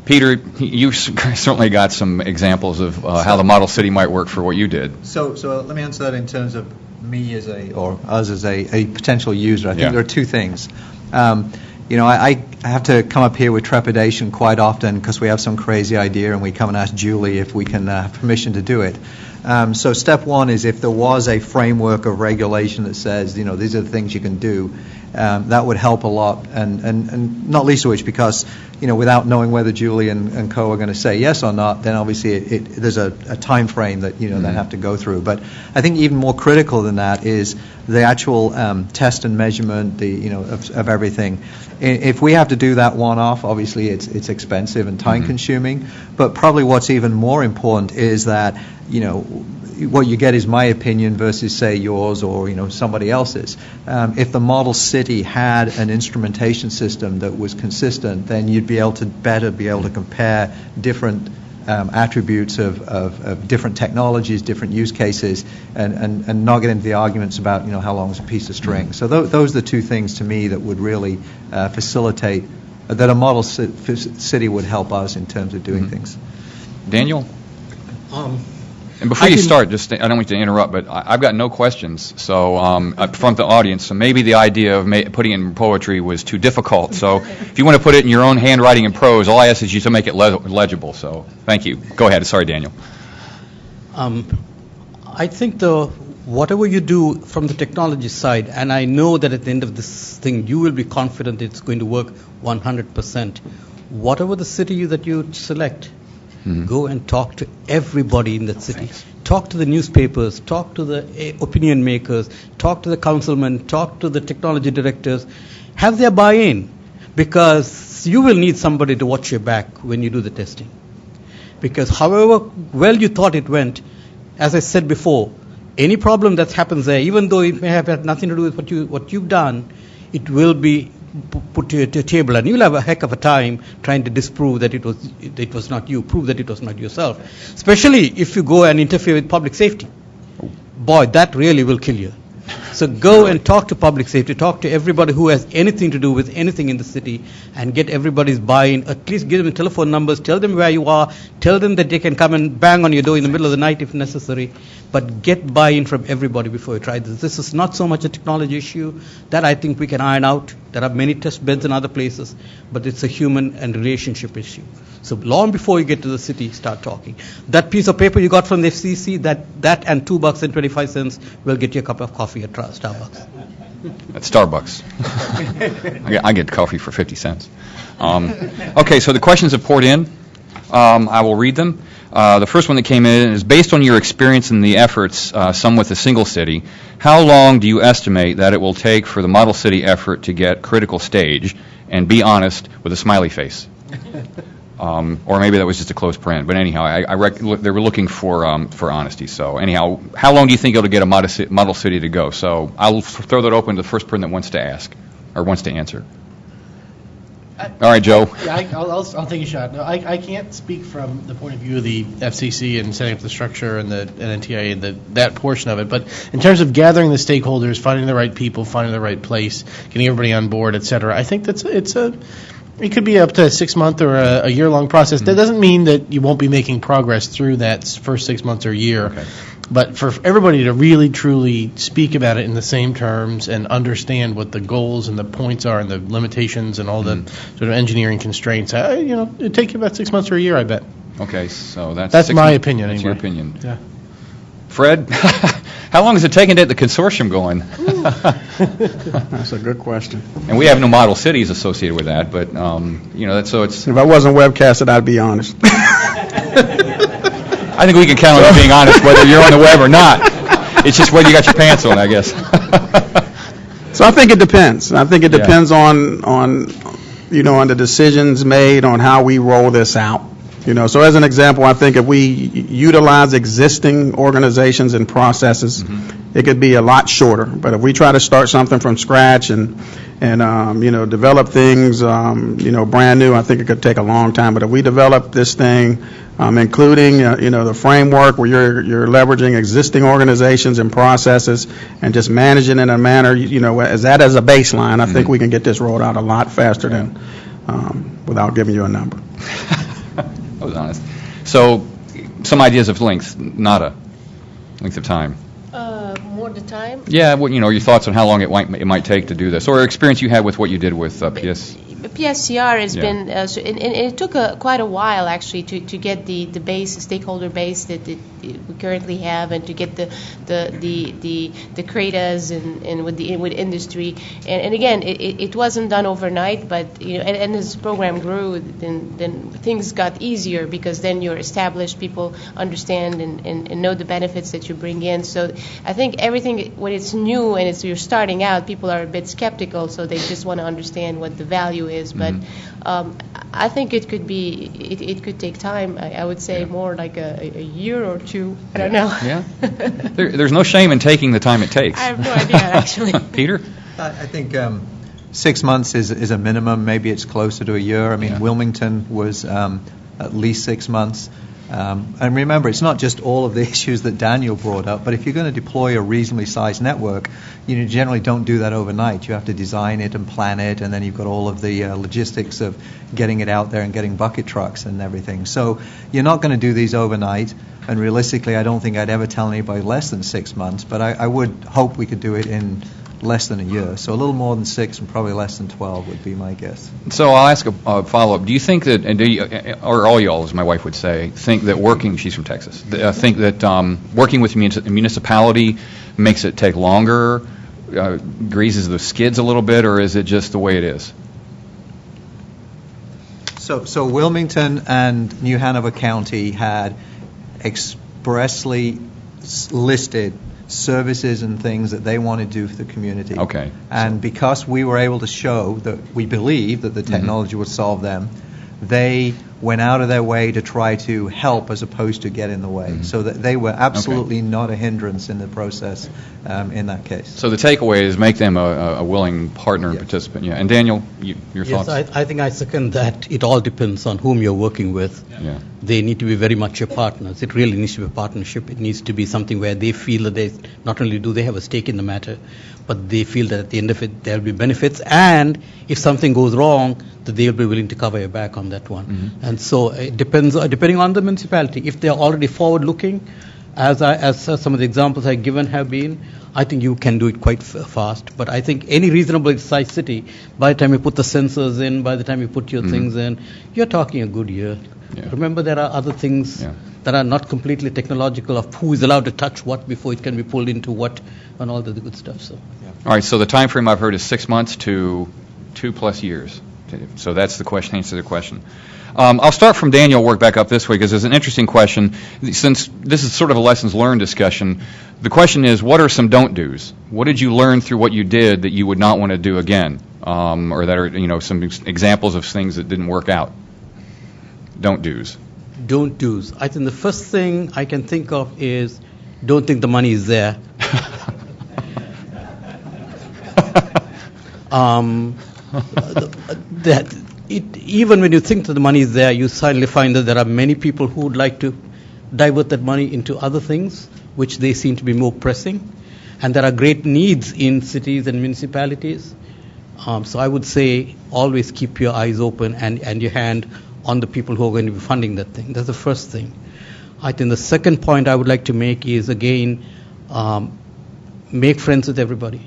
Peter, you certainly got some examples of how the model city might work for what you did. So let me answer that in terms of me or us as a potential user. I think there are two things. I have to come up here with trepidation quite often because we have some crazy idea and we come and ask Julie if we can have permission to do it. So step one is if there was a framework of regulation that says, these are the things you can do, that would help a lot, and not least of which because, without knowing whether Julie and co are going to say yes or not, then obviously there's a time frame that, they have to go through. But I think even more critical than that is the actual test and measurement, of everything. If we have to do that one-off, obviously it's expensive and time-consuming, but probably what's even more important is that, what you get is my opinion versus, say, yours or, somebody else's. If the model city had an instrumentation system that was consistent, then you'd be able to compare different attributes of different technologies, different use cases, and not get into the arguments about, how long is a piece of string. So those are the two things to me that would really facilitate, that a model city would help us in terms of doing things. Daniel? And before you start, I don't want you to interrupt, but I've got no questions. So up front the audience, so maybe the idea of putting it in poetry was too difficult. So if you want to put it in your own handwriting and prose, all I ask is you to make it legible. So thank you. Go ahead. Sorry, Daniel. I think whatever you do from the technology side, and I know that at the end of this thing you will be confident it's going to work 100%. Whatever the city that you select, go and talk to everybody in that city. Talk to the newspapers, talk to the opinion makers, talk to the councilmen, talk to the technology directors. Have their buy-in, because you will need somebody to watch your back when you do the testing. Because however well you thought it went, as I said before, any problem that happens there, even though it may have had nothing to do with what you've done, it will be put to your table, and you'll have a heck of a time trying to disprove that it was not you, prove that it was not yourself. Especially if you go and interfere with public safety. Boy, that really will kill you. So go and talk to public safety, talk to everybody who has anything to do with anything in the city, and get everybody's buy-in. At least give them telephone numbers, tell them where you are, tell them that they can come and bang on your door in the middle of the night if necessary, but get buy-in from everybody before you try this. This is not so much a technology issue. That I think we can iron out. There are many test beds in other places, but it's a human and relationship issue. So long before you get to the city, start talking. That piece of paper you got from the FCC, that and $2.25 will get you a cup of coffee at Starbucks. At Starbucks. I get coffee for 50 cents. Okay, so the questions have poured in. I will read them. The first one that came in is, based on your experience in the efforts, some with a single city, how long do you estimate that it will take for the model city effort to get critical stage? And be honest with a smiley face. Or maybe that was just a close paren. But anyhow, they were looking for honesty. So anyhow, how long do you think it'll get a model city to go? So I'll throw that open to the first person that wants to ask or wants to answer. All right, Joe. Yeah, I'll take a shot. No, I can't speak from the point of view of the FCC and setting up the structure and the NTIA and that portion of it. But in terms of gathering the stakeholders, finding the right people, finding the right place, getting everybody on board, et cetera, I think it could be up to a 6-month or a year-long process. That doesn't mean that you won't be making progress through that first 6 months or year. Okay. But for everybody to really, truly speak about it in the same terms and understand what the goals and the points are and the limitations and all the sort of engineering constraints, it'd take you about 6 months or a year, I bet. Okay, so that's That's 6 my months. opinion, That's anyway. your opinion. Yeah. Fred, how long has it taken to get the consortium going? That's a good question. And we have no model cities associated with that, but so it's. If I wasn't webcasted, I'd be honest. I think we can count on you being honest whether you're on the web or not. It's just whether you got your pants on, I guess. So I think it depends. I think it depends on the decisions made on how we roll this out. So as an example, I think if we utilize existing organizations and processes, it could be a lot shorter. But if we try to start something from scratch and develop things, brand new, I think it could take a long time. But if we develop this thing, including, the framework where you're leveraging existing organizations and processes and just managing in a manner, as a baseline, I think we can get this rolled out a lot faster than without giving you a number. I was honest. So, some ideas of length, nada, length of time. More the time? Yeah, your thoughts on how long it might take to do this, or experience you had with what you did with PS. PSCR has been, and it took quite a while actually to get the stakeholder base that we currently have, and to get the CRADAs and with industry, and again it wasn't done overnight, but and as the program grew, then things got easier, because then you're established, people understand and know the benefits that you bring in. So I think everything when it's new and you're starting out, people are a bit skeptical, so they just want to understand what the value is. But I think it could take time. I would say more like a year or two. I don't know. Yeah. There's no shame in taking the time it takes. I have no idea, actually. Peter? I think 6 months is a minimum. Maybe it's closer to a year. I mean, Wilmington was at least 6 months. And remember, it's not just all of the issues that Daniel brought up, but if you're going to deploy a reasonably sized network, you generally don't do that overnight. You have to design it and plan it, and then you've got all of the logistics of getting it out there and getting bucket trucks and everything. So you're not going to do these overnight, and realistically, I don't think I'd ever tell anybody less than 6 months, but I would hope we could do it in less than a year. So a little more than 6 and probably less than 12 would be my guess. So I'll ask a follow-up. Do you think that, or all y'all, as my wife would say, think that she's from Texas, think that working with municipality makes it take longer, greases the skids a little bit, or is it just the way it is? So Wilmington and New Hanover County had expressly listed services and things that they want to do for the community. Okay. And because we were able to show that we believe that the technology would solve them, they went out of their way to try to help as opposed to get in the way. So that they were absolutely not a hindrance in the process in that case. So the takeaway is make them a willing partner and participant. Yeah. And Daniel, your thoughts? Yes, I think I second that. It all depends on whom you're working with. Yeah. They need to be very much your partners. It really needs to be a partnership. It needs to be something where they feel that they not only do they have a stake in the matter, but they feel that at the end of it there will be benefits, and if something goes wrong, that they will be willing to cover your back on that one. And so it depends, depending on the municipality. If they are already forward-looking, as some of the examples I've given have been, I think you can do it quite fast. But I think any reasonable sized city, by the time you put the sensors in, by the time you put your things in, you're talking a good year. Yeah. Remember, there are other things that are not completely technological, of who is allowed to touch what before it can be pulled into what, and all the good stuff. So. All right, so the time frame I've heard is 6 months to 2+ years. So that's the question, answer to the question. I'll start from Daniel, work back up this way, because there's an interesting question. Since this is sort of a lessons learned discussion, the question is, what are some don't do's? What did you learn through what you did that you would not want to do again? Or that are, some examples of things that didn't work out? Don't do's. Don't do's. I think the first thing I can think of is don't think the money is there. Even when you think that the money is there, you suddenly find that there are many people who would like to divert that money into other things, which they seem to be more pressing. And there are great needs in cities and municipalities. So I would say always keep your eyes open and your hand on the people who are going to be funding that thing. That's the first thing. I think the second point I would like to make is, again, make friends with everybody.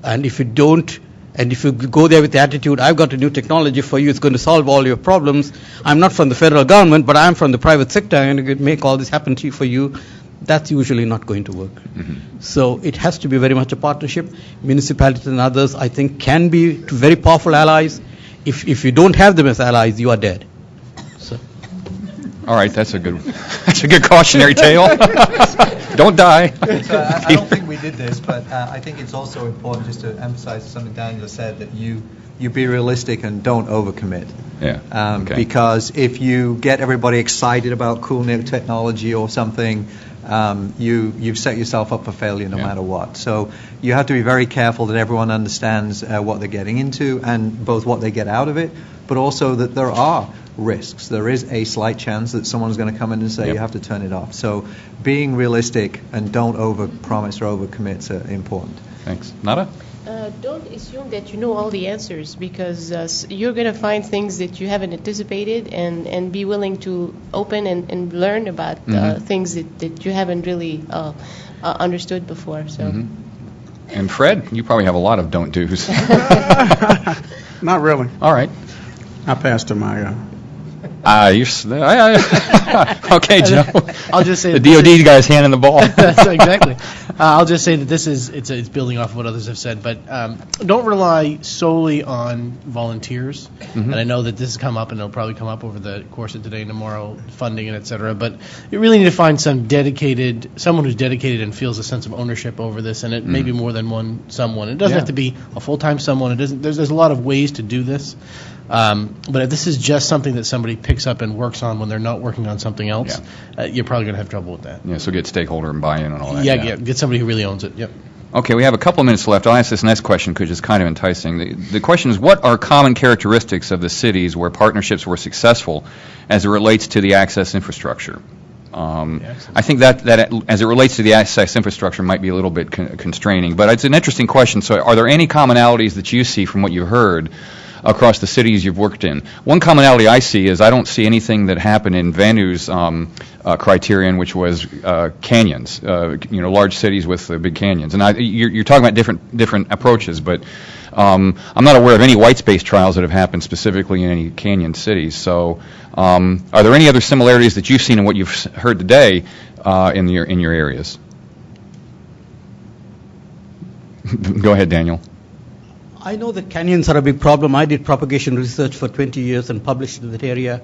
And if you don't, and if you go there with the attitude, I've got a new technology for you, it's going to solve all your problems, I'm not from the federal government, but I'm from the private sector, I'm going to make all this happen to you for you, that's usually not going to work. So it has to be very much a partnership. Municipalities and others, I think, can be very powerful allies. If you don't have them as allies, you are dead. So. All right, that's a good cautionary tale. Don't die. So I don't think we did this, but I think it's also important just to emphasize something Daniel said, that you be realistic and don't overcommit. Yeah. Okay. Because if you get everybody excited about cool new technology or something, you've set yourself up for failure no matter what. So you have to be very careful that everyone understands what they're getting into, and both what they get out of it, but also that there are risks. There is a slight chance that someone's going to come in and say you have to turn it off. So being realistic and don't over-promise or over-commit is important. Thanks. Nada? Don't assume that you know all the answers, because you're going to find things that you haven't anticipated, and be willing to open and learn about things that you haven't really understood before. So. And Fred, you probably have a lot of don't do's. Not really. All right. I passed to my. Okay, Joe. I'll just say the DoD guy's handing the ball. That's exactly. I'll just say that this is it's building off of what others have said, but don't rely solely on volunteers. And I know that this has come up, and it'll probably come up over the course of today and tomorrow, funding and et cetera. But you really need to find someone who's dedicated and feels a sense of ownership over this, and it may be more than someone. It doesn't have to be a full-time someone. It doesn't. There's a lot of ways to do this. But if this is just something that somebody picks up and works on when they're not working on something else, you're probably going to have trouble with that. Yeah, so get stakeholder and buy-in and all that. Yeah, get somebody who really owns it. Yep. Okay, we have a couple of minutes left. I'll ask this next question because it's kind of enticing. The question is, what are common characteristics of the cities where partnerships were successful as it relates to the access infrastructure? I think that as it relates to the access infrastructure might be a little bit constraining, but it's an interesting question. So are there any commonalities that you see from what you've heard across the cities you've worked in? One commonality I see is I don't see anything that happened in Vanu's criterion, which was canyons, large cities with big canyons. And you're talking about different approaches, but I'm not aware of any white space trials that have happened specifically in any canyon cities. So are there any other similarities that you've seen in what you've heard today in your areas? Go ahead, Daniel. I know that canyons are a big problem. I did propagation research for 20 years and published in that area.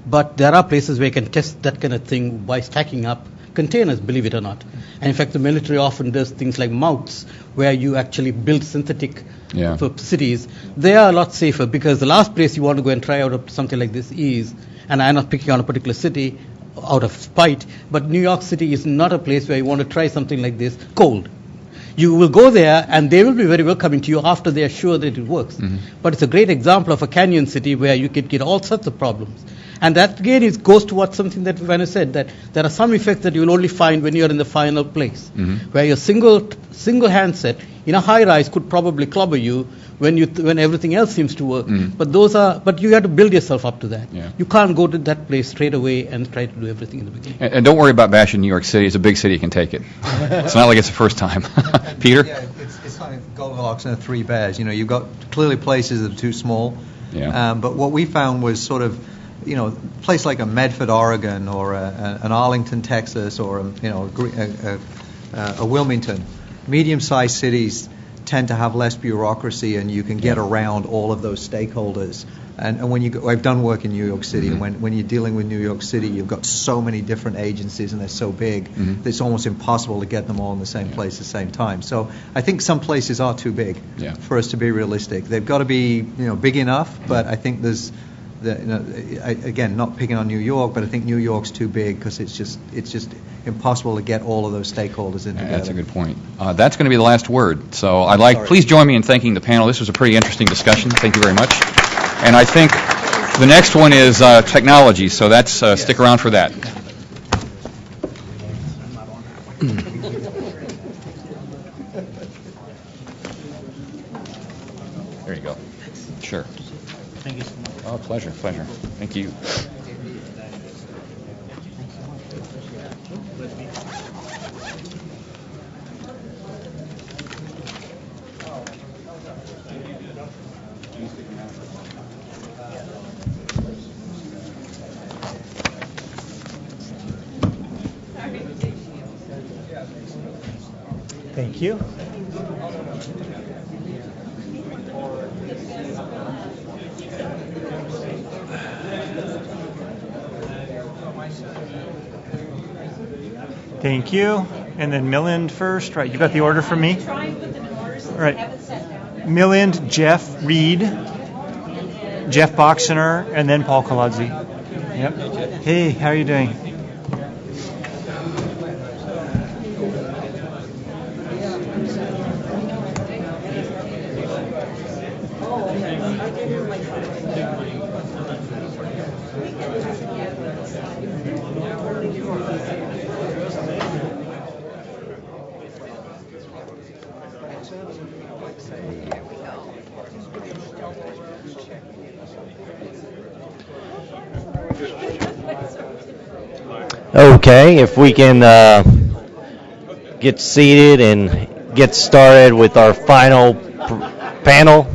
But there are places where you can test that kind of thing by stacking up containers, believe it or not. And in fact, the military often does things like mouths, where you actually build synthetic for cities. They are a lot safer, because the last place you want to go and try out something like this is, and I'm not picking on a particular city out of spite, but New York City is not a place where you want to try something like this cold. You will go there, and they will be very welcoming to you after they are sure that it works. But it's a great example of a canyon city where you could get all sorts of problems. And that, again, goes towards something that Vanna said, that there are some effects that you will only find when you're in the final place, where your single handset in a high-rise could probably clobber you when everything else seems to work. But you have to build yourself up to that. You can't go to that place straight away and try to do everything in the beginning. And don't worry about bashing New York City. It's a big city. You can take it. It's not like it's the first time. Peter? Yeah, it's like Goldilocks and the Three Bears. You've got clearly places that are too small. But what we found was sort of, a place like a Medford, Oregon, or an Arlington, Texas, or a Wilmington. Medium-sized cities tend to have less bureaucracy, and you can get around all of those stakeholders. And when I've done work in New York City, and when you're dealing with New York City, you've got so many different agencies, and they're so big that it's almost impossible to get them all in the same place at the same time. So I think some places are too big for us to be realistic. They've got to be big enough, but I think there's again, not picking on New York, but I think New York's too big because it's just impossible to get all of those stakeholders in together. That's a good point. That's going to be the last word. So please join me in thanking the panel. This was a pretty interesting discussion. Thank you very much. And I think the next one is technology. So that's stick around for that. There you go. Sure. Thank you so much. Oh, pleasure. Thank you. Thank you. Thank you. And then Milland first. Right, you got the order for me? All right. Milland, Jeff Reed, Jeff Boxener, and then Paul Kolodzy. Yep. Hey, how are you doing? Okay, if we can get seated and get started with our final panel.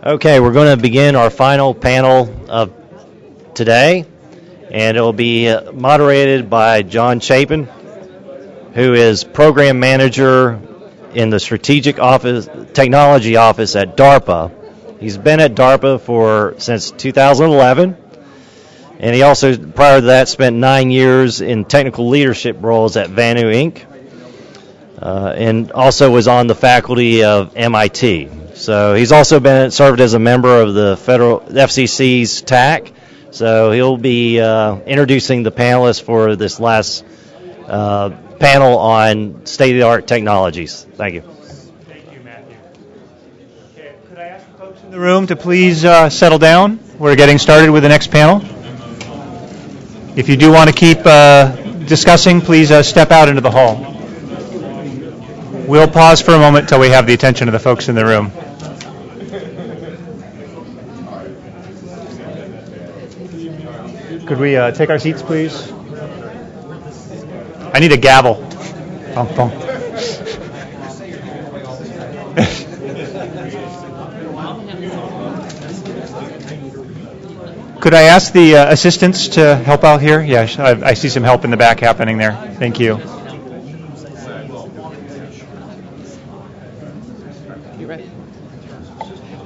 Okay, we're going to begin our final panel of today, and it will be moderated by John Chapin, who is Program Manager in the Strategic Technology Office at DARPA. He's been at DARPA since 2011, and he also, prior to that, spent 9 years in technical leadership roles at Vanu Inc., and also was on the faculty of MIT. So he's also served as a member of the FCC's TAC. So he'll be introducing the panelists for this last panel on state-of-the-art technologies. Thank you. Thank you, Matthew. Okay, could I ask the folks in the room to please settle down? We're getting started with the next panel. If you do want to keep discussing, please step out into the hall. We'll pause for a moment until we have the attention of the folks in the room. Could we take our seats, please? I need a gavel. Thump, thump. Could I ask the assistants to help out here? Yeah, I see some help in the back happening there. Thank you.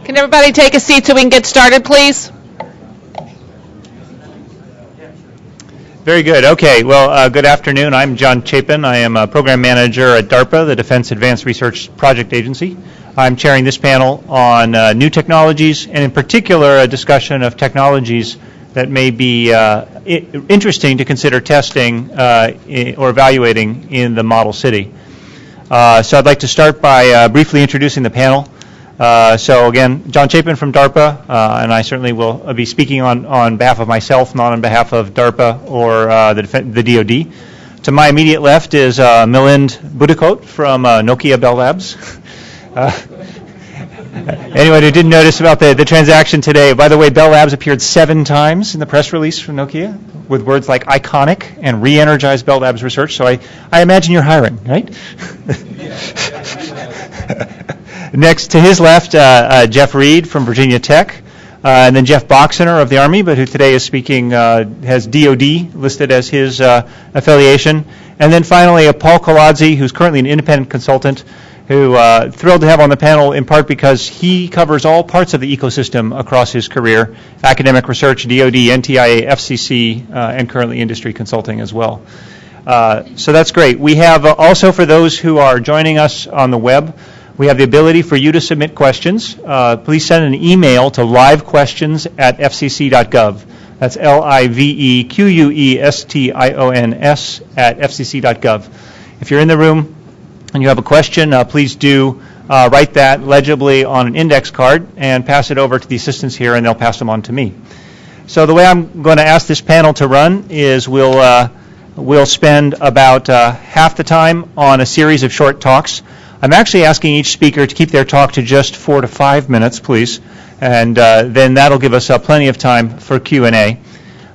Can everybody take a seat so we can get started, please? Very good. Okay. Well, good afternoon. I'm John Chapin. I am a program manager at DARPA, the Defense Advanced Research Project Agency. I'm chairing this panel on new technologies, and in particular, a discussion of technologies that may be interesting to consider testing or evaluating in the model city. So I'd like to start by briefly introducing the panel. So again, John Chapin from DARPA, and I certainly will be speaking on behalf of myself, not on behalf of DARPA or the DoD. To my immediate left is Milind Budikot from Nokia Bell Labs. Anyone who didn't notice about the transaction today, by the way, Bell Labs appeared 7 times in the press release from Nokia with words like iconic and re-energize Bell Labs research. So I imagine you're hiring, right? Next to his left, Jeff Reed from Virginia Tech, and then Jeff Boxener of the Army, but who today is speaking, has DoD listed as his affiliation. And then finally, Paul Kolodzy, who's currently an independent consultant, who thrilled to have on the panel in part because he covers all parts of the ecosystem across his career, academic research, DoD, NTIA, FCC, and currently industry consulting as well. So that's great. We have also, for those who are joining us on the web, we have the ability for you to submit questions. Please send an email to livequestions@fcc.gov. That's livequestions@fcc.gov. If you're in the room and you have a question, please do write that legibly on an index card and pass it over to the assistants here, and they'll pass them on to me. So the way I'm going to ask this panel to run is we'll spend about half the time on a series of short talks. I'm actually asking each speaker to keep their talk to just 4 to 5 minutes, please, and then that'll give us plenty of time for Q&A.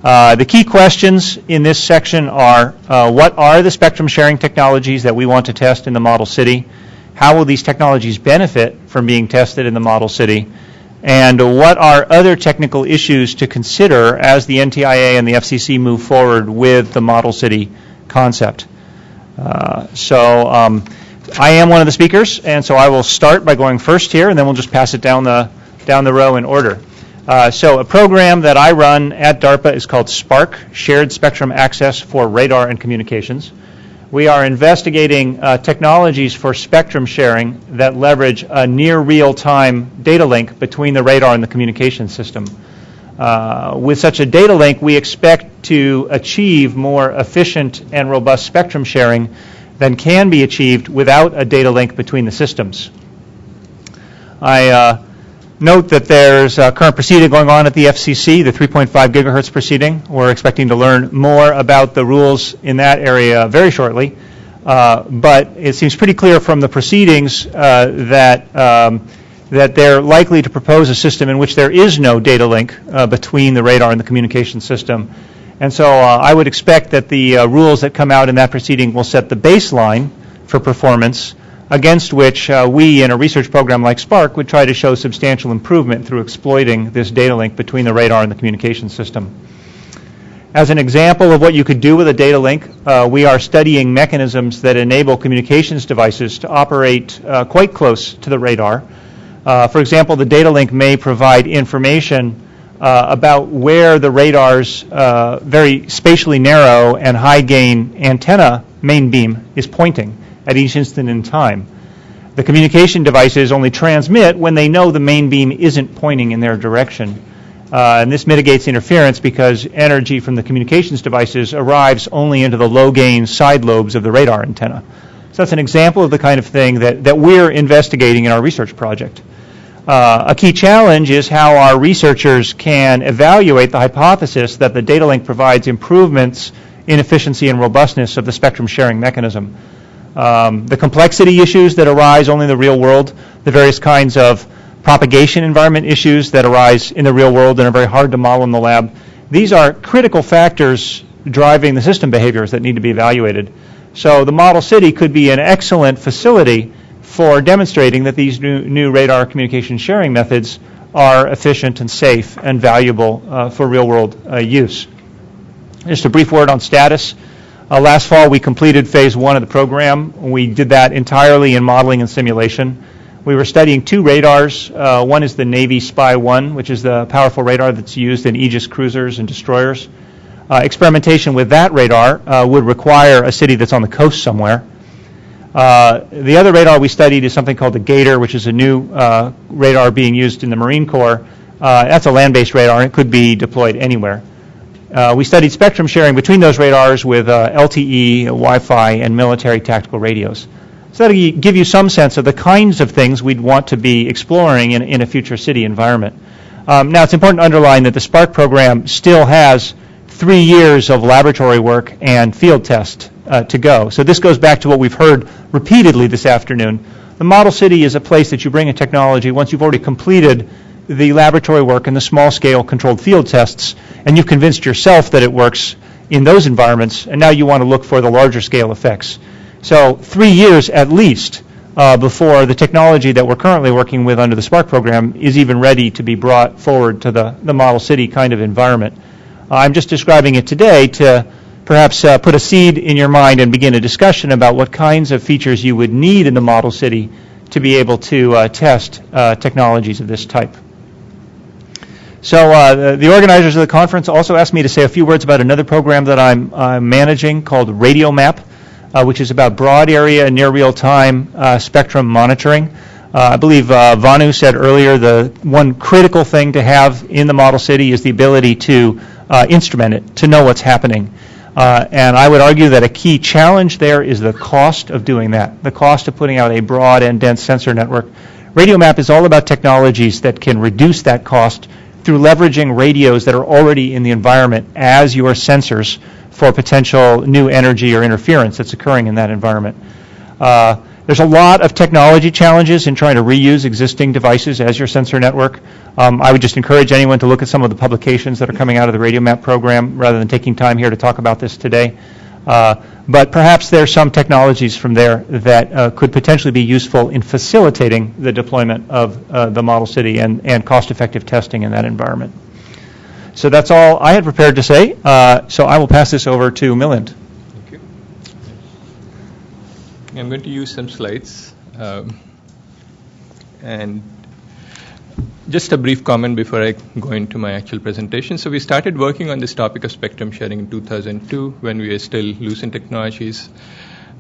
The key questions in this section are, what are the spectrum sharing technologies that we want to test in the model city? How will these technologies benefit from being tested in the model city? And what are other technical issues to consider as the NTIA and the FCC move forward with the model city concept? I am one of the speakers, and so I will start by going first here, and then we'll just pass it down the row in order. So a program that I run at DARPA is called SPARC, Shared Spectrum Access for Radar and Communications. We are investigating technologies for spectrum sharing that leverage a near real-time data link between the radar and the communication system. With such a data link, we expect to achieve more efficient and robust spectrum sharing than can be achieved without a data link between the systems. I note that there's a current proceeding going on at the FCC, the 3.5 gigahertz proceeding. We're expecting to learn more about the rules in that area very shortly. But it seems pretty clear from the proceedings that they're likely to propose a system in which there is no data link between the radar and the communication system. And so I would expect that the rules that come out in that proceeding will set the baseline for performance against which we in a research program like SPARC would try to show substantial improvement through exploiting this data link between the radar and the communication system. As an example of what you could do with a data link, we are studying mechanisms that enable communications devices to operate quite close to the radar. For example, the data link may provide information about where the radar's very spatially narrow and high gain antenna main beam is pointing at each instant in time. The communication devices only transmit when they know the main beam isn't pointing in their direction. And this mitigates interference because energy from the communications devices arrives only into the low gain side lobes of the radar antenna. So that's an example of the kind of thing that we're investigating in our research project. A key challenge is how our researchers can evaluate the hypothesis that the data link provides improvements in efficiency and robustness of the spectrum sharing mechanism. The complexity issues that arise only in the real world, the various kinds of propagation environment issues that arise in the real world and are very hard to model in the lab, these are critical factors driving the system behaviors that need to be evaluated. So the model city could be an excellent facility for demonstrating that these new radar communication sharing methods are efficient and safe and valuable for real-world use. Just a brief word on status. Last fall, we completed phase 1 of the program. We did that entirely in modeling and simulation. We were studying 2 radars. One is the Navy Spy-1, which is the powerful radar that's used in Aegis cruisers and destroyers. Experimentation with that radar would require a city that's on the coast somewhere. The other radar we studied is something called the Gator, which is a new radar being used in the Marine Corps. That's a land-based radar, and it could be deployed anywhere. We studied spectrum sharing between those radars with LTE, Wi-Fi, and military tactical radios. So that'll give you some sense of the kinds of things we'd want to be exploring in a future city environment. Now, it's important to underline that the SPARC program still has 3 years of laboratory work and field test to go. So this goes back to what we've heard repeatedly this afternoon. The model city is a place that you bring a technology once you've already completed the laboratory work and the small-scale controlled field tests, and you've convinced yourself that it works in those environments, and now you want to look for the larger-scale effects. So 3 years at least before the technology that we're currently working with under the SPARC program is even ready to be brought forward to the model city kind of environment. I'm just describing it today to perhaps put a seed in your mind and begin a discussion about what kinds of features you would need in the model city to be able to test technologies of this type. So the organizers of the conference also asked me to say a few words about another program that I'm managing called Radio Map, which is about broad area, near real-time spectrum monitoring. I believe Vanu said earlier the one critical thing to have in the model city is the ability to instrument it, to know what's happening. And I would argue that a key challenge there is the cost of doing that, the cost of putting out a broad and dense sensor network. Radio Map is all about technologies that can reduce that cost through leveraging radios that are already in the environment as your sensors for potential new energy or interference that's occurring in that environment. There's a lot of technology challenges in trying to reuse existing devices as your sensor network. I would just encourage anyone to look at some of the publications that are coming out of the Radio Map program rather than taking time here to talk about this today. But perhaps there are some technologies from there that could potentially be useful in facilitating the deployment of the model city and cost-effective testing in that environment. So that's all I had prepared to say. So I will pass this over to Milind. Thank you. I'm going to use some slides. And just a brief comment before I go into my actual presentation. So we started working on this topic of spectrum sharing in 2002 when we were still Lucent Technologies.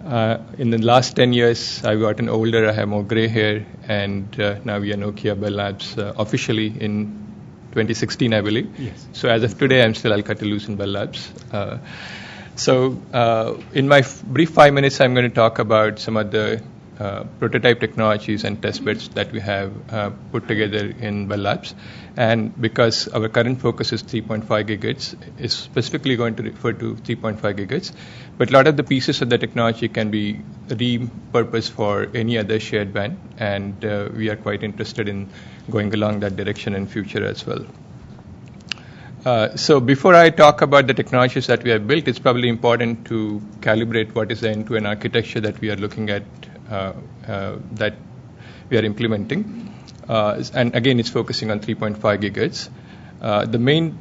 In the last 10 years, I've gotten older, I have more gray hair, and now we are Nokia Bell Labs officially in 2016, I believe. Yes. So as of today, I'm still Alcatel-Lucent Bell Labs. In my brief 5 minutes, I'm going to talk about some of the prototype technologies and test beds that we have put together in Bell Labs. And because our current focus is 3.5 gigahertz, is specifically going to refer to 3.5 gigahertz. But a lot of the pieces of the technology can be repurposed for any other shared band, and we are quite interested in going along that direction in future as well. So before I talk about the technologies that we have built, it's probably important to calibrate what is the end-to-end architecture that we are looking at, that we are implementing. And again, it's focusing on 3.5 gigahertz. The main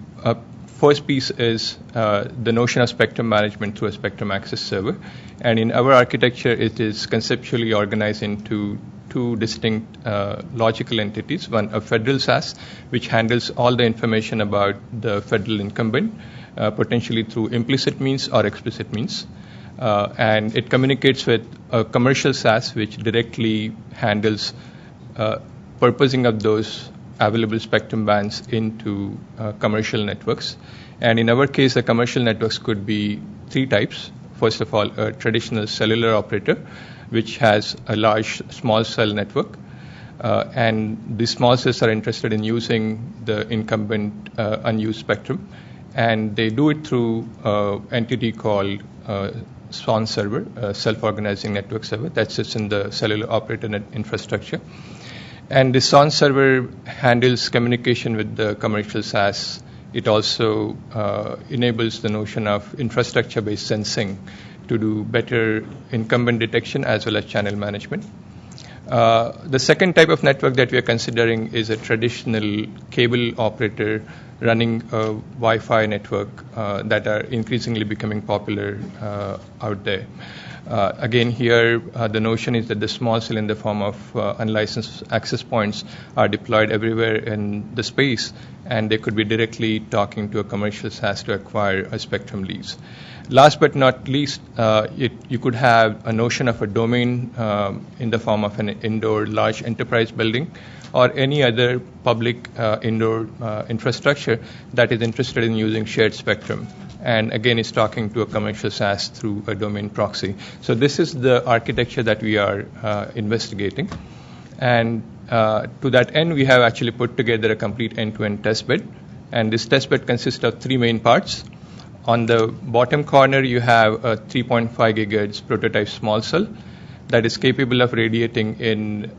first piece is the notion of spectrum management through a spectrum access server. And in our architecture, it is conceptually organized into two distinct logical entities. One, a federal SAS, which handles all the information about the federal incumbent, potentially through implicit means or explicit means. And it communicates with a commercial SAS, which directly handles purposing of those available spectrum bands into commercial networks. And in our case, the commercial networks could be three types. First of all, a traditional cellular operator, which has a large small cell network. And the small cells are interested in using the incumbent unused spectrum. And they do it through an entity called SWAN server, a self-organizing network server that sits in the cellular operator net infrastructure. And the SWAN server handles communication with the commercial SAS. It also enables the notion of infrastructure-based sensing to do better incumbent detection as well as channel management. The second type of network that we are considering is a traditional cable operator running a Wi-Fi network that are increasingly becoming popular out there. Again, here, the notion is that the small cell in the form of unlicensed access points are deployed everywhere in the space, and they could be directly talking to a commercial SAS to acquire a spectrum lease. Last but not least, you could have a notion of a domain in the form of an indoor large enterprise building or any other public indoor infrastructure that is interested in using shared spectrum. And again, it's talking to a commercial SAS through a domain proxy. So this is the architecture that we are investigating. And to that end, we have actually put together a complete end-to-end test bed. And this test bed consists of three main parts. On the bottom corner, you have a 3.5 gigahertz prototype small cell that is capable of radiating in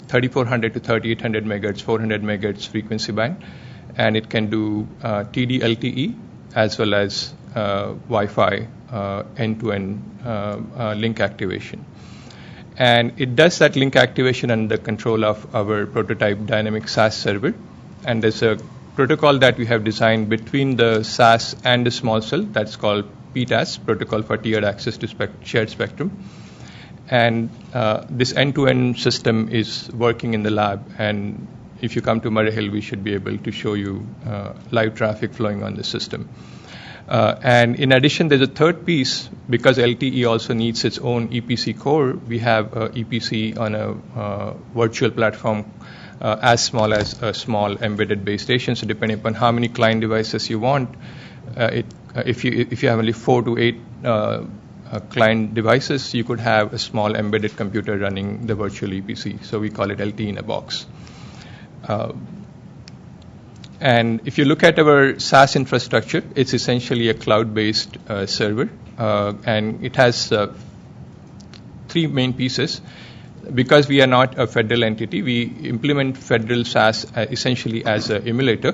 3400 to 3800 megahertz, 400 megahertz frequency band. And it can do TD LTE as well as Wi-Fi end-to-end link activation. And it does that link activation under control of our prototype dynamic SAS server. And there's a protocol that we have designed between the SAS and the small cell that's called PTAS, Protocol for Tiered Access to Shared Spectrum. And this end-to-end system is working in the lab. And if you come to Murray Hill, we should be able to show you live traffic flowing on the system. And in addition, there's a third piece. Because LTE also needs its own EPC core, we have EPC on a virtual platform as small as a small embedded base station. So depending upon how many client devices you want, if you have only 4 to 8 client devices, you could have a small embedded computer running the virtual EPC. So we call it LTE in a box. And if you look at our SaaS infrastructure, it's essentially a cloud-based server, and it has three main pieces. Because we are not a federal entity, we implement federal SaaS essentially as an emulator.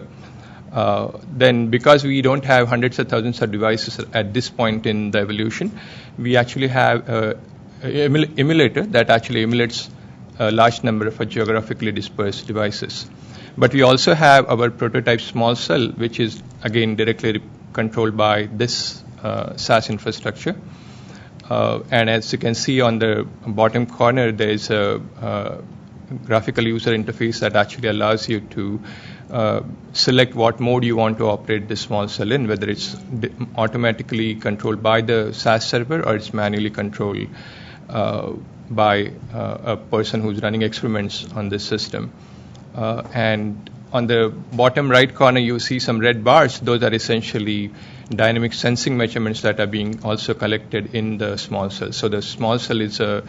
Then because we don't have hundreds of thousands of devices at this point in the evolution, we actually have an emulator that actually emulates a large number of geographically dispersed devices. But we also have our prototype small cell, which is again directly controlled by this SaaS infrastructure. And as you can see on the bottom corner, there is a graphical user interface that actually allows you to select what mode you want to operate this small cell in, whether it's automatically controlled by the SaaS server or it's manually controlled by a person who's running experiments on this system. And on the bottom right corner, you see some red bars. Those are essentially dynamic sensing measurements that are being also collected in the small cell. So the small cell is a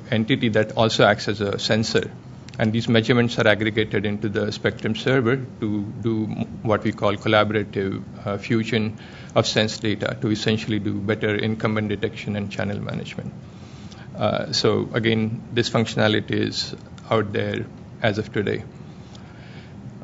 entity that also acts as a sensor. And these measurements are aggregated into the Spectrum server to do what we call collaborative fusion of sense data to essentially do better incumbent detection and channel management. So again, this functionality is out there as of today.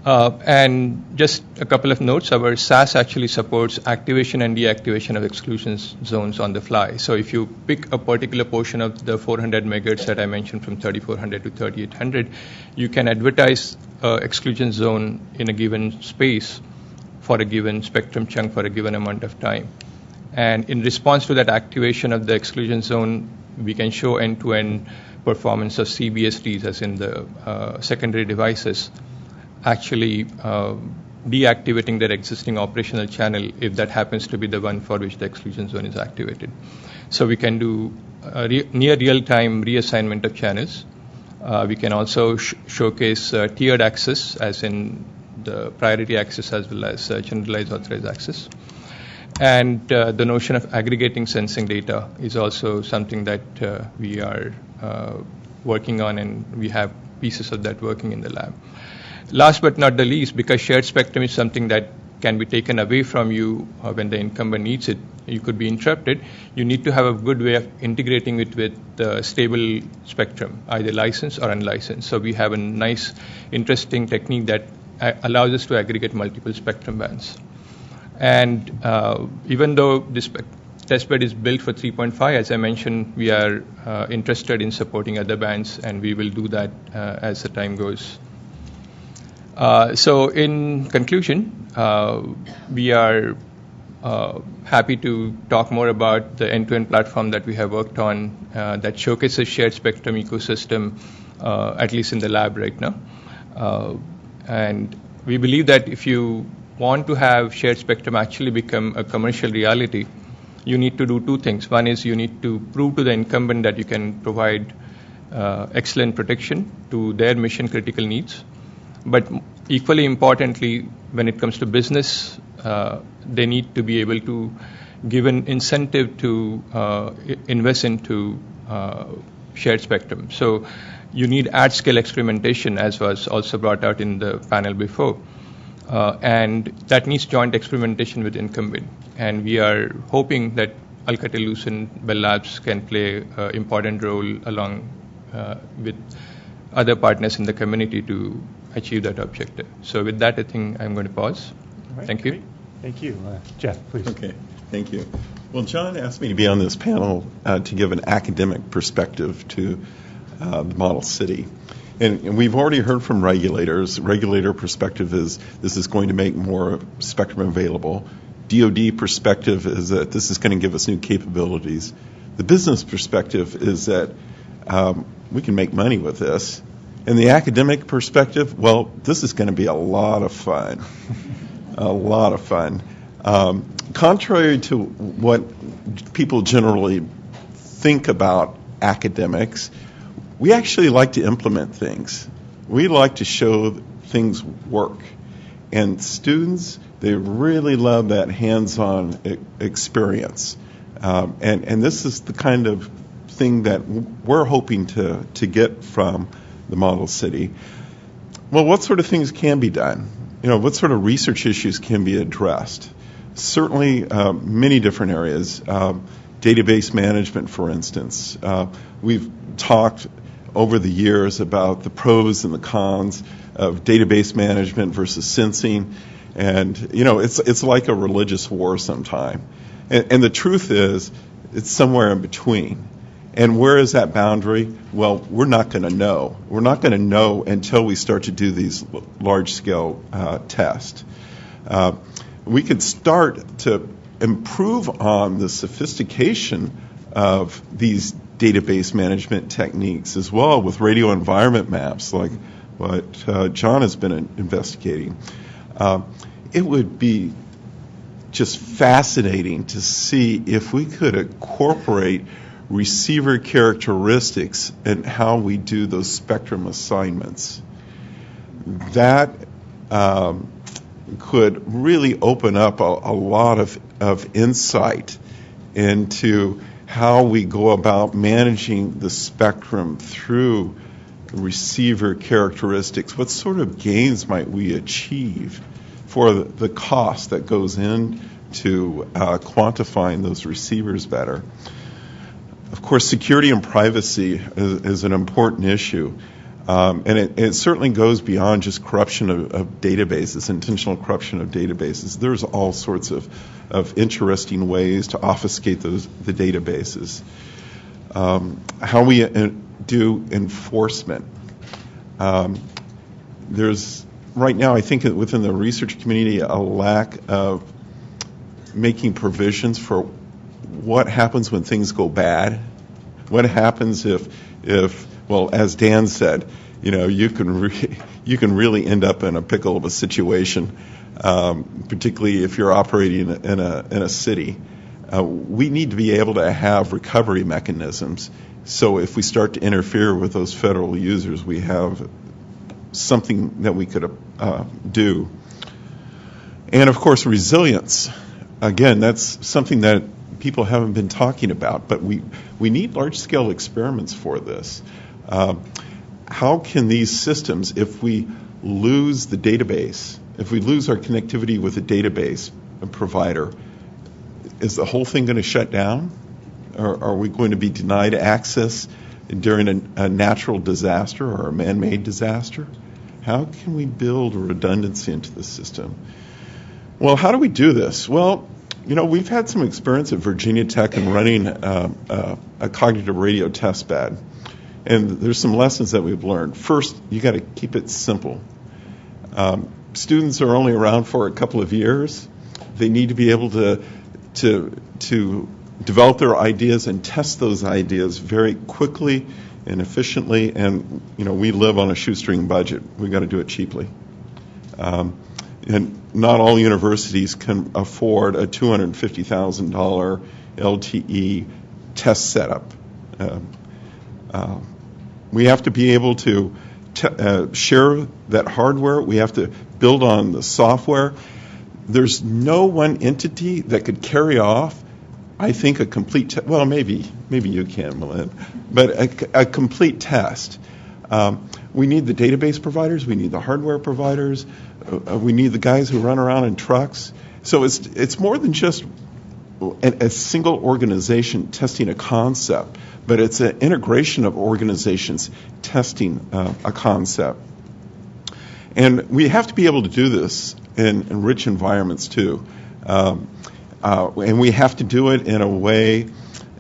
And just a couple of notes, our SaaS actually supports activation and deactivation of exclusion zones on the fly. So if you pick a particular portion of the 400 megahertz that I mentioned from 3400 to 3800, you can advertise exclusion zone in a given space for a given spectrum chunk for a given amount of time. And in response to that activation of the exclusion zone, we can show end-to-end performance of CBSDs, as in the secondary devices, actually deactivating their existing operational channel if that happens to be the one for which the exclusion zone is activated. So we can do near real-time reassignment of channels. We can also showcase tiered access, as in the priority access as well as generalized authorized access. And the notion of aggregating sensing data is also something that we are working on, and we have pieces of that working in the lab. Last but not the least, because shared spectrum is something that can be taken away from you when the incumbent needs it, you could be interrupted, you need to have a good way of integrating it with stable spectrum, either licensed or unlicensed. So we have a nice, interesting technique that allows us to aggregate multiple spectrum bands. And even though this testbed is built for 3.5, as I mentioned, we are interested in supporting other bands, and we will do that as the time goes. So in conclusion, we are happy to talk more about the end-to-end platform that we have worked on that showcases shared spectrum ecosystem, at least in the lab right now. And we believe that if you want to have shared spectrum actually become a commercial reality, you need to do two things. One is you need to prove to the incumbent that you can provide excellent protection to their mission-critical needs. But equally importantly, when it comes to business, they need to be able to give an incentive to invest into shared spectrum. So you need at-scale experimentation, as was also brought out in the panel before. And that needs joint experimentation with incumbent. And we are hoping that Alcatel-Lucent Bell Labs can play an important role along with other partners in the community to achieve that objective. So with that, I think I'm going to pause. Right, thank you. Great. Thank you. Jeff, please. Okay, thank you. Well, John asked me to be on this panel to give an academic perspective to the model city. And we've already heard from regulators. Regulator perspective is this is going to make more spectrum available. DoD perspective is that this is going to give us new capabilities. The business perspective is that we can make money with this. And the academic perspective, well, this is going to be a lot of fun. A lot of fun. Contrary to what people generally think about academics, we actually like to implement things. We like to show things work. And students, they really love that hands-on experience. And this is the kind of thing that we're hoping to get from the model city. Well, what sort of things can be done? what sort of research issues can be addressed? Certainly, many different areas. Database management, for instance. We've talked over the years about the pros and the cons of database management versus sensing, and it's like a religious war sometime. And the truth is, it's somewhere in between. And where is that boundary? Well, we're not going to know. We're not going to know until we start to do these large-scale tests. We could start to improve on the sophistication of these database management techniques as well with radio environment maps like what John has been investigating. It would be just fascinating to see if we could incorporate receiver characteristics and how we do those spectrum assignments. That could really open up a lot of insight into how we go about managing the spectrum through receiver characteristics. What sort of gains might we achieve for the cost that goes into quantifying those receivers better? Of course, security and privacy is an important issue. And it certainly goes beyond just corruption of databases, intentional corruption of databases. There's all sorts of interesting ways to obfuscate the databases. How we do enforcement. There's, right now, I think within the research community, a lack of making provisions for what happens when things go bad. What happens if well, as Dan said, you can really end up in a pickle of a situation, particularly if you're operating in a city. We need to be able to have recovery mechanisms. So if we start to interfere with those federal users, we have something that we could do. And of course, resilience. Again, that's something that people haven't been talking about, but we need large-scale experiments for this. How can these systems, if we lose the database, if we lose our connectivity with a database provider, is the whole thing going to shut down? Or are we going to be denied access during a natural disaster or a man-made disaster? How can we build a redundancy into the system? Well, how do we do this? Well, we've had some experience at Virginia Tech in running a cognitive radio test bed. And there's some lessons that we've learned. First, you got to keep it simple. Students are only around for a couple of years. They need to be able to develop their ideas and test those ideas very quickly and efficiently. And we live on a shoestring budget. We've got to do it cheaply. And not all universities can afford a $250,000 LTE test setup. We have to be able to share that hardware. We have to build on the software. There's no one entity that could carry off, I think, a complete well, maybe you can, Melinda, but a complete test. We need the database providers. We need the hardware providers. We need the guys who run around in trucks. So it's more than just a single organization testing a concept, but it's an integration of organizations testing a concept. And we have to be able to do this in rich environments too. And we have to do it in a way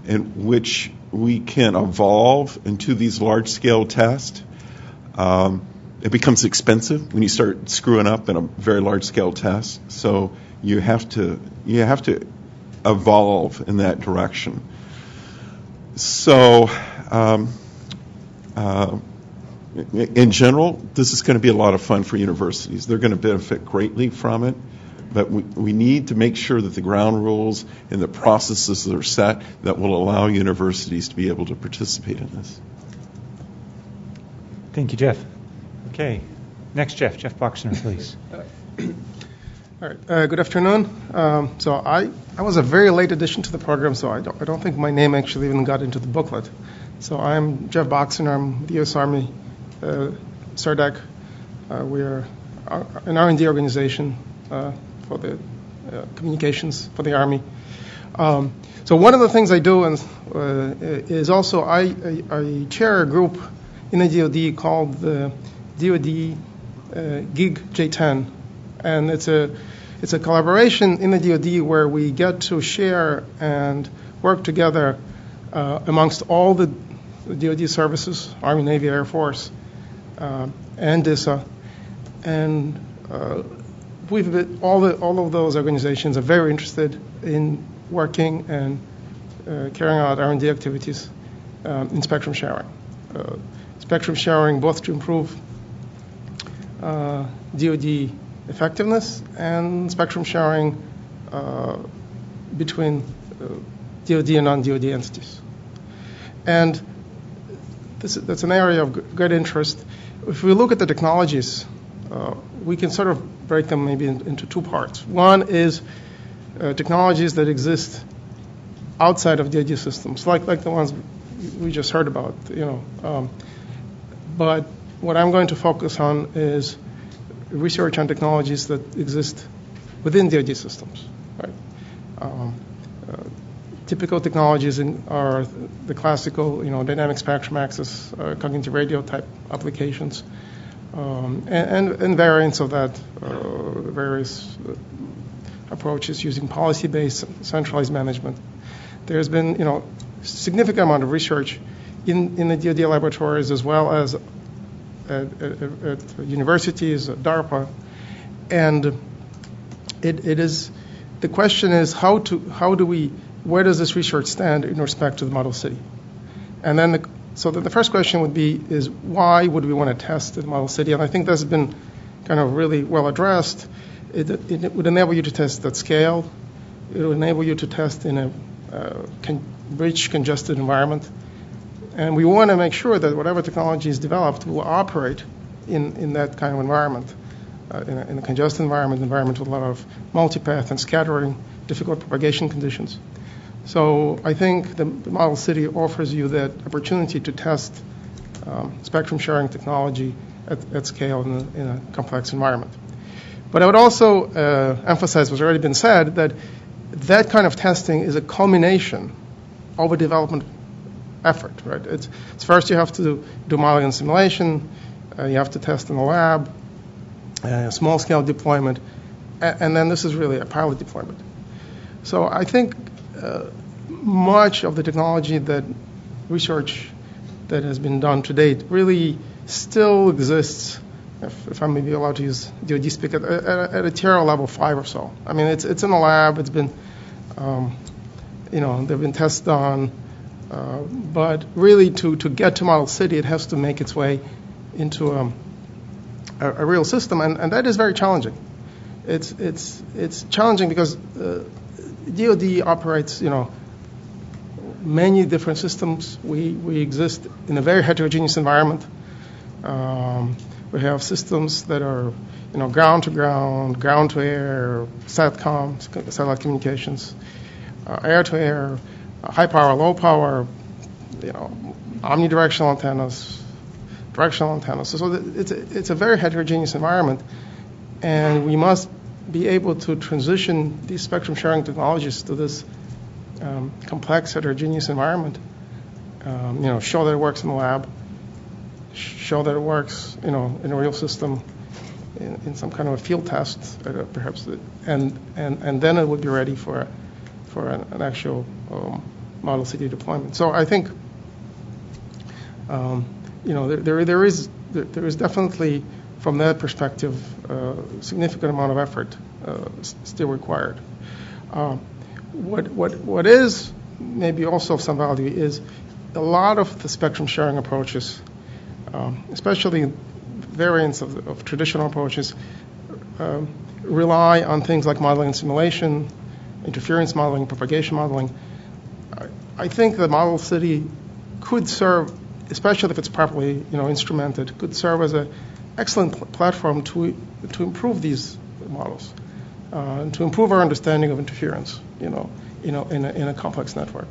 in which we can evolve into these large-scale tests. It becomes expensive when you start screwing up in a very large-scale test. So you have to evolve in that direction. So in general, this is going to be a lot of fun for universities. They're going to benefit greatly from it. But we need to make sure that the ground rules and the processes are set that will allow universities to be able to participate in this. Thank you, Jeff. Okay. Next, Jeff Boxner, please. All right. Good afternoon. So I was a very late addition to the program, so I don't think my name actually even got into the booklet. So I'm Jeff Boxner. I'm the U.S. Army SARDEC. We are an R&D organization for the communications for the Army. So one of the things I do is also I chair a group in the DoD called the DoD Gig J10, and it's a collaboration in the DoD where we get to share and work together amongst all the DoD services, Army, Navy, Air Force, and DISA, and all of those organizations are very interested in working and carrying out R&D activities in spectrum sharing. Spectrum sharing both to improve DoD effectiveness and spectrum sharing between DoD and non-DoD entities. And that's an area of great interest. If we look at the technologies, we can sort of break them maybe into two parts. One is technologies that exist outside of DoD systems, like the ones we just heard about, but what I'm going to focus on is research on technologies that exist within DoD systems. Right? Typical technologies are the classical, dynamic spectrum access, cognitive radio type applications, and variants of that, various approaches using policy-based centralized management. There's been, significant amount of research in the DoD laboratories as well as at universities, at DARPA, and it is the question is where does this research stand in respect to the model city? And then the first question is why would we want to test the model city? And I think that's been kind of really well addressed. It would enable you to test at scale. It would enable you to test in a rich, congested environment. And we want to make sure that whatever technology is developed will operate in that kind of environment, in a congested environment with a lot of multipath and scattering, difficult propagation conditions. So I think the model city offers you that opportunity to test spectrum sharing technology at scale in a complex environment. But I would also emphasize what's already been said, that kind of testing is a culmination of a development effort. Right? It's first you have to do modeling and simulation, you have to test in the lab, small-scale deployment, and then this is really a pilot deployment. So I think much of the technology that research that has been done to date really still exists, if I may be allowed to use DoD speak, at a tier level 5 or so. I mean, it's in the lab. It's been, they've been tested on, but really to get to Model City, it has to make its way into a real system, and that is very challenging. It's challenging because DoD operates, many different systems. We exist in a very heterogeneous environment. We have systems that are, ground to ground, ground to air, SATCOM, satellite communications, air to air, high power, low power, omnidirectional antennas, directional antennas. So it's a very heterogeneous environment, and we must be able to transition these spectrum sharing technologies to this complex heterogeneous environment. Show that it works in the lab, show that it works, in a real system, in some kind of a field test, perhaps, and then it would be ready for an actual model city deployment. So I think, there is definitely, from that perspective, a significant amount of effort still required. What is maybe also of some value is a lot of the spectrum sharing approaches, especially variants of traditional approaches, rely on things like modeling and simulation, interference modeling, propagation modeling. I think the model city could serve, especially if it's properly instrumented, could serve as an excellent platform to improve these models, and to improve our understanding of interference, in a complex network,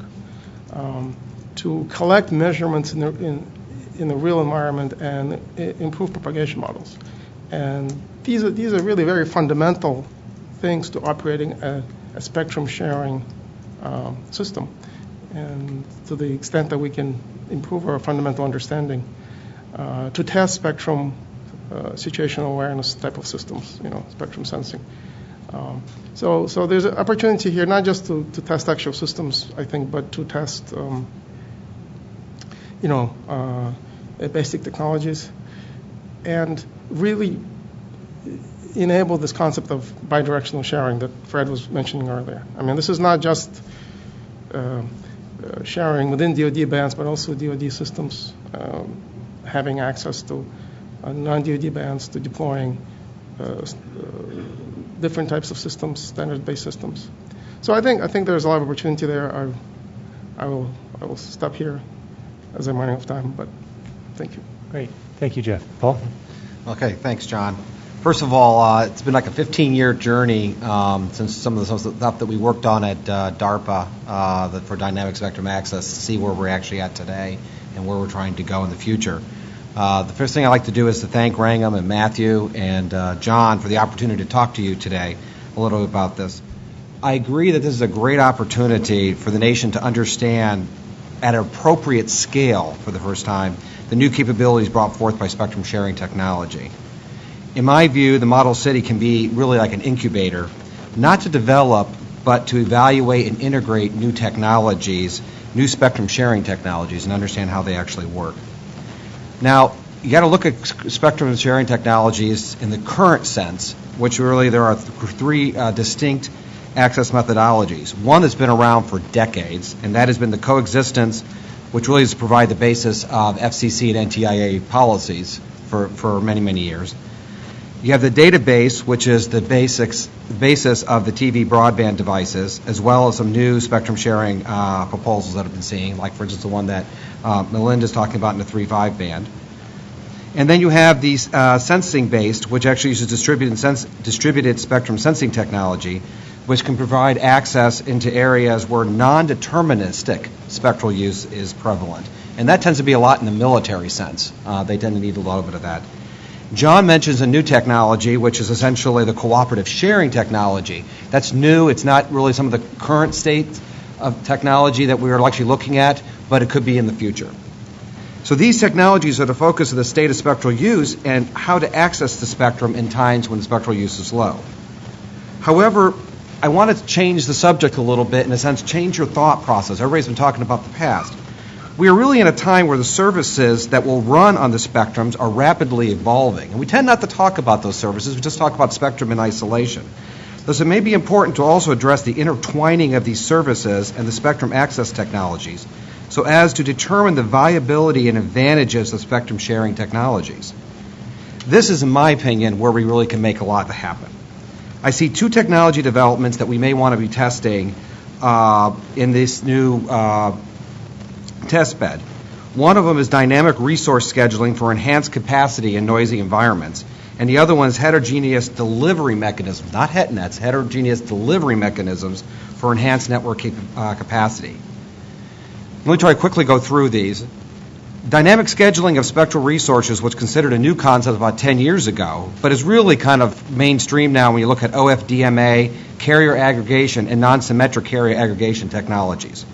to collect measurements in the real environment and improve propagation models, and these are really very fundamental things to operating a spectrum sharing system. And to the extent that we can improve our fundamental understanding to test spectrum situational awareness type of systems, spectrum sensing. So there's an opportunity here not just to test actual systems, I think, but to test, basic technologies and really enable this concept of bidirectional sharing that Fred was mentioning earlier. I mean, this is not just sharing within DoD bands, but also DoD systems having access to non-DoD bands, to deploying different types of systems, standard-based systems. So I think there's a lot of opportunity there. I will stop here as I'm running out of time, but thank you. Great. Thank you, Jeff. Paul? Okay, thanks, John. First of all, it's been like a 15-year journey since some of the stuff that we worked on at DARPA for dynamic spectrum access to see where we're actually at today and where we're trying to go in the future. The first thing I'd like to do is to thank Rangam and Matthew and John for the opportunity to talk to you today a little bit about this. I agree that this is a great opportunity for the nation to understand at an appropriate scale for the first time the new capabilities brought forth by spectrum sharing technology. In my view, the model city can be really like an incubator, not to develop, but to evaluate and integrate new technologies, new spectrum sharing technologies, and understand how they actually work. Now, you got to look at spectrum sharing technologies in the current sense, which really there are three distinct access methodologies. One has been around for decades, and that has been the coexistence, which really is to provide the basis of FCC and NTIA policies for many, many years. You have the database, which is the basis of the TV broadband devices, as well as some new spectrum sharing proposals that have been seen, like, for instance, the one that Melinda's talking about in the 3.5 band. And then you have these sensing-based, which actually uses distributed spectrum sensing technology, which can provide access into areas where non-deterministic spectral use is prevalent. And that tends to be a lot in the military sense. They tend to need a little bit of that. John mentions a new technology, which is essentially the cooperative sharing technology. That's new. It's not really some of the current state of technology that we are actually looking at, but it could be in the future. So these technologies are the focus of the state of spectral use and how to access the spectrum in times when spectral use is low. However, I want to change the subject a little bit, in a sense, change your thought process. Everybody's been talking about the past. We are really in a time where the services that will run on the spectrums are rapidly evolving. And we tend not to talk about those services. We just talk about spectrum in isolation. Thus, it may be important to also address the intertwining of these services and the spectrum access technologies so as to determine the viability and advantages of spectrum sharing technologies. This is, in my opinion, where we really can make a lot happen. I see two technology developments that we may want to be testing in this new test bed. One of them is dynamic resource scheduling for enhanced capacity in noisy environments, and the other one is heterogeneous delivery mechanisms, not HETNets, heterogeneous delivery mechanisms for enhanced network capacity. Let me try to quickly go through these. Dynamic scheduling of spectral resources was considered a new concept about 10 years ago, but is really kind of mainstream now when you look at OFDMA, carrier aggregation, and non-symmetric carrier aggregation technologies.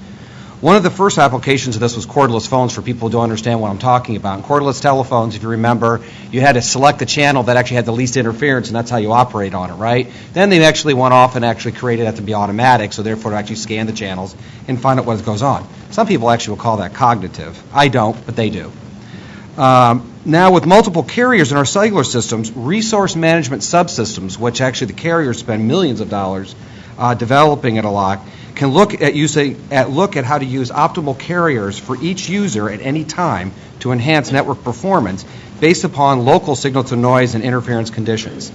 One of the first applications of this was cordless phones, for people who don't understand what I'm talking about. In cordless telephones, if you remember, you had to select the channel that actually had the least interference, and that's how you operate on it, right? Then they actually went off and actually created that to be automatic, so therefore to actually scan the channels and find out what goes on. Some people actually will call that cognitive. I don't, but they do. Now, with multiple carriers in our cellular systems, resource management subsystems, which actually the carriers spend millions of dollars developing it a lot, can look at how to use optimal carriers for each user at any time to enhance network performance based upon local signal-to-noise and interference conditions.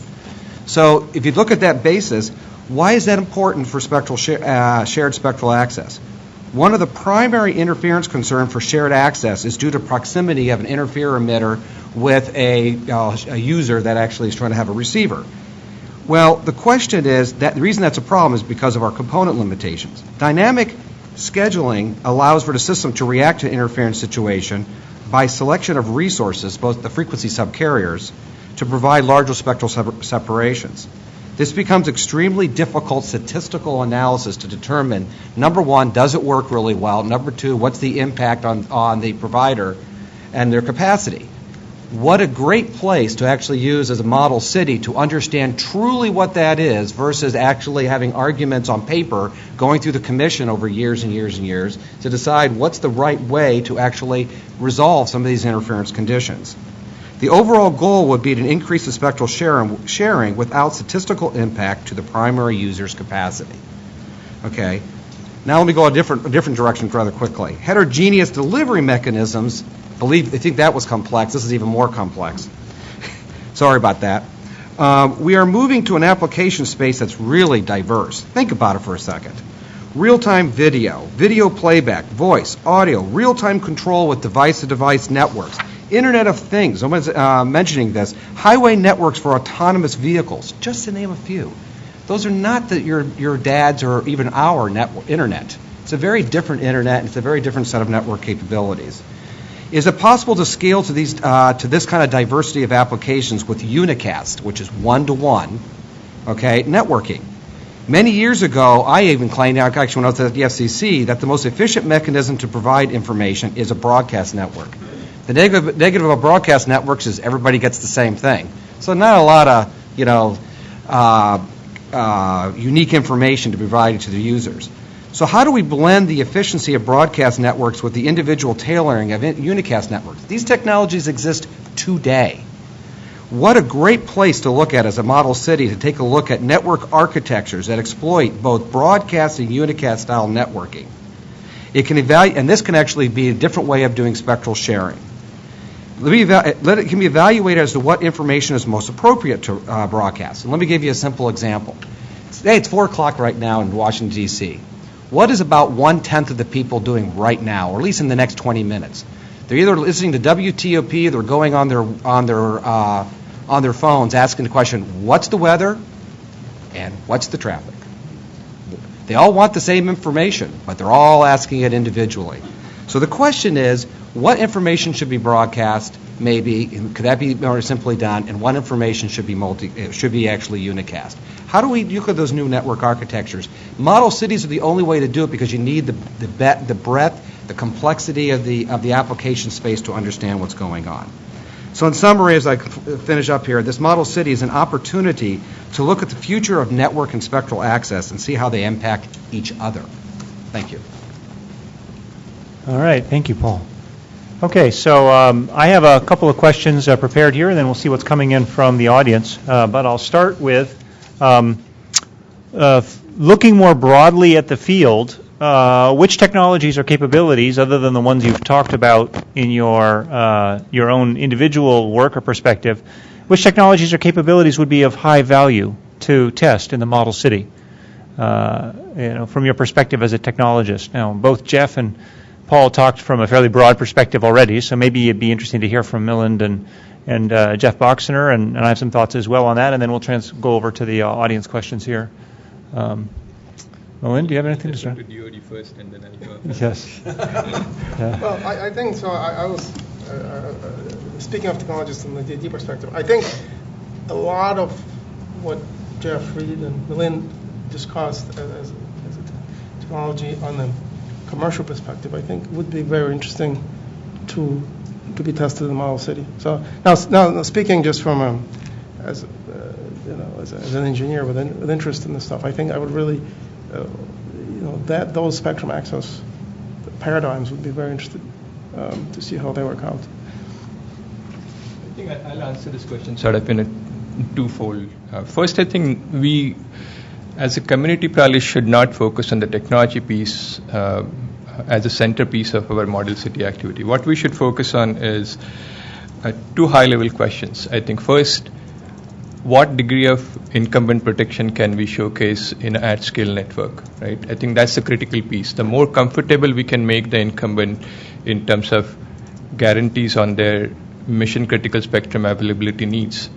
So if you look at that basis, why is that important for spectral shared spectral access? One of the primary interference concerns for shared access is due to proximity of an interferer emitter with a user that actually is trying to have a receiver. Well, the question is that the reason that's a problem is because of our component limitations. Dynamic scheduling allows for the system to react to an interference situation by selection of resources, both the frequency subcarriers, to provide larger spectral separations. This becomes extremely difficult statistical analysis to determine, number one, does it work really well? Number two, what's the impact on the provider and their capacity? What a great place to actually use as a model city to understand truly what that is versus actually having arguments on paper going through the commission over years and years and years to decide what's the right way to actually resolve some of these interference conditions. The overall goal would be to increase the spectral sharing without statistical impact to the primary user's capacity. Okay. Now let me go a different direction rather quickly. Heterogeneous delivery mechanisms, I think that was complex. This is even more complex. Sorry about that. We are moving to an application space that's really diverse. Think about it for a second. Real-time video, video playback, voice, audio, real-time control with device-to-device networks, Internet of Things, someone's mentioning this, highway networks for autonomous vehicles, just to name a few. Those are not your dad's or even our internet. It's a very different internet, and it's a very different set of network capabilities. Is it possible to scale to this kind of diversity of applications with unicast, which is one-to-one, okay, networking? Many years ago, I even claimed, actually when I was at the FCC, that the most efficient mechanism to provide information is a broadcast network. The negative of broadcast networks is everybody gets the same thing. So not a lot of unique information to be provided to the users. So how do we blend the efficiency of broadcast networks with the individual tailoring of unicast networks? These technologies exist today. What a great place to look at as a model city to take a look at network architectures that exploit both broadcast and unicast style networking. It can and this can actually be a different way of doing spectral sharing. It can be evaluated as to what information is most appropriate to broadcast. And let me give you a simple example. Today it's 4 o'clock right now in Washington, D.C. What is about 1/10 of the people doing right now, or at least in the next 20 minutes? They're either listening to WTOP, they're going on their phones asking the question, what's the weather and what's the traffic? They all want the same information, but they're all asking it individually. So the question is, what information should be broadcast? Maybe could that be more simply done? And what information should be actually unicast? How do we look at those new network architectures? Model cities are the only way to do it because you need the breadth, the complexity of the application space to understand what's going on. So in summary, as I finish up here, this model city is an opportunity to look at the future of network and spectral access and see how they impact each other. Thank you. All right. Thank you, Paul. Okay, so I have a couple of questions prepared here, and then we'll see what's coming in from the audience. But I'll start with looking more broadly at the field, which technologies or capabilities, other than the ones you've talked about in your own individual work or perspective, which technologies or capabilities would be of high value to test in the model city, from your perspective as a technologist? Now, both Jeff and Paul talked from a fairly broad perspective already, so maybe it'd be interesting to hear from Milind and Jeff Boxener, and I have some thoughts as well on that, and then we'll go over to the audience questions here. Milind, do you have anything to say? DoD first, and then I'll go. Yes. Yeah. Well, I think so. I was speaking of technologists from the DoD perspective. I think a lot of what Jeff, Reed, and Milind discussed as a technology on the commercial perspective, I think would be very interesting to be tested in the model city. So now speaking just from as an engineer with interest in this stuff, I think I would really those spectrum access paradigms would be very interested to see how they work out. I think I'll answer this question sort of in a twofold. First, I think we, as a community, probably should not focus on the technology piece as a centerpiece of our model city activity. What we should focus on is two high-level questions. I think first, what degree of incumbent protection can we showcase in an at-scale network, right? I think that's the critical piece. The more comfortable we can make the incumbent in terms of guarantees on their mission-critical spectrum availability needs,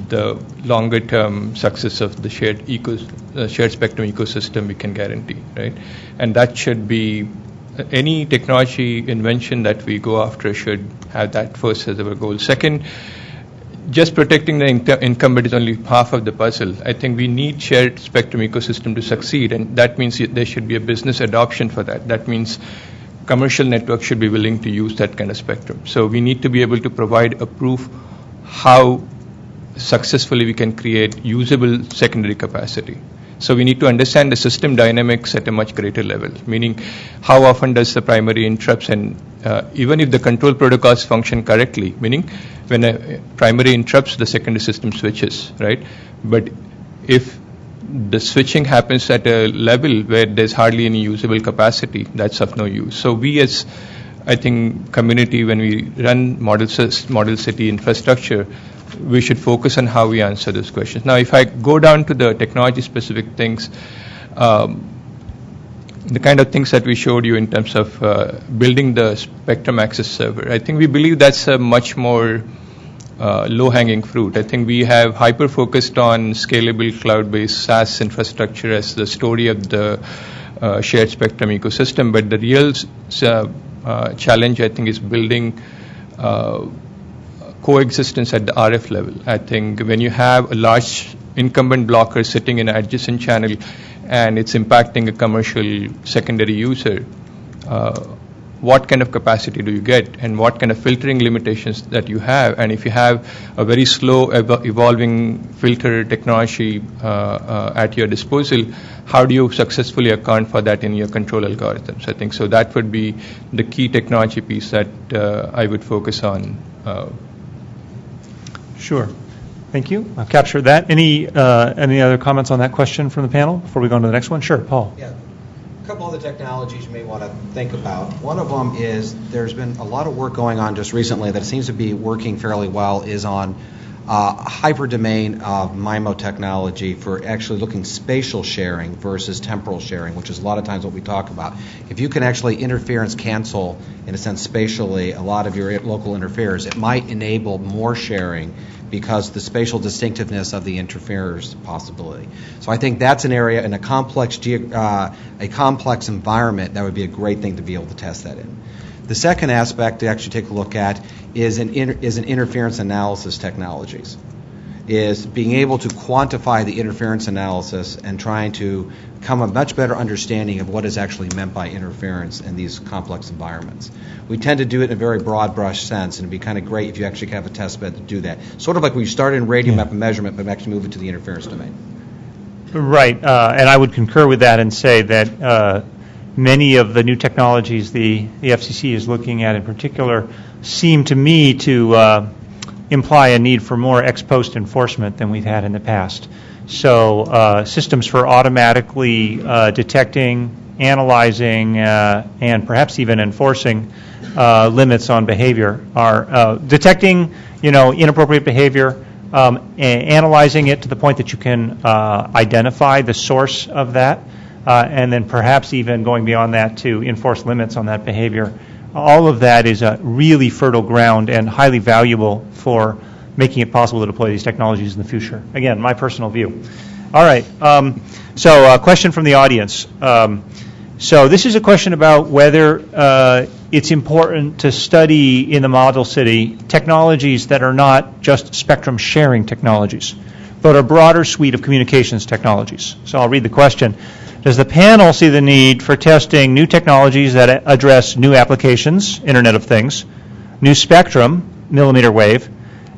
the longer-term success of the shared spectrum ecosystem we can guarantee, right? And that should be any technology invention that we go after should have that first as our goal. Second, just protecting the incumbent is only half of the puzzle. I think we need shared spectrum ecosystem to succeed, and that means there should be a business adoption for that. That means commercial networks should be willing to use that kind of spectrum. So we need to be able to provide a proof how successfully we can create usable secondary capacity. So we need to understand the system dynamics at a much greater level, meaning how often does the primary interrupts, and even if the control protocols function correctly, meaning when a primary interrupts, the secondary system switches, right? But if the switching happens at a level where there's hardly any usable capacity, that's of no use. So we as, I think, community, when we run model city infrastructure, we should focus on how we answer those questions. Now, if I go down to the technology-specific things, the kind of things that we showed you in terms of building the spectrum access server, I think we believe that's a much more low-hanging fruit. I think we have hyper-focused on scalable cloud-based SaaS infrastructure as the story of the shared spectrum ecosystem, but the real challenge, I think, is building coexistence at the RF level. I think when you have a large incumbent blocker sitting in an adjacent channel and it's impacting a commercial secondary user, what kind of capacity do you get, and what kind of filtering limitations that you have? And if you have a very slow evolving filter technology at your disposal, how do you successfully account for that in your control algorithms? I think so that would be the key technology piece that I would focus on. Sure. Thank you. I've captured that. Any other comments on that question from the panel before we go on to the next one? Sure, Paul. Yeah. A couple other technologies you may want to think about. One of them is there's been a lot of work going on just recently that seems to be working fairly well is on hyperdomain MIMO technology for actually looking spatial sharing versus temporal sharing, which is a lot of times what we talk about. If you can actually interference cancel, in a sense, spatially a lot of your local interferers, it might enable more sharing because the spatial distinctiveness of the interferers possibility. So I think that's an area in a complex environment that would be a great thing to be able to test that in. The second aspect to actually take a look at is an interference analysis technologies, is being able to quantify the interference analysis and trying to come a much better understanding of what is actually meant by interference in these complex environments. We tend to do it in a very broad brush sense, and it'd be kind of great if you actually have a test bed to do that. Sort of like we started in radio map and measurement, but actually move it to the interference domain. Right, and I would concur with that and say that many of the new technologies the FCC is looking at in particular seem to me to imply a need for more ex post enforcement than we've had in the past. So systems for automatically detecting, analyzing, and perhaps even enforcing limits on behavior are detecting, inappropriate behavior, analyzing it to the point that you can identify the source of that, and then perhaps even going beyond that to enforce limits on that behavior. All of that is a really fertile ground and highly valuable for making it possible to deploy these technologies in the future. Again, my personal view. All right. So a question from the audience. So this is a question about whether it's important to study in the model city technologies that are not just spectrum sharing technologies, but a broader suite of communications technologies. So I'll read the question. Does the panel see the need for testing new technologies that address new applications, Internet of Things, new spectrum, millimeter wave,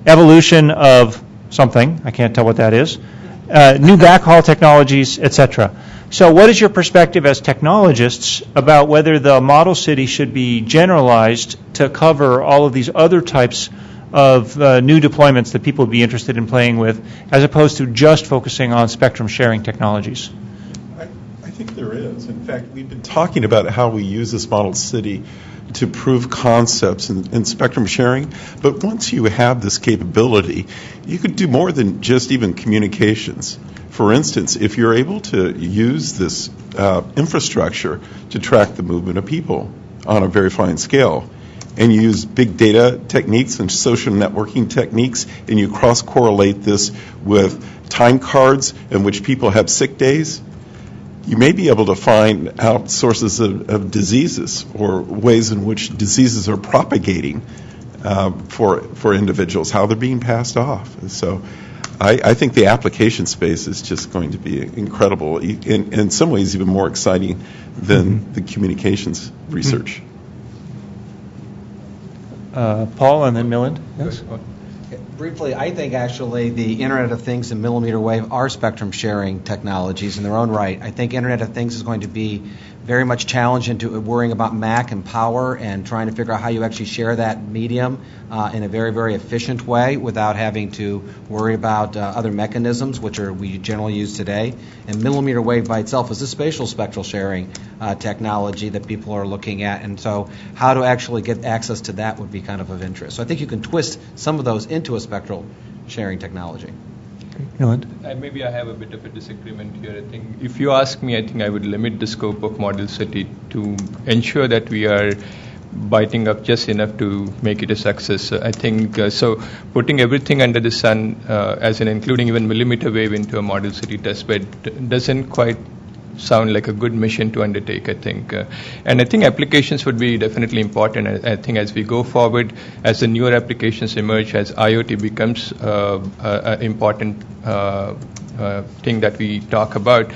evolution of something, I can't tell what that is, new backhaul technologies, etc.? So what is your perspective as technologists about whether the model city should be generalized to cover all of these other types of new deployments that people would be interested in playing with, as opposed to just focusing on spectrum sharing technologies? I think there is. In fact, we've been talking about how we use this model city to prove concepts in spectrum sharing. But once you have this capability, you could do more than just even communications. For instance, if you're able to use this infrastructure to track the movement of people on a very fine scale, and you use big data techniques and social networking techniques, and you cross-correlate this with time cards in which people have sick days, you may be able to find out sources of diseases or ways in which diseases are propagating for individuals, how they're being passed off. And so I think the application space is just going to be incredible, in some ways even more exciting than the communications research. Paul and then Milind. Yes? Briefly, I think actually the Internet of Things and millimeter wave are spectrum sharing technologies in their own right. I think Internet of Things is going to be very much challenged into worrying about MAC and power and trying to figure out how you actually share that medium in a very, very efficient way without having to worry about other mechanisms, which we generally use today. And millimeter wave by itself is a spatial spectral sharing technology that people are looking at. And so how to actually get access to that would be kind of interest. So I think you can twist some of those into a spectral sharing technology. Maybe I have a bit of a disagreement here. I think if you ask me, I think I would limit the scope of Model City to ensure that we are biting up just enough to make it a success. I think so. Putting everything under the sun, as in including even millimeter wave into a Model City testbed, doesn't quite sound like a good mission to undertake, I think. And I think applications would be definitely important. I think as we go forward, as the newer applications emerge, as IoT becomes an important thing that we talk about,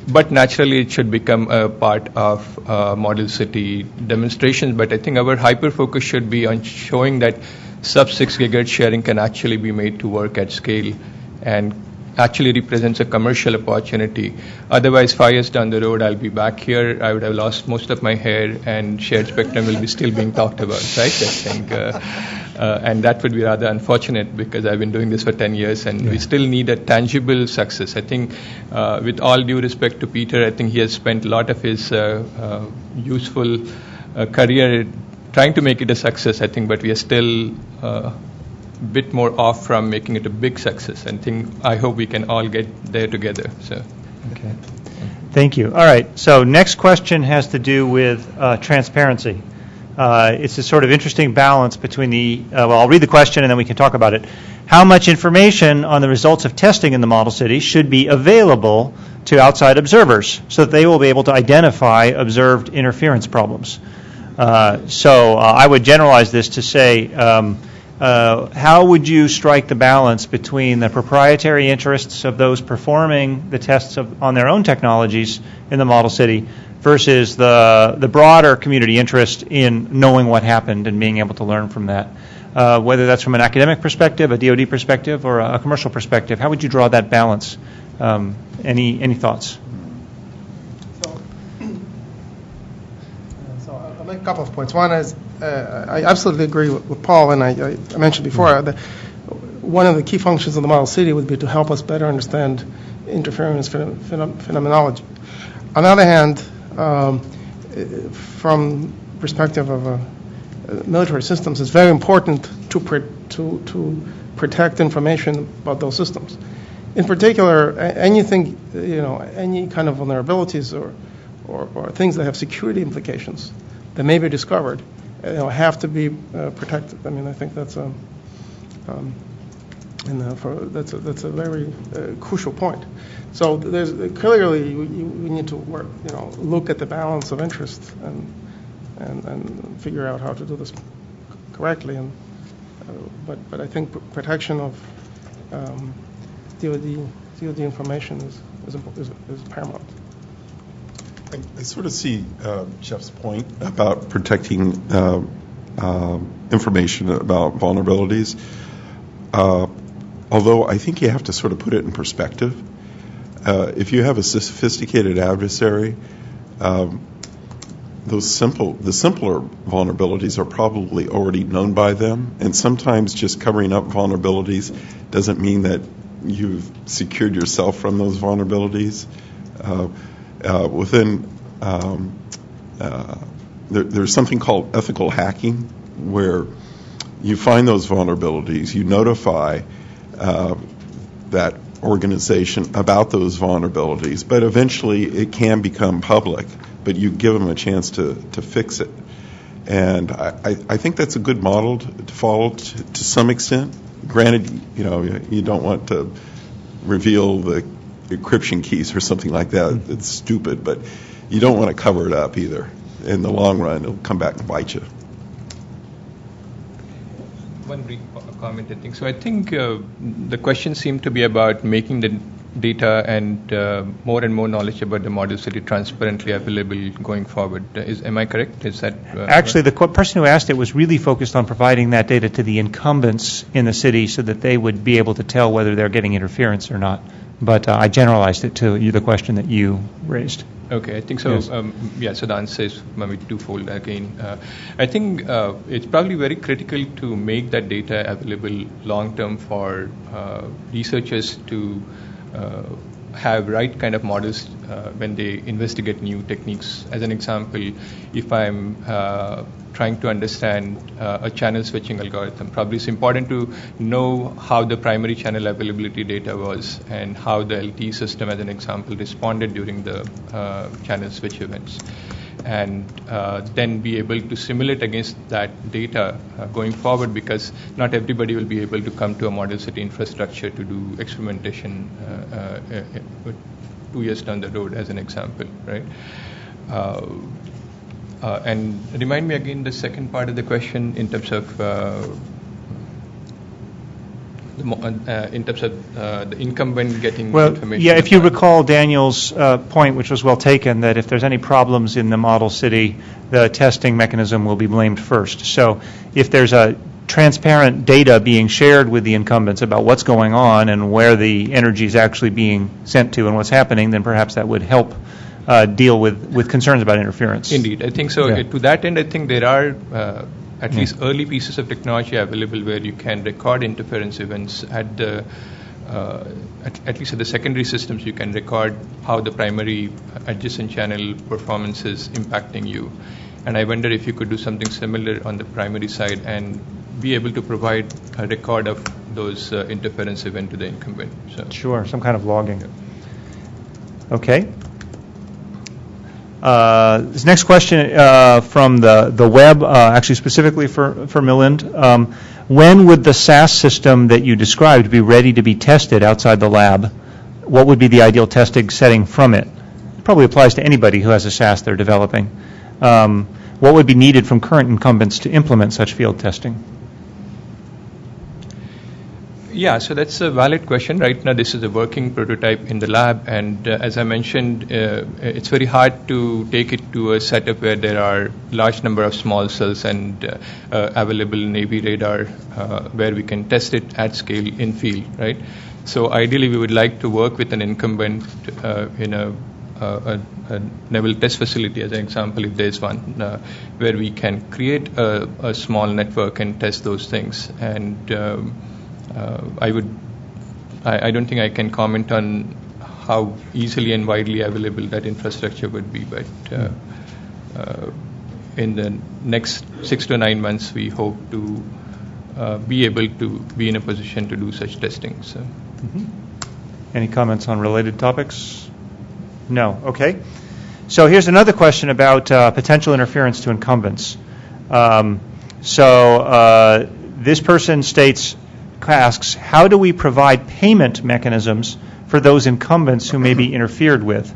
but naturally it should become a part of Model City demonstrations. But I think our hyper-focus should be on showing that sub-6 GHz sharing can actually be made to work at scale and actually represents a commercial opportunity. Otherwise, 5 years down the road, I'll be back here, I would have lost most of my hair, and shared spectrum will be still being talked about, right? I think, and that would be rather unfortunate because I've been doing this for 10 years, and we still need a tangible success. I think, with all due respect to Peter, I think he has spent a lot of his useful career trying to make it a success, I think, but we are still bit more off from making it a big success, and I hope we can all get there together. So, okay, thank you. All right. So next question has to do with transparency. It's a sort of interesting balance between the. Well, I'll read the question and then we can talk about it. How much information on the results of testing in the model city should be available to outside observers so that they will be able to identify observed interference problems? So I would generalize this to say. How would you strike the balance between the proprietary interests of those performing the tests on their own technologies in the model city versus the broader community interest in knowing what happened and being able to learn from that? Whether that's from an academic perspective, a DoD perspective, or a commercial perspective, how would you draw that balance? Any thoughts? So I'll make a couple of points. One is I absolutely agree with Paul, and I mentioned before that one of the key functions of the model city would be to help us better understand interference phenomenology. On the other hand, from perspective of military systems, it's very important to protect information about those systems. In particular, anything, any kind of vulnerabilities or things that have security implications that may be discovered, have to be protected. I mean, I think that's a very crucial point. So there's clearly we need to work, look at the balance of interest and figure out how to do this correctly. And but I think protection of DoD information is paramount. I sort of see Jeff's point about protecting information about vulnerabilities, although I think you have to sort of put it in perspective. If you have a sophisticated adversary, the simpler vulnerabilities are probably already known by them, and sometimes just covering up vulnerabilities doesn't mean that you've secured yourself from those vulnerabilities. There's something called ethical hacking, where you find those vulnerabilities, you notify that organization about those vulnerabilities, but eventually it can become public, but you give them a chance to fix it. And I think that's a good model to follow to some extent. Granted, you don't want to reveal the encryption keys or something like that. It's stupid, but you don't want to cover it up either. In the long run, it'll come back and bite you. one brief comment, I think. So I think the question seemed to be about making the data and more knowledge about the model city transparently available going forward. Am I correct? Is that actually the person who asked it was really focused on providing that data to the incumbents in the city so that they would be able to tell whether they're getting interference or not. But I generalized it to you, the question that you raised. Okay, I think so. Yes. So the answer is maybe twofold again. I think it's probably very critical to make that data available long term for researchers to have right kind of models when they investigate new techniques. As an example, if I'm trying to understand a channel switching algorithm, probably it's important to know how the primary channel availability data was and how the LTE system, as an example, responded during the channel switch events. And then be able to simulate against that data going forward, because not everybody will be able to come to a model city infrastructure to do experimentation 2 years down the road, as an example, right? And remind me again the second part of the question in terms of the incumbent getting information. Yeah, if you recall Daniel's point, which was well taken, that if there's any problems in the model city, the testing mechanism will be blamed first. So if there's a transparent data being shared with the incumbents about what's going on and where the energy is actually being sent to and what's happening, then perhaps that would help deal with concerns about interference. Indeed, I think so. Yeah. To that end, I think there are at least early pieces of technology available where you can record interference events at the at least at the secondary systems. You can record how the primary adjacent channel performance is impacting you, and I wonder if you could do something similar on the primary side and be able to provide a record of those interference event to the incumbent. So. Sure, some kind of logging. Okay. This next question from the web, actually specifically for Milind. When would the SAS system that you described be ready to be tested outside the lab? What would be the ideal testing setting from it? It probably applies to anybody who has a SAS they're developing. What would be needed from current incumbents to implement such field testing? Yeah, so that's a valid question. Right now, this is a working prototype in the lab, and as I mentioned, it's very hard to take it to a setup where there are large number of small cells and available Navy radar where we can test it at scale in field, right? So ideally, we would like to work with an incumbent in a naval test facility, as an example, if there's one, where we can create a small network and test those things. And I don't think I can comment on how easily and widely available that infrastructure would be, but in the next 6 to 9 months, we hope to be able to be in a position to do such testing. So. Mm-hmm. Any comments on related topics? No. Okay. So here's another question about potential interference to incumbents. This person asks, how do we provide payment mechanisms for those incumbents who may be interfered with?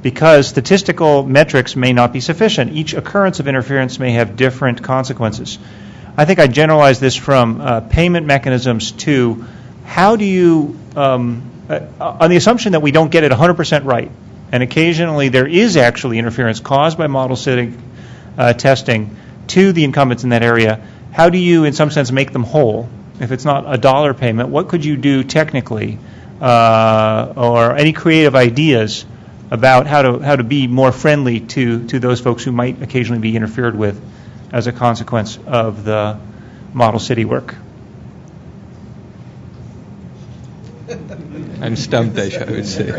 Because statistical metrics may not be sufficient. Each occurrence of interference may have different consequences. I think I generalize this from payment mechanisms to how do you, on the assumption that we don't get it 100% right, and occasionally there is actually interference caused by model city testing to the incumbents in that area, how do you, in some sense, make them whole? If it's not a dollar payment, what could you do technically, or any creative ideas about how to be more friendly to those folks who might occasionally be interfered with as a consequence of the model city work? I'm stumped, I would say.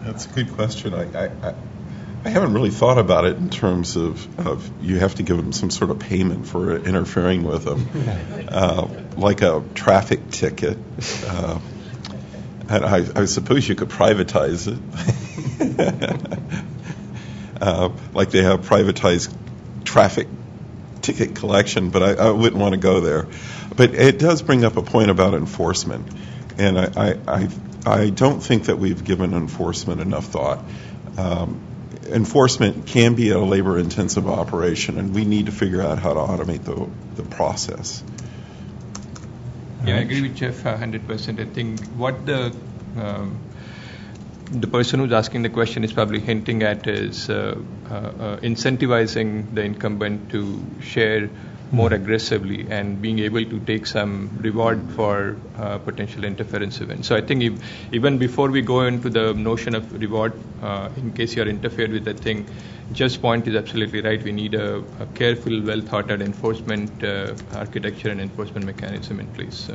That's a good question. I haven't really thought about it in terms of you have to give them some sort of payment for interfering with them, like a traffic ticket. And I suppose you could privatize it, like they have privatized traffic ticket collection, but I wouldn't want to go there. But it does bring up a point about enforcement, and I don't think that we've given enforcement enough thought. enforcement can be a labor-intensive operation, and we need to figure out how to automate the process. Yeah, I agree with Jeff 100%. I think what the person who's asking the question is probably hinting at is incentivizing the incumbent to share more aggressively and being able to take some reward for potential interference events. So I think even before we go into the notion of reward, in case you are interfered with, I think Jeff's point is absolutely right. We need a careful, well thought out enforcement architecture and enforcement mechanism in place.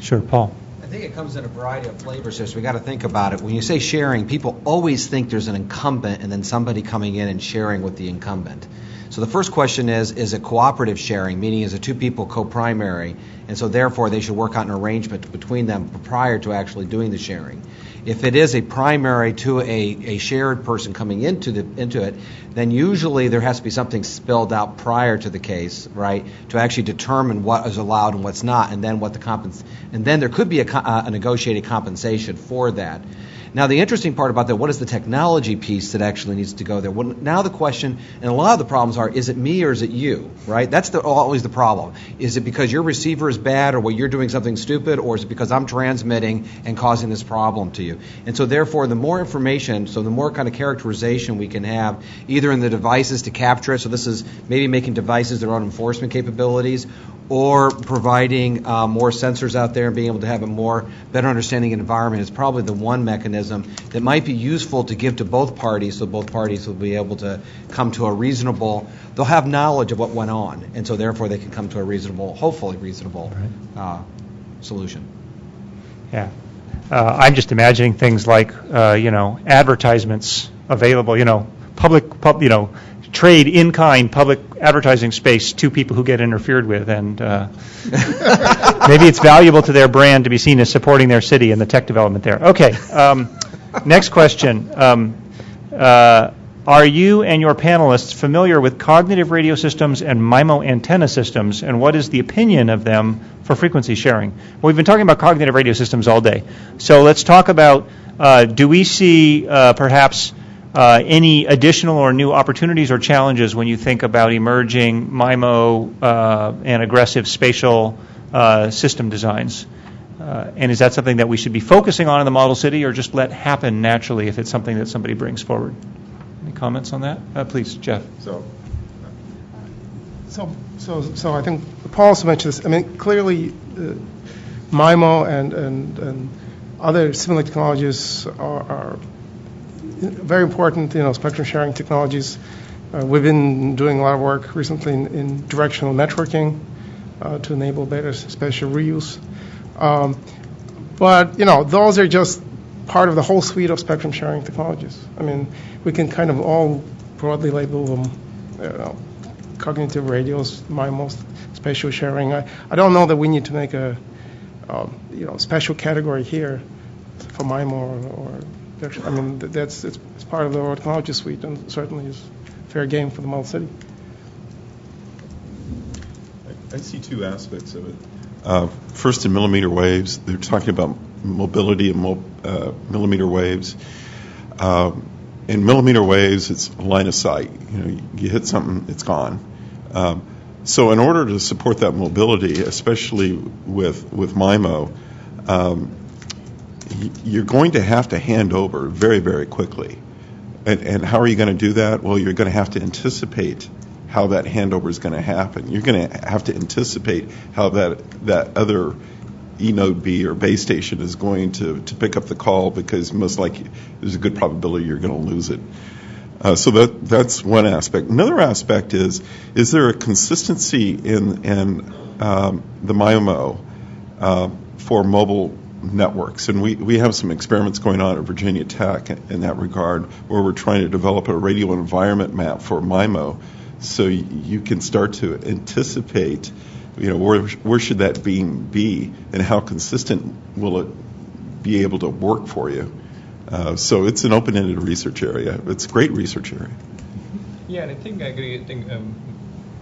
Sure, Paul. I think it comes in a variety of flavors here, so we got to think about it. When you say sharing, people always think there's an incumbent and then somebody coming in and sharing with the incumbent. So the first question is it cooperative sharing, meaning is it two people co-primary, and so therefore they should work out an arrangement between them prior to actually doing the sharing. If it is a primary to a shared person coming into it, then usually there has to be something spelled out prior to the case, right, to actually determine what is allowed and what's not, and then what and then there could be a negotiated compensation for that. Now, the interesting part about that, what is the technology piece that actually needs to go there? Well, now the question, and a lot of the problems are, is it me or is it you, right? That's always the problem. Is it because your receiver is bad or well, you're doing something stupid, or is it because I'm transmitting and causing this problem to you? And so, therefore, the more information, so the more kind of characterization we can have, either in the devices to capture it, so this is maybe making devices their own enforcement capabilities, or providing more sensors out there and being able to have a better understanding of the environment is probably the one mechanism that might be useful to give to both parties, so both parties will be able to come to a reasonable, they'll have knowledge of what went on, and so therefore they can come to a reasonable, hopefully reasonable solution. Yeah. I'm just imagining things like, advertisements available, trade in kind public advertising space to people who get interfered with, and maybe it's valuable to their brand to be seen as supporting their city and the tech development there. Okay, next question. Are you and your panelists familiar with cognitive radio systems and MIMO antenna systems, and what is the opinion of them for frequency sharing? Well, we've been talking about cognitive radio systems all day, so let's talk about, do we see perhaps any additional or new opportunities or challenges when you think about emerging MIMO and aggressive spatial system designs? And is that something that we should be focusing on in the model city, or just let happen naturally if it's something that somebody brings forward? Any comments on that? Please, Jeff. So I think Paul also mentioned this. I mean, clearly, MIMO and other similar technologies are very important, spectrum sharing technologies. We've been doing a lot of work recently in directional networking to enable better spatial reuse. But, those are just part of the whole suite of spectrum sharing technologies. I mean, we can kind of all broadly label them, cognitive radios, MIMO, spatial sharing. I don't know that we need to make a, special category here for MIMO or I mean, it's part of the technology suite, and certainly is fair game for the model city. I see two aspects of it. First, in millimeter waves, they're talking about mobility in millimeter waves. In millimeter waves, it's line of sight. You hit something, it's gone. So in order to support that mobility, especially with MIMO, you're going to have to hand over very, very quickly. And how are you going to do that? Well, you're going to have to anticipate how that handover is going to happen. You're going to have to anticipate how that other E-node B or base station is going to pick up the call, because most likely there's a good probability you're going to lose it. So that's one aspect. Another aspect is there a consistency in the MIMO for mobile networks? And we have some experiments going on at Virginia Tech in that regard, where we're trying to develop a radio environment map for MIMO, so you can start to anticipate, where should that beam be, and how consistent will it be able to work for you. So it's an open-ended research area. It's a great research area. Yeah, and I think I agree. I think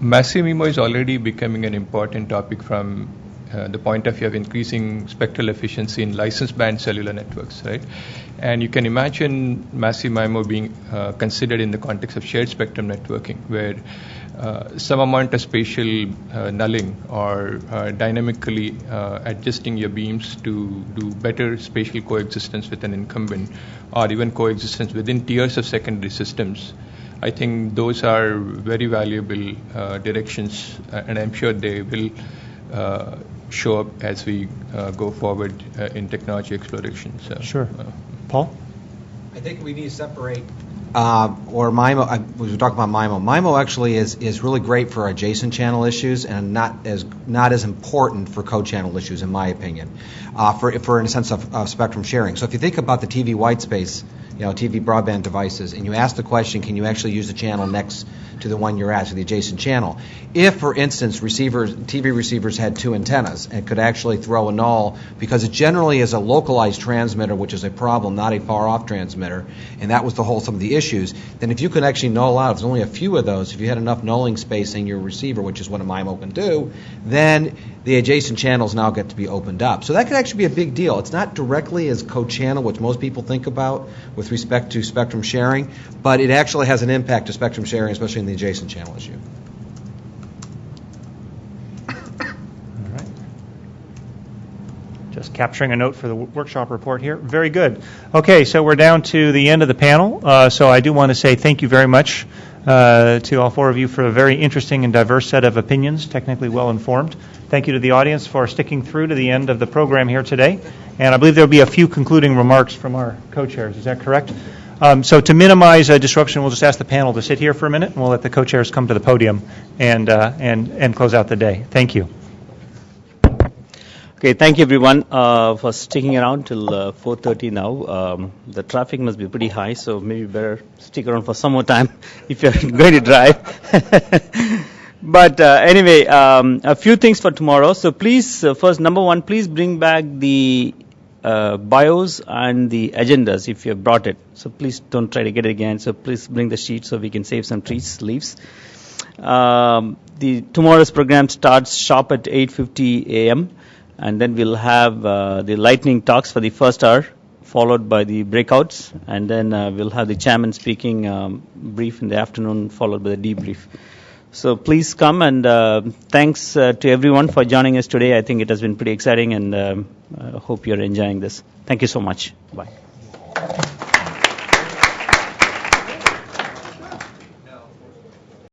massive MIMO is already becoming an important topic from the point of view of increasing spectral efficiency in licensed band cellular networks, right? And you can imagine massive MIMO being considered in the context of shared spectrum networking, where some amount of spatial nulling or dynamically adjusting your beams to do better spatial coexistence with an incumbent, or even coexistence within tiers of secondary systems. I think those are very valuable directions, and I'm sure they will show up as we go forward in technology exploration. So, Sure. Paul? I think we need to separate, or MIMO, we were talking about MIMO. MIMO actually is really great for adjacent channel issues and not as important for co-channel issues, in my opinion, for in a sense of spectrum sharing. So if you think about the TV white space, TV broadband devices, and you ask the question, can you actually use the channel next to the one you're at, to the adjacent channel? If, for instance, TV receivers had two antennas and could actually throw a null, because it generally is a localized transmitter, which is a problem, not a far-off transmitter, and that was some of the issues, then if you could actually null out, if there's only a few of those, if you had enough nulling space in your receiver, which is what a MIMO can do, then the adjacent channels now get to be opened up. So that could actually be a big deal. It's not directly as co-channel, which most people think about with respect to spectrum sharing, but it actually has an impact to spectrum sharing, especially in the adjacent channel issue. All right. Just capturing a note for the workshop report here. Very good. Okay, so we're down to the end of the panel. So I do want to say thank you very much to all four of you for a very interesting and diverse set of opinions, technically well informed. Thank you to the audience for sticking through to the end of the program here today. And I believe there will be a few concluding remarks from our co-chairs. Is that correct? So to minimize disruption, we'll just ask the panel to sit here for a minute, and we'll let the co-chairs come to the podium and close out the day. Thank you. Okay, thank you everyone for sticking around till 4:30 now. The traffic must be pretty high, so maybe better stick around for some more time if you're going to drive. But anyway, a few things for tomorrow. So please, first, number one, please bring back the bios and the agendas if you have brought it. So please don't try to get it again. So please bring the sheet so we can save some leaves. Tomorrow's program starts sharp at 8:50 a.m. And then we'll have the lightning talks for the first hour, followed by the breakouts. And then we'll have the chairman speaking brief in the afternoon, followed by the debrief. So please come, and thanks to everyone for joining us today. I think it has been pretty exciting, and I hope you're enjoying this. Thank you so much. Bye.